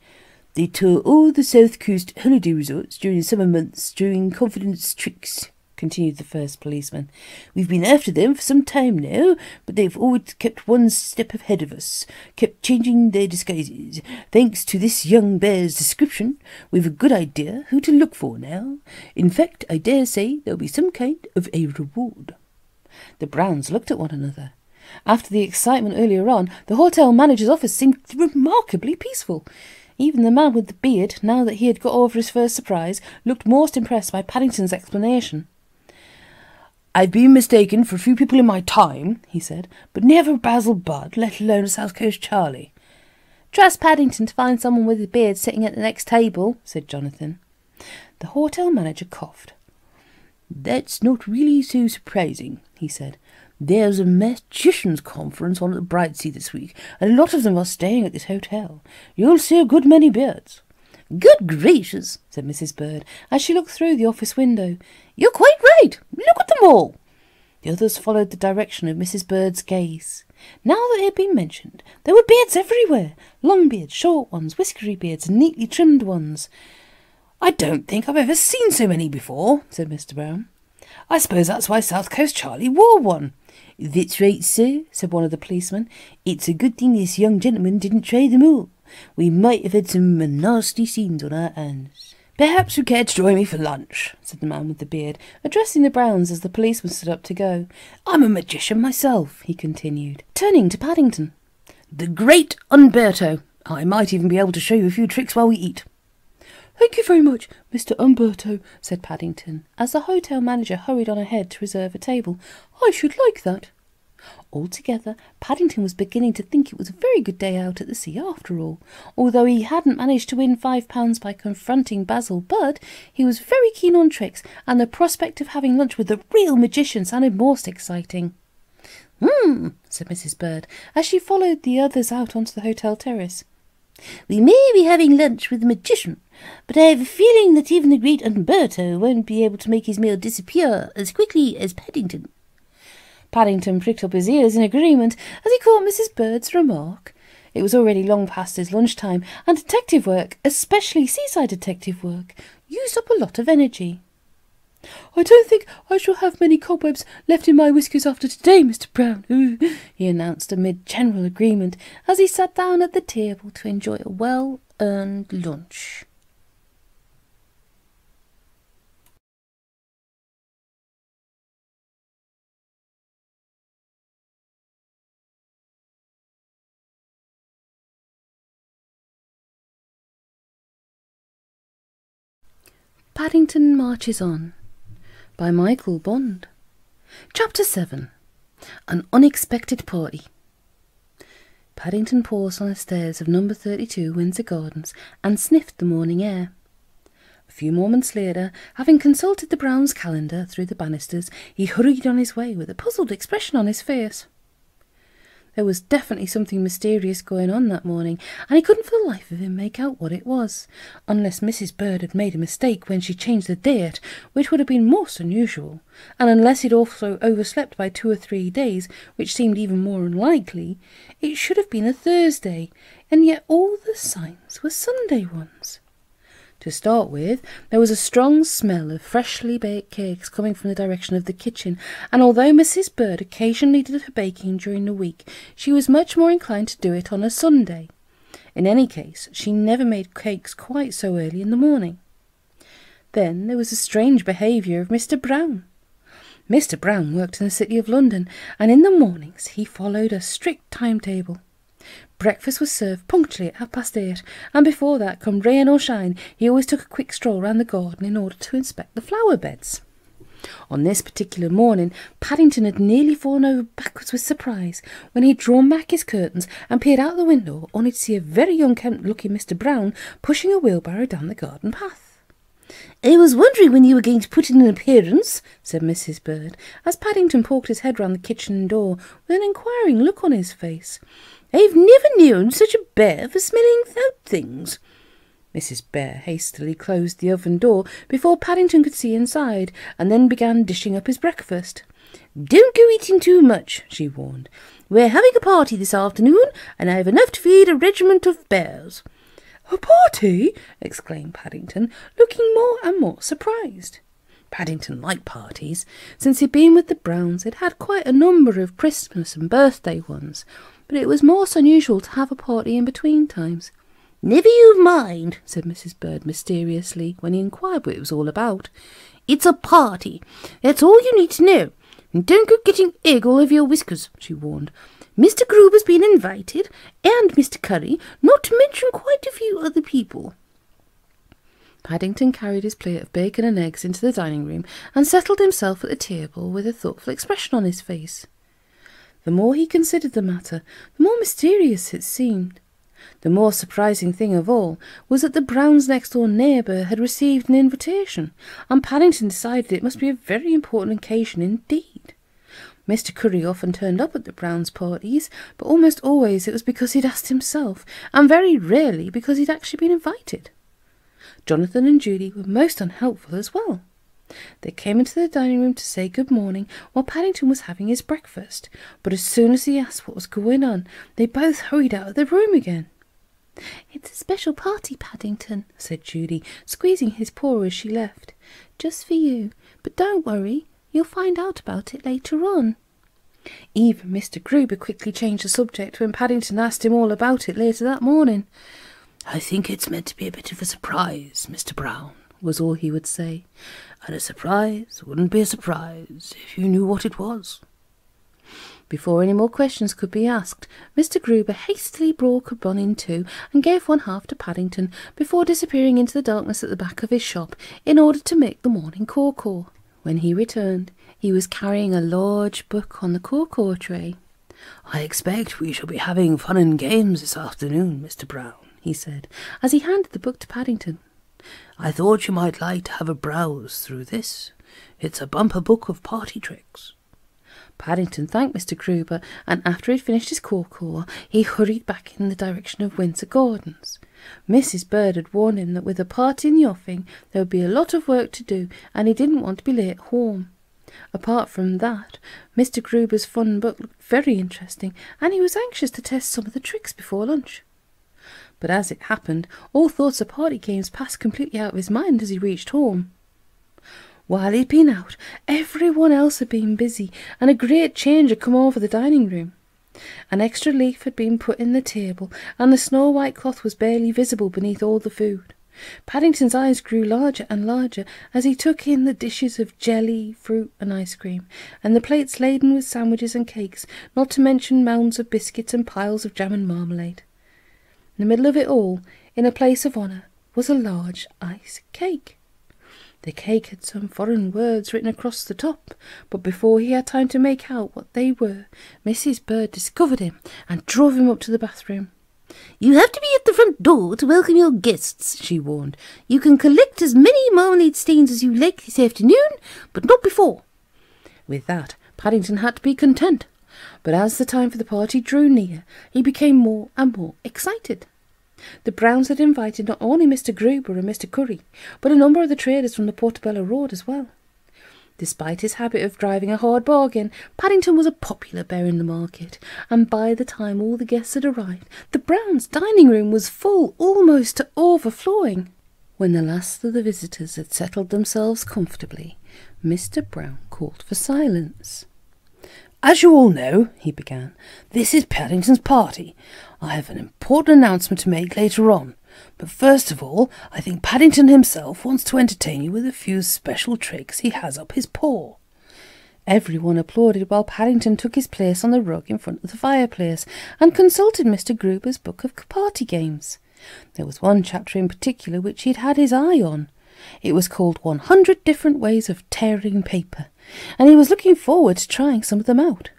They tour all the South Coast holiday resorts during the summer months during confidence tricks, continued the first policeman. We've been after them for some time now, but they've always kept one step ahead of us, kept changing their disguises. Thanks to this young bear's description, we've a good idea who to look for now. In fact, I dare say there'll be some kind of a reward. The Browns looked at one another. After the excitement earlier on, the hotel manager's office seemed remarkably peaceful. Even the man with the beard, now that he had got over his first surprise, looked most impressed by Paddington's explanation. I've been mistaken for a few people in my time, he said, but never Basil Budd, let alone a South Coast Charlie. Trust Paddington to find someone with a beard sitting at the next table, said Jonathan. The hotel manager coughed. That's not really so surprising, he said. There's a magician's conference on at Brightsea this week, and a lot of them are staying at this hotel. You'll see a good many beards. Good gracious, said Mrs. Bird, as she looked through the office window. You're quite right. Look at them all. The others followed the direction of Mrs. Bird's gaze. Now that it had been mentioned, there were beards everywhere. Long beards, short ones, whiskery beards, and neatly trimmed ones. I don't think I've ever seen so many before, said Mr. Brown. I suppose that's why South Coast Charlie wore one. That's right, sir, said one of the policemen. It's a good thing this young gentleman didn't try them all. We might have had some nasty scenes on our hands. Perhaps you care to join me for lunch, said the man with the beard, addressing the Browns as the policeman stood up to go. I'm a magician myself, he continued, turning to Paddington. The great Umberto. I might even be able to show you a few tricks while we eat. Thank you very much, Mr. Umberto, said Paddington, as the hotel manager hurried on ahead to reserve a table. I should like that. Altogether, Paddington was beginning to think it was a very good day out at the sea after all. Although he hadn't managed to win £5 by confronting Basil Budd, he was very keen on tricks, and the prospect of having lunch with the real magician sounded most exciting. Said Mrs. Bird, as she followed the others out onto the hotel terrace. We may be having lunch with the magician, but I have a feeling that even the great Umberto won't be able to make his meal disappear as quickly as Paddington. Paddington pricked up his ears in agreement as he caught Mrs. Bird's remark. It was already long past his lunchtime, and detective work, especially seaside detective work, used up a lot of energy. I don't think I shall have many cobwebs left in my whiskers after today, Mr. Brown, he announced amid general agreement as he sat down at the table to enjoy a well-earned lunch. Paddington Marches On by Michael Bond. Chapter 7. An Unexpected Party. Paddington paused on the stairs of number 32 Windsor Gardens and sniffed the morning air. A few moments later, having consulted the Browns' calendar through the banisters, he hurried on his way with a puzzled expression on his face. There was definitely something mysterious going on that morning, and he couldn't for the life of him make out what it was, unless Mrs. Bird had made a mistake when she changed the date, which would have been most unusual, and unless he'd also overslept by 2 or 3 days, which seemed even more unlikely, it should have been a Thursday, and yet all the signs were Sunday ones. To start with, there was a strong smell of freshly baked cakes coming from the direction of the kitchen, and although Mrs. Bird occasionally did her baking during the week, she was much more inclined to do it on a Sunday. In any case, she never made cakes quite so early in the morning. Then there was the strange behaviour of Mr. Brown. Mr. Brown worked in the City of London, and in the mornings he followed a strict timetable. Breakfast was served punctually at 8:30, and before that, come rain or shine, he always took a quick stroll round the garden in order to inspect the flower beds. On this particular morning, Paddington had nearly fallen over backwards with surprise when he had drawn back his curtains and peered out the window, only to see a very unkempt-looking Mr. Brown pushing a wheelbarrow down the garden path. "I was wondering when you were going to put in an appearance," said Mrs. Bird, as Paddington poked his head round the kitchen door with an inquiring look on his face. "I've never known such a bear for smelling out things." Mrs. Bear hastily closed the oven door before Paddington could see inside, and then began dishing up his breakfast. "Don't go eating too much," she warned. "We're having a party this afternoon, and I've enough to feed a regiment of bears." "A party?" exclaimed Paddington, looking more and more surprised. Paddington liked parties. Since he'd been with the Browns, he'd had quite a number of Christmas and birthday ones, but it was most unusual to have a party in between times. "Never you mind," said Mrs. Bird mysteriously when he inquired what it was all about. "It's a party. That's all you need to know. And don't go getting egg all over your whiskers," she warned. "Mr. Gruber's been invited, and Mr. Curry, not to mention quite a few other people." Paddington carried his plate of bacon and eggs into the dining room and settled himself at the table with a thoughtful expression on his face. The more he considered the matter, the more mysterious it seemed. The more surprising thing of all was that the Browns' next-door neighbour had received an invitation, and Paddington decided it must be a very important occasion indeed. Mr. Curry often turned up at the Browns' parties, but almost always it was because he'd asked himself, and very rarely because he'd actually been invited. Jonathan and Judy were most unhelpful as well. They came into the dining room to say good morning while Paddington was having his breakfast, but as soon as he asked what was going on, they both hurried out of the room again. "It's a special party, Paddington," said Judy, squeezing his paw as she left. "Just for you. But don't worry, you'll find out about it later on." Even Mr. Gruber quickly changed the subject when Paddington asked him all about it later that morning. "I think it's meant to be a bit of a surprise, Mr. Brown," was all he would say. "And a surprise wouldn't be a surprise if you knew what it was." Before any more questions could be asked, Mr. Gruber hastily broke a bun in two and gave one half to Paddington before disappearing into the darkness at the back of his shop in order to make the morning caw-caw. When he returned, he was carrying a large book on the caw-caw tray. "I expect we shall be having fun and games this afternoon, Mr. Brown," he said, as he handed the book to Paddington. "I thought you might like to have a browse through this. It's a bumper book of party tricks." Paddington thanked Mr. Gruber, and after he'd finished his caw-caw, he hurried back in the direction of Windsor Gardens. Mrs. Bird had warned him that with a party in the offing, there would be a lot of work to do, and he didn't want to be late home. Apart from that, Mr. Gruber's fun book looked very interesting, and he was anxious to test some of the tricks before lunch. But as it happened, all thoughts of party games passed completely out of his mind as he reached home. While he'd been out, everyone else had been busy, and a great change had come over the dining room. An extra leaf had been put in the table, and the snow-white cloth was barely visible beneath all the food. Paddington's eyes grew larger and larger as he took in the dishes of jelly, fruit and ice cream, and the plates laden with sandwiches and cakes, not to mention mounds of biscuits and piles of jam and marmalade. In the middle of it all, in a place of honour, was a large ice cake. The cake had some foreign words written across the top, but before he had time to make out what they were, Mrs. Bird discovered him and drove him up to the bathroom. "You have to be at the front door to welcome your guests," she warned. "You can collect as many marmalade stains as you like this afternoon, but not before." With that, Paddington had to be content, but as the time for the party drew near, he became more and more excited. The Browns had invited not only Mr. Gruber and Mr. Curry, but a number of the traders from the Portobello Road as well. Despite his habit of driving a hard bargain, Paddington was a popular bear in the market, and by the time all the guests had arrived, the Browns' dining room was full almost to overflowing. When the last of the visitors had settled themselves comfortably, Mr. Brown called for silence. "As you all know," he began, "this is Paddington's party. I have an important announcement to make later on, but first of all, I think Paddington himself wants to entertain you with a few special tricks he has up his paw." Everyone applauded while Paddington took his place on the rug in front of the fireplace and consulted Mr. Gruber's book of party games. There was one chapter in particular which he'd had his eye on. It was called 100 Different Ways of Tearing Paper, and he was looking forward to trying some of them out.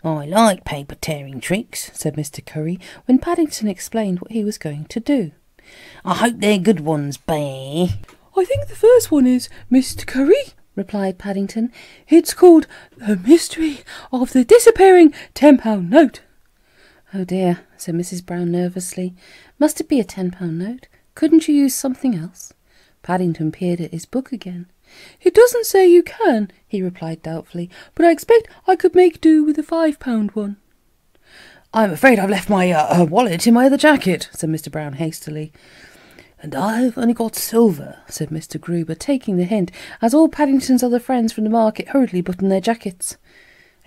"I like paper tearing tricks," said Mr. Curry, when Paddington explained what he was going to do. "I hope they're good ones, Bear." I think the first one is Mr. Curry, replied Paddington. It's called The Mystery of the Disappearing £10 Note. Oh dear, said Mrs. Brown nervously. Must it be a £10 note? Couldn't you use something else? Paddington peered at his book again. It doesn't say you can, he replied doubtfully, but I expect I could make do with a £5 one. I'm afraid I've left my wallet in my other jacket, said Mr. Brown hastily. And I've only got silver, said Mr. Gruber, taking the hint, as all Paddington's other friends from the market hurriedly buttoned their jackets.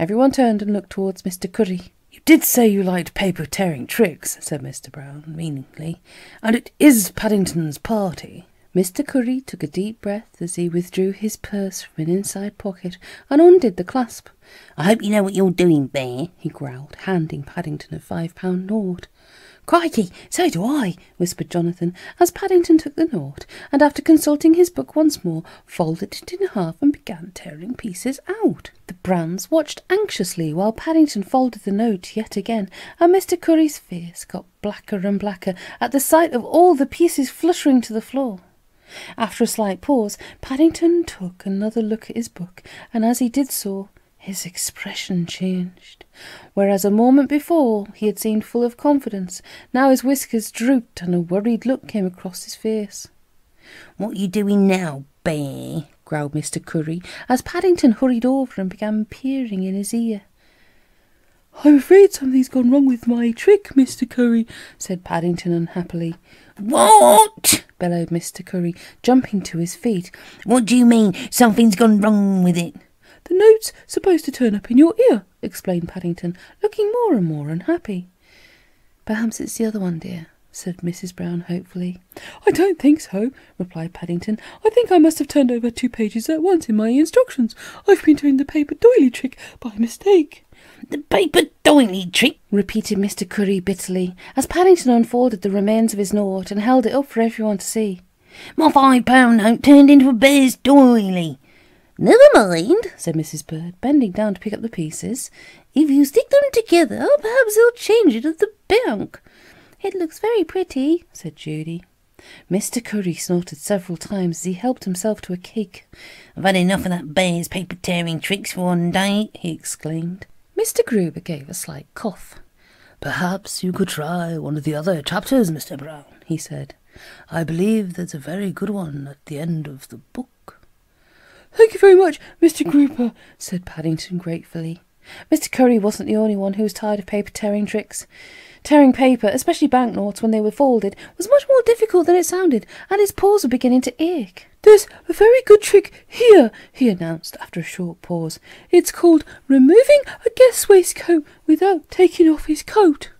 Everyone turned and looked towards Mr. Curry. You did say you liked paper-tearing tricks, said Mr. Brown meaningly, and it is Paddington's party. Mr. Curry took a deep breath as he withdrew his purse from an inside pocket and undid the clasp. I hope you know what you're doing, Bear, he growled, handing Paddington a £5 note. Crikey, so do I, whispered Jonathan, as Paddington took the note, and after consulting his book once more, folded it in half and began tearing pieces out. The Browns watched anxiously while Paddington folded the note yet again, and Mr. Curry's face got blacker and blacker at the sight of all the pieces fluttering to the floor. After a slight pause, Paddington took another look at his book, and as he did so, his expression changed. Whereas a moment before he had seemed full of confidence, now his whiskers drooped and a worried look came across his face. What are you doing now, Bear? growled Mr. Curry, as Paddington hurried over and began peering in his ear. I'm afraid something's gone wrong with my trick, Mr. Curry, said Paddington unhappily. What? bellowed Mr. Curry, jumping to his feet. What do you mean, something's gone wrong with it? The note's supposed to turn up in your ear, explained Paddington, looking more and more unhappy. Perhaps it's the other one, dear, said Mrs. Brown hopefully. I don't think so, replied Paddington. I think I must have turned over 2 pages at once in my instructions. I've been doing the paper doily trick by mistake. The paper doily trick, repeated Mr. Curry bitterly, as Paddington unfolded the remains of his note and held it up for everyone to see. My £5 note turned into a bear's doily. Never mind, said Mrs. Bird, bending down to pick up the pieces. If you stick them together, perhaps they'll change it at the bank. It looks very pretty, said Judy. Mr. Curry snorted several times as he helped himself to a cake. I've had enough of that bear's paper-tearing tricks for one day, he exclaimed. Mr. Gruber gave a slight cough. Perhaps you could try one of the other chapters, Mr. Brown, he said. I believe there's a very good one at the end of the book. Thank you very much, Mr. Gruber, said Paddington gratefully. Mr. Curry wasn't the only one who was tired of paper-tearing tricks. Tearing paper, especially banknotes when they were folded, was much more difficult than it sounded, and his paws were beginning to ache. There's a very good trick here, he announced after a short pause. It's called removing a guest's waistcoat without taking off his coat.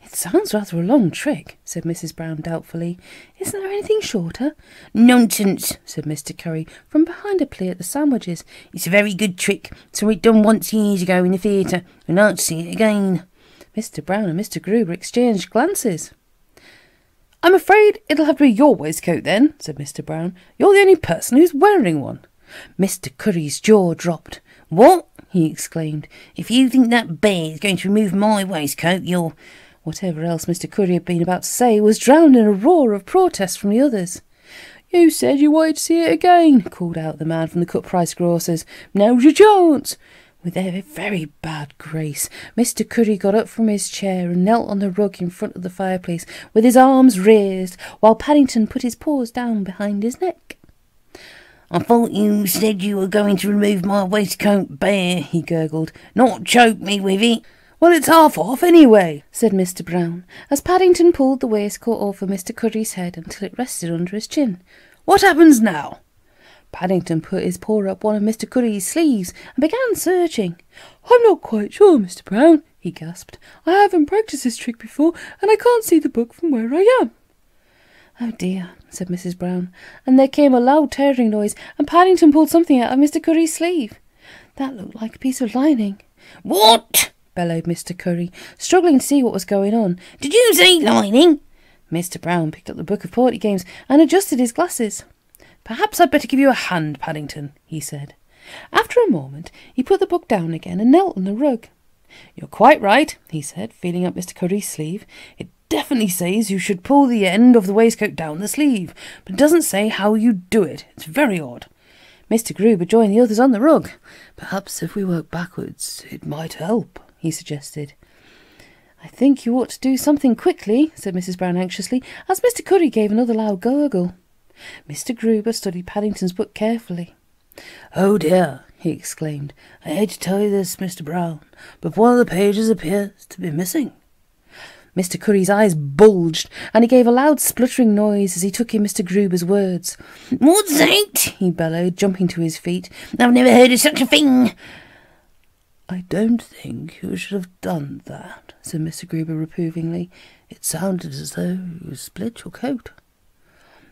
It sounds rather a long trick, said Mrs. Brown doubtfully. Isn't there anything shorter? Nonsense, said Mr. Curry from behind a plate of sandwiches. It's a very good trick. Saw it done once years ago in the theatre, and I'd see it again. Mr. Brown and Mr. Gruber exchanged glances. I'm afraid it'll have to be your waistcoat then, said Mr. Brown. You're the only person who's wearing one. Mr. Curry's jaw dropped. What? He exclaimed. If you think that bear is going to remove my waistcoat, you're... Whatever else Mr. Curry had been about to say was drowned in a roar of protest from the others. You said you wanted to see it again, called out the man from the cut-price grocers. Now's your chance. With a very bad grace, Mr. Curry got up from his chair and knelt on the rug in front of the fireplace with his arms raised, while Paddington put his paws down behind his neck. I thought you said you were going to remove my waistcoat, Bear, he gurgled, not choke me with it. Well, it's half off anyway, said Mr. Brown, as Paddington pulled the waistcoat over Mr. Curry's head until it rested under his chin. What happens now? Paddington put his paw up one of Mr. Curry's sleeves and began searching. I'm not quite sure, Mr. Brown, he gasped. I haven't practised this trick before, and I can't see the book from where I am. Oh dear, said Mrs. Brown, and there came a loud tearing noise, and Paddington pulled something out of Mr. Curry's sleeve. That looked like a piece of lining. What? bellowed Mr. Curry, struggling to see what was going on. Did you say lining? Mr. Brown picked up the book of party games and adjusted his glasses. Perhaps I'd better give you a hand, Paddington, he said. After a moment, he put the book down again and knelt on the rug. You're quite right, he said, feeling up Mr. Curry's sleeve. It definitely says you should pull the end of the waistcoat down the sleeve, but it doesn't say how you do it. It's very odd. Mr. Gruber joined the others on the rug. Perhaps if we work backwards, it might help, he suggested. I think you ought to do something quickly, said Mrs. Brown anxiously, as Mr. Curry gave another loud gurgle. Mr. Gruber studied Paddington's book carefully. "Oh dear," he exclaimed. "I hate to tell you this, Mr. Brown, but one of the pages appears to be missing." Mr. Curry's eyes bulged, and he gave a loud spluttering noise as he took in Mr. Gruber's words. "What's that?" he bellowed, jumping to his feet. "I've never heard of such a thing." "I don't think you should have done that," said Mr. Gruber reprovingly. "It sounded as though you split your coat."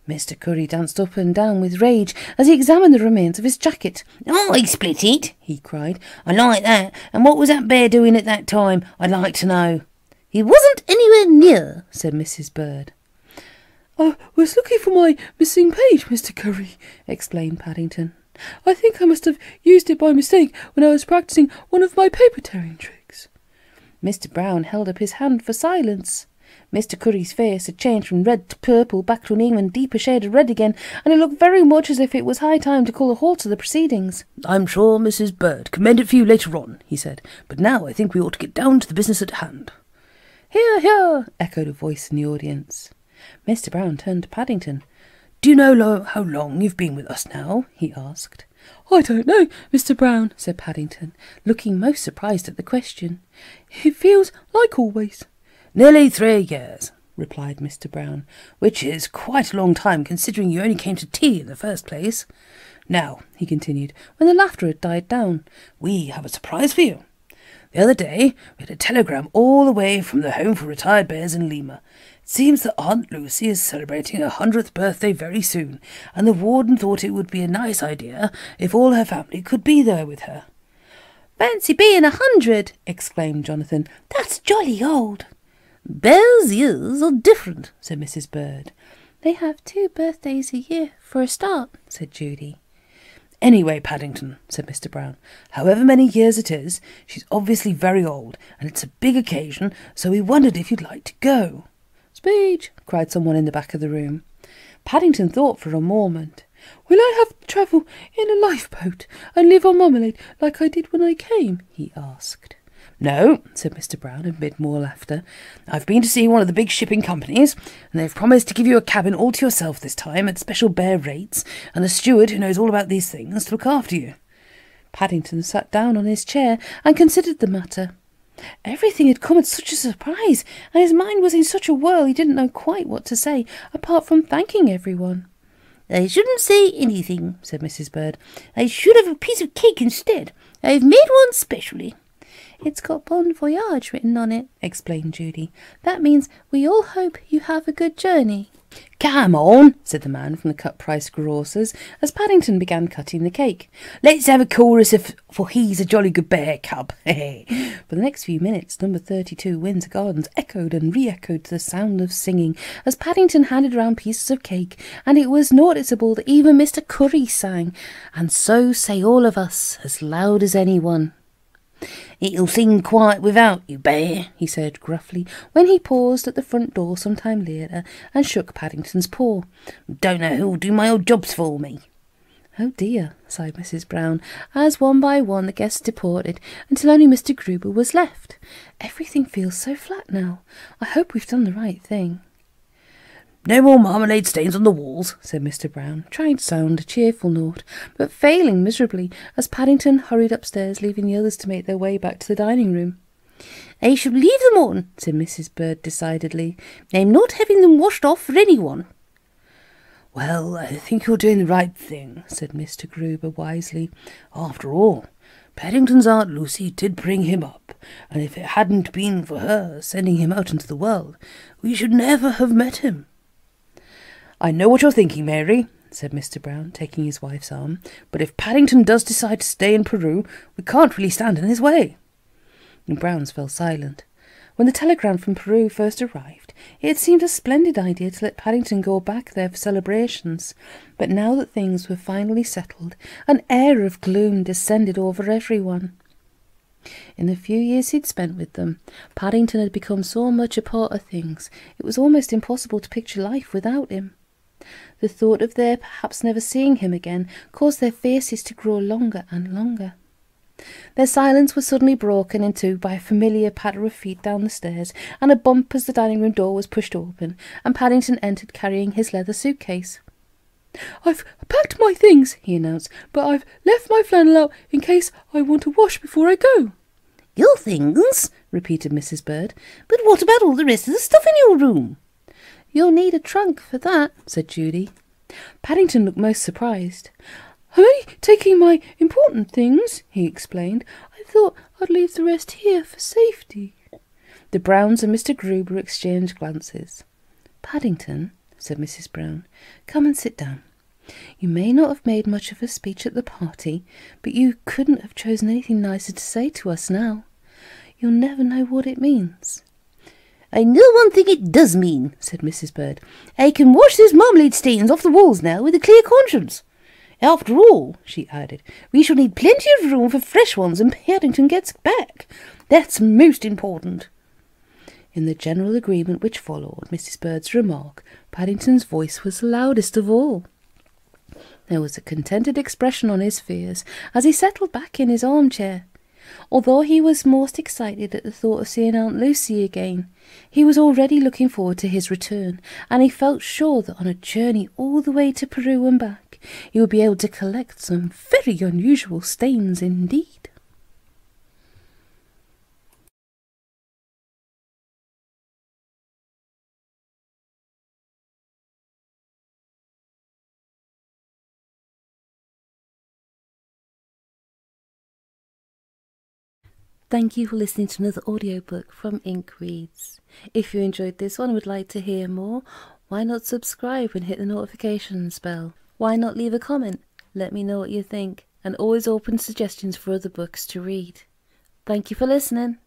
Mr. Curry danced up and down with rage as he examined the remains of his jacket. "Oh, I split it," he cried. "I like that. And what was that bear doing at that time, I'd like to know?" "He wasn't anywhere near," said Mrs. Bird. "I was looking for my missing page, Mr. Curry," explained Paddington. "I think I must have used it by mistake when I was practicing one of my paper tearing tricks." Mr. Brown held up his hand for silence. Mr. Curry's face had changed from red to purple, back to an even deeper shade of red again, and it looked very much as if it was high time to call a halt to the proceedings. "I'm sure Mrs. Bird can mend it for you later on," he said, "but now I think we ought to get down to the business at hand." "Hear, hear!" echoed a voice in the audience. Mr. Brown turned to Paddington. "Do you know how long you've been with us now?" he asked. "I don't know, Mr. Brown," said Paddington, looking most surprised at the question. "It feels like always." "Nearly 3 years," replied Mr. Brown, "which is quite a long time considering you only came to tea in the first place. Now," he continued, when the laughter had died down, "we have a surprise for you. The other day we had a telegram all the way from the Home for Retired Bears in Lima. It seems that Aunt Lucy is celebrating her 100th birthday very soon, and the warden thought it would be a nice idea if all her family could be there with her." "Fancy being 100!" exclaimed Jonathan. "That's jolly old." "Bears' years are different," said Mrs. Bird. "They have 2 birthdays a year, for a start," said Judy. "Anyway, Paddington," said Mr. Brown, "however many years it is, she's obviously very old, and it's a big occasion, so we wondered if you'd like to go." "Speech!" cried someone in the back of the room. Paddington thought for a moment. "Will I have to travel in a lifeboat and live on marmalade like I did when I came?" he asked. "No," said Mr. Brown amid more laughter. "I've been to see one of the big shipping companies, and they've promised to give you a cabin all to yourself this time at special bear rates, and a steward who knows all about these things to look after you." Paddington sat down on his chair and considered the matter. Everything had come as such a surprise, and his mind was in such a whirl he didn't know quite what to say, apart from thanking everyone. "I shouldn't say anything," said Mrs. Bird. "I should have a piece of cake instead. I've made one specially." "It's got Bon Voyage written on it," explained Judy. "That means we all hope you have a good journey." "Come on," said the man from the cut-price grocers, as Paddington began cutting the cake. "Let's have a chorus for He's a Jolly Good Bear Cub." For the next few minutes, number 32 Windsor Gardens echoed and re-echoed to the sound of singing as Paddington handed round pieces of cake, and it was noticeable that even Mr. Curry sang, "And so say all of us, as loud as anyone." "It'll sing quiet without you, Bear," he said gruffly, when he paused at the front door some time later and shook Paddington's paw. "Don't know who'll do my old jobs for me." "Oh dear," sighed Mrs. Brown, as one by one the guests departed until only Mr. Gruber was left. "Everything feels so flat now. I hope we've done the right thing." "No more marmalade stains on the walls," said Mr. Brown, trying to sound a cheerful note, but failing miserably as Paddington hurried upstairs, leaving the others to make their way back to the dining room. "I should leave them on," said Mrs. Bird decidedly. "I'm not having them washed off for anyone." "Well, I think you're doing the right thing," said Mr. Gruber wisely. "After all, Paddington's Aunt Lucy did bring him up, and if it hadn't been for her sending him out into the world, we should never have met him." "I know what you're thinking, Mary," said Mr. Brown, taking his wife's arm, "but if Paddington does decide to stay in Peru, we can't really stand in his way." The Browns fell silent. When the telegram from Peru first arrived, it had seemed a splendid idea to let Paddington go back there for celebrations, but now that things were finally settled, an air of gloom descended over everyone. In the few years he'd spent with them, Paddington had become so much a part of things, it was almost impossible to picture life without him. The thought of their perhaps never seeing him again caused their faces to grow longer and longer. Their silence was suddenly broken into by a familiar patter of feet down the stairs and a bump as the dining room door was pushed open, and Paddington entered carrying his leather suitcase. "I've packed my things," he announced, "but I've left my flannel out in case I want to wash before I go." "Your things?" repeated Mrs. Bird. "But what about all the rest of the stuff in your room?" "You'll need a trunk for that," said Judy. Paddington looked most surprised. "I'm only taking my important things," he explained. "I thought I'd leave the rest here for safety." The Browns and Mr. Gruber exchanged glances. "Paddington," said Mrs. Brown, "come and sit down. You may not have made much of a speech at the party, but you couldn't have chosen anything nicer to say to us now. You'll never know what it means." "I know one thing it does mean," said Mrs. Bird. "I can wash those marmalade stains off the walls now with a clear conscience. After all," she added, "we shall need plenty of room for fresh ones when Paddington gets back. That's most important." In the general agreement which followed Mrs. Bird's remark, Paddington's voice was the loudest of all. There was a contented expression on his face as he settled back in his armchair. Although he was most excited at the thought of seeing Aunt Lucy again, he was already looking forward to his return, and he felt sure that on a journey all the way to Peru and back, he would be able to collect some very unusual stains indeed. Thank you for listening to another audiobook from Ink Reads. If you enjoyed this one and would like to hear more, why not subscribe and hit the notifications bell? Why not leave a comment? Let me know what you think, and always open suggestions for other books to read. Thank you for listening.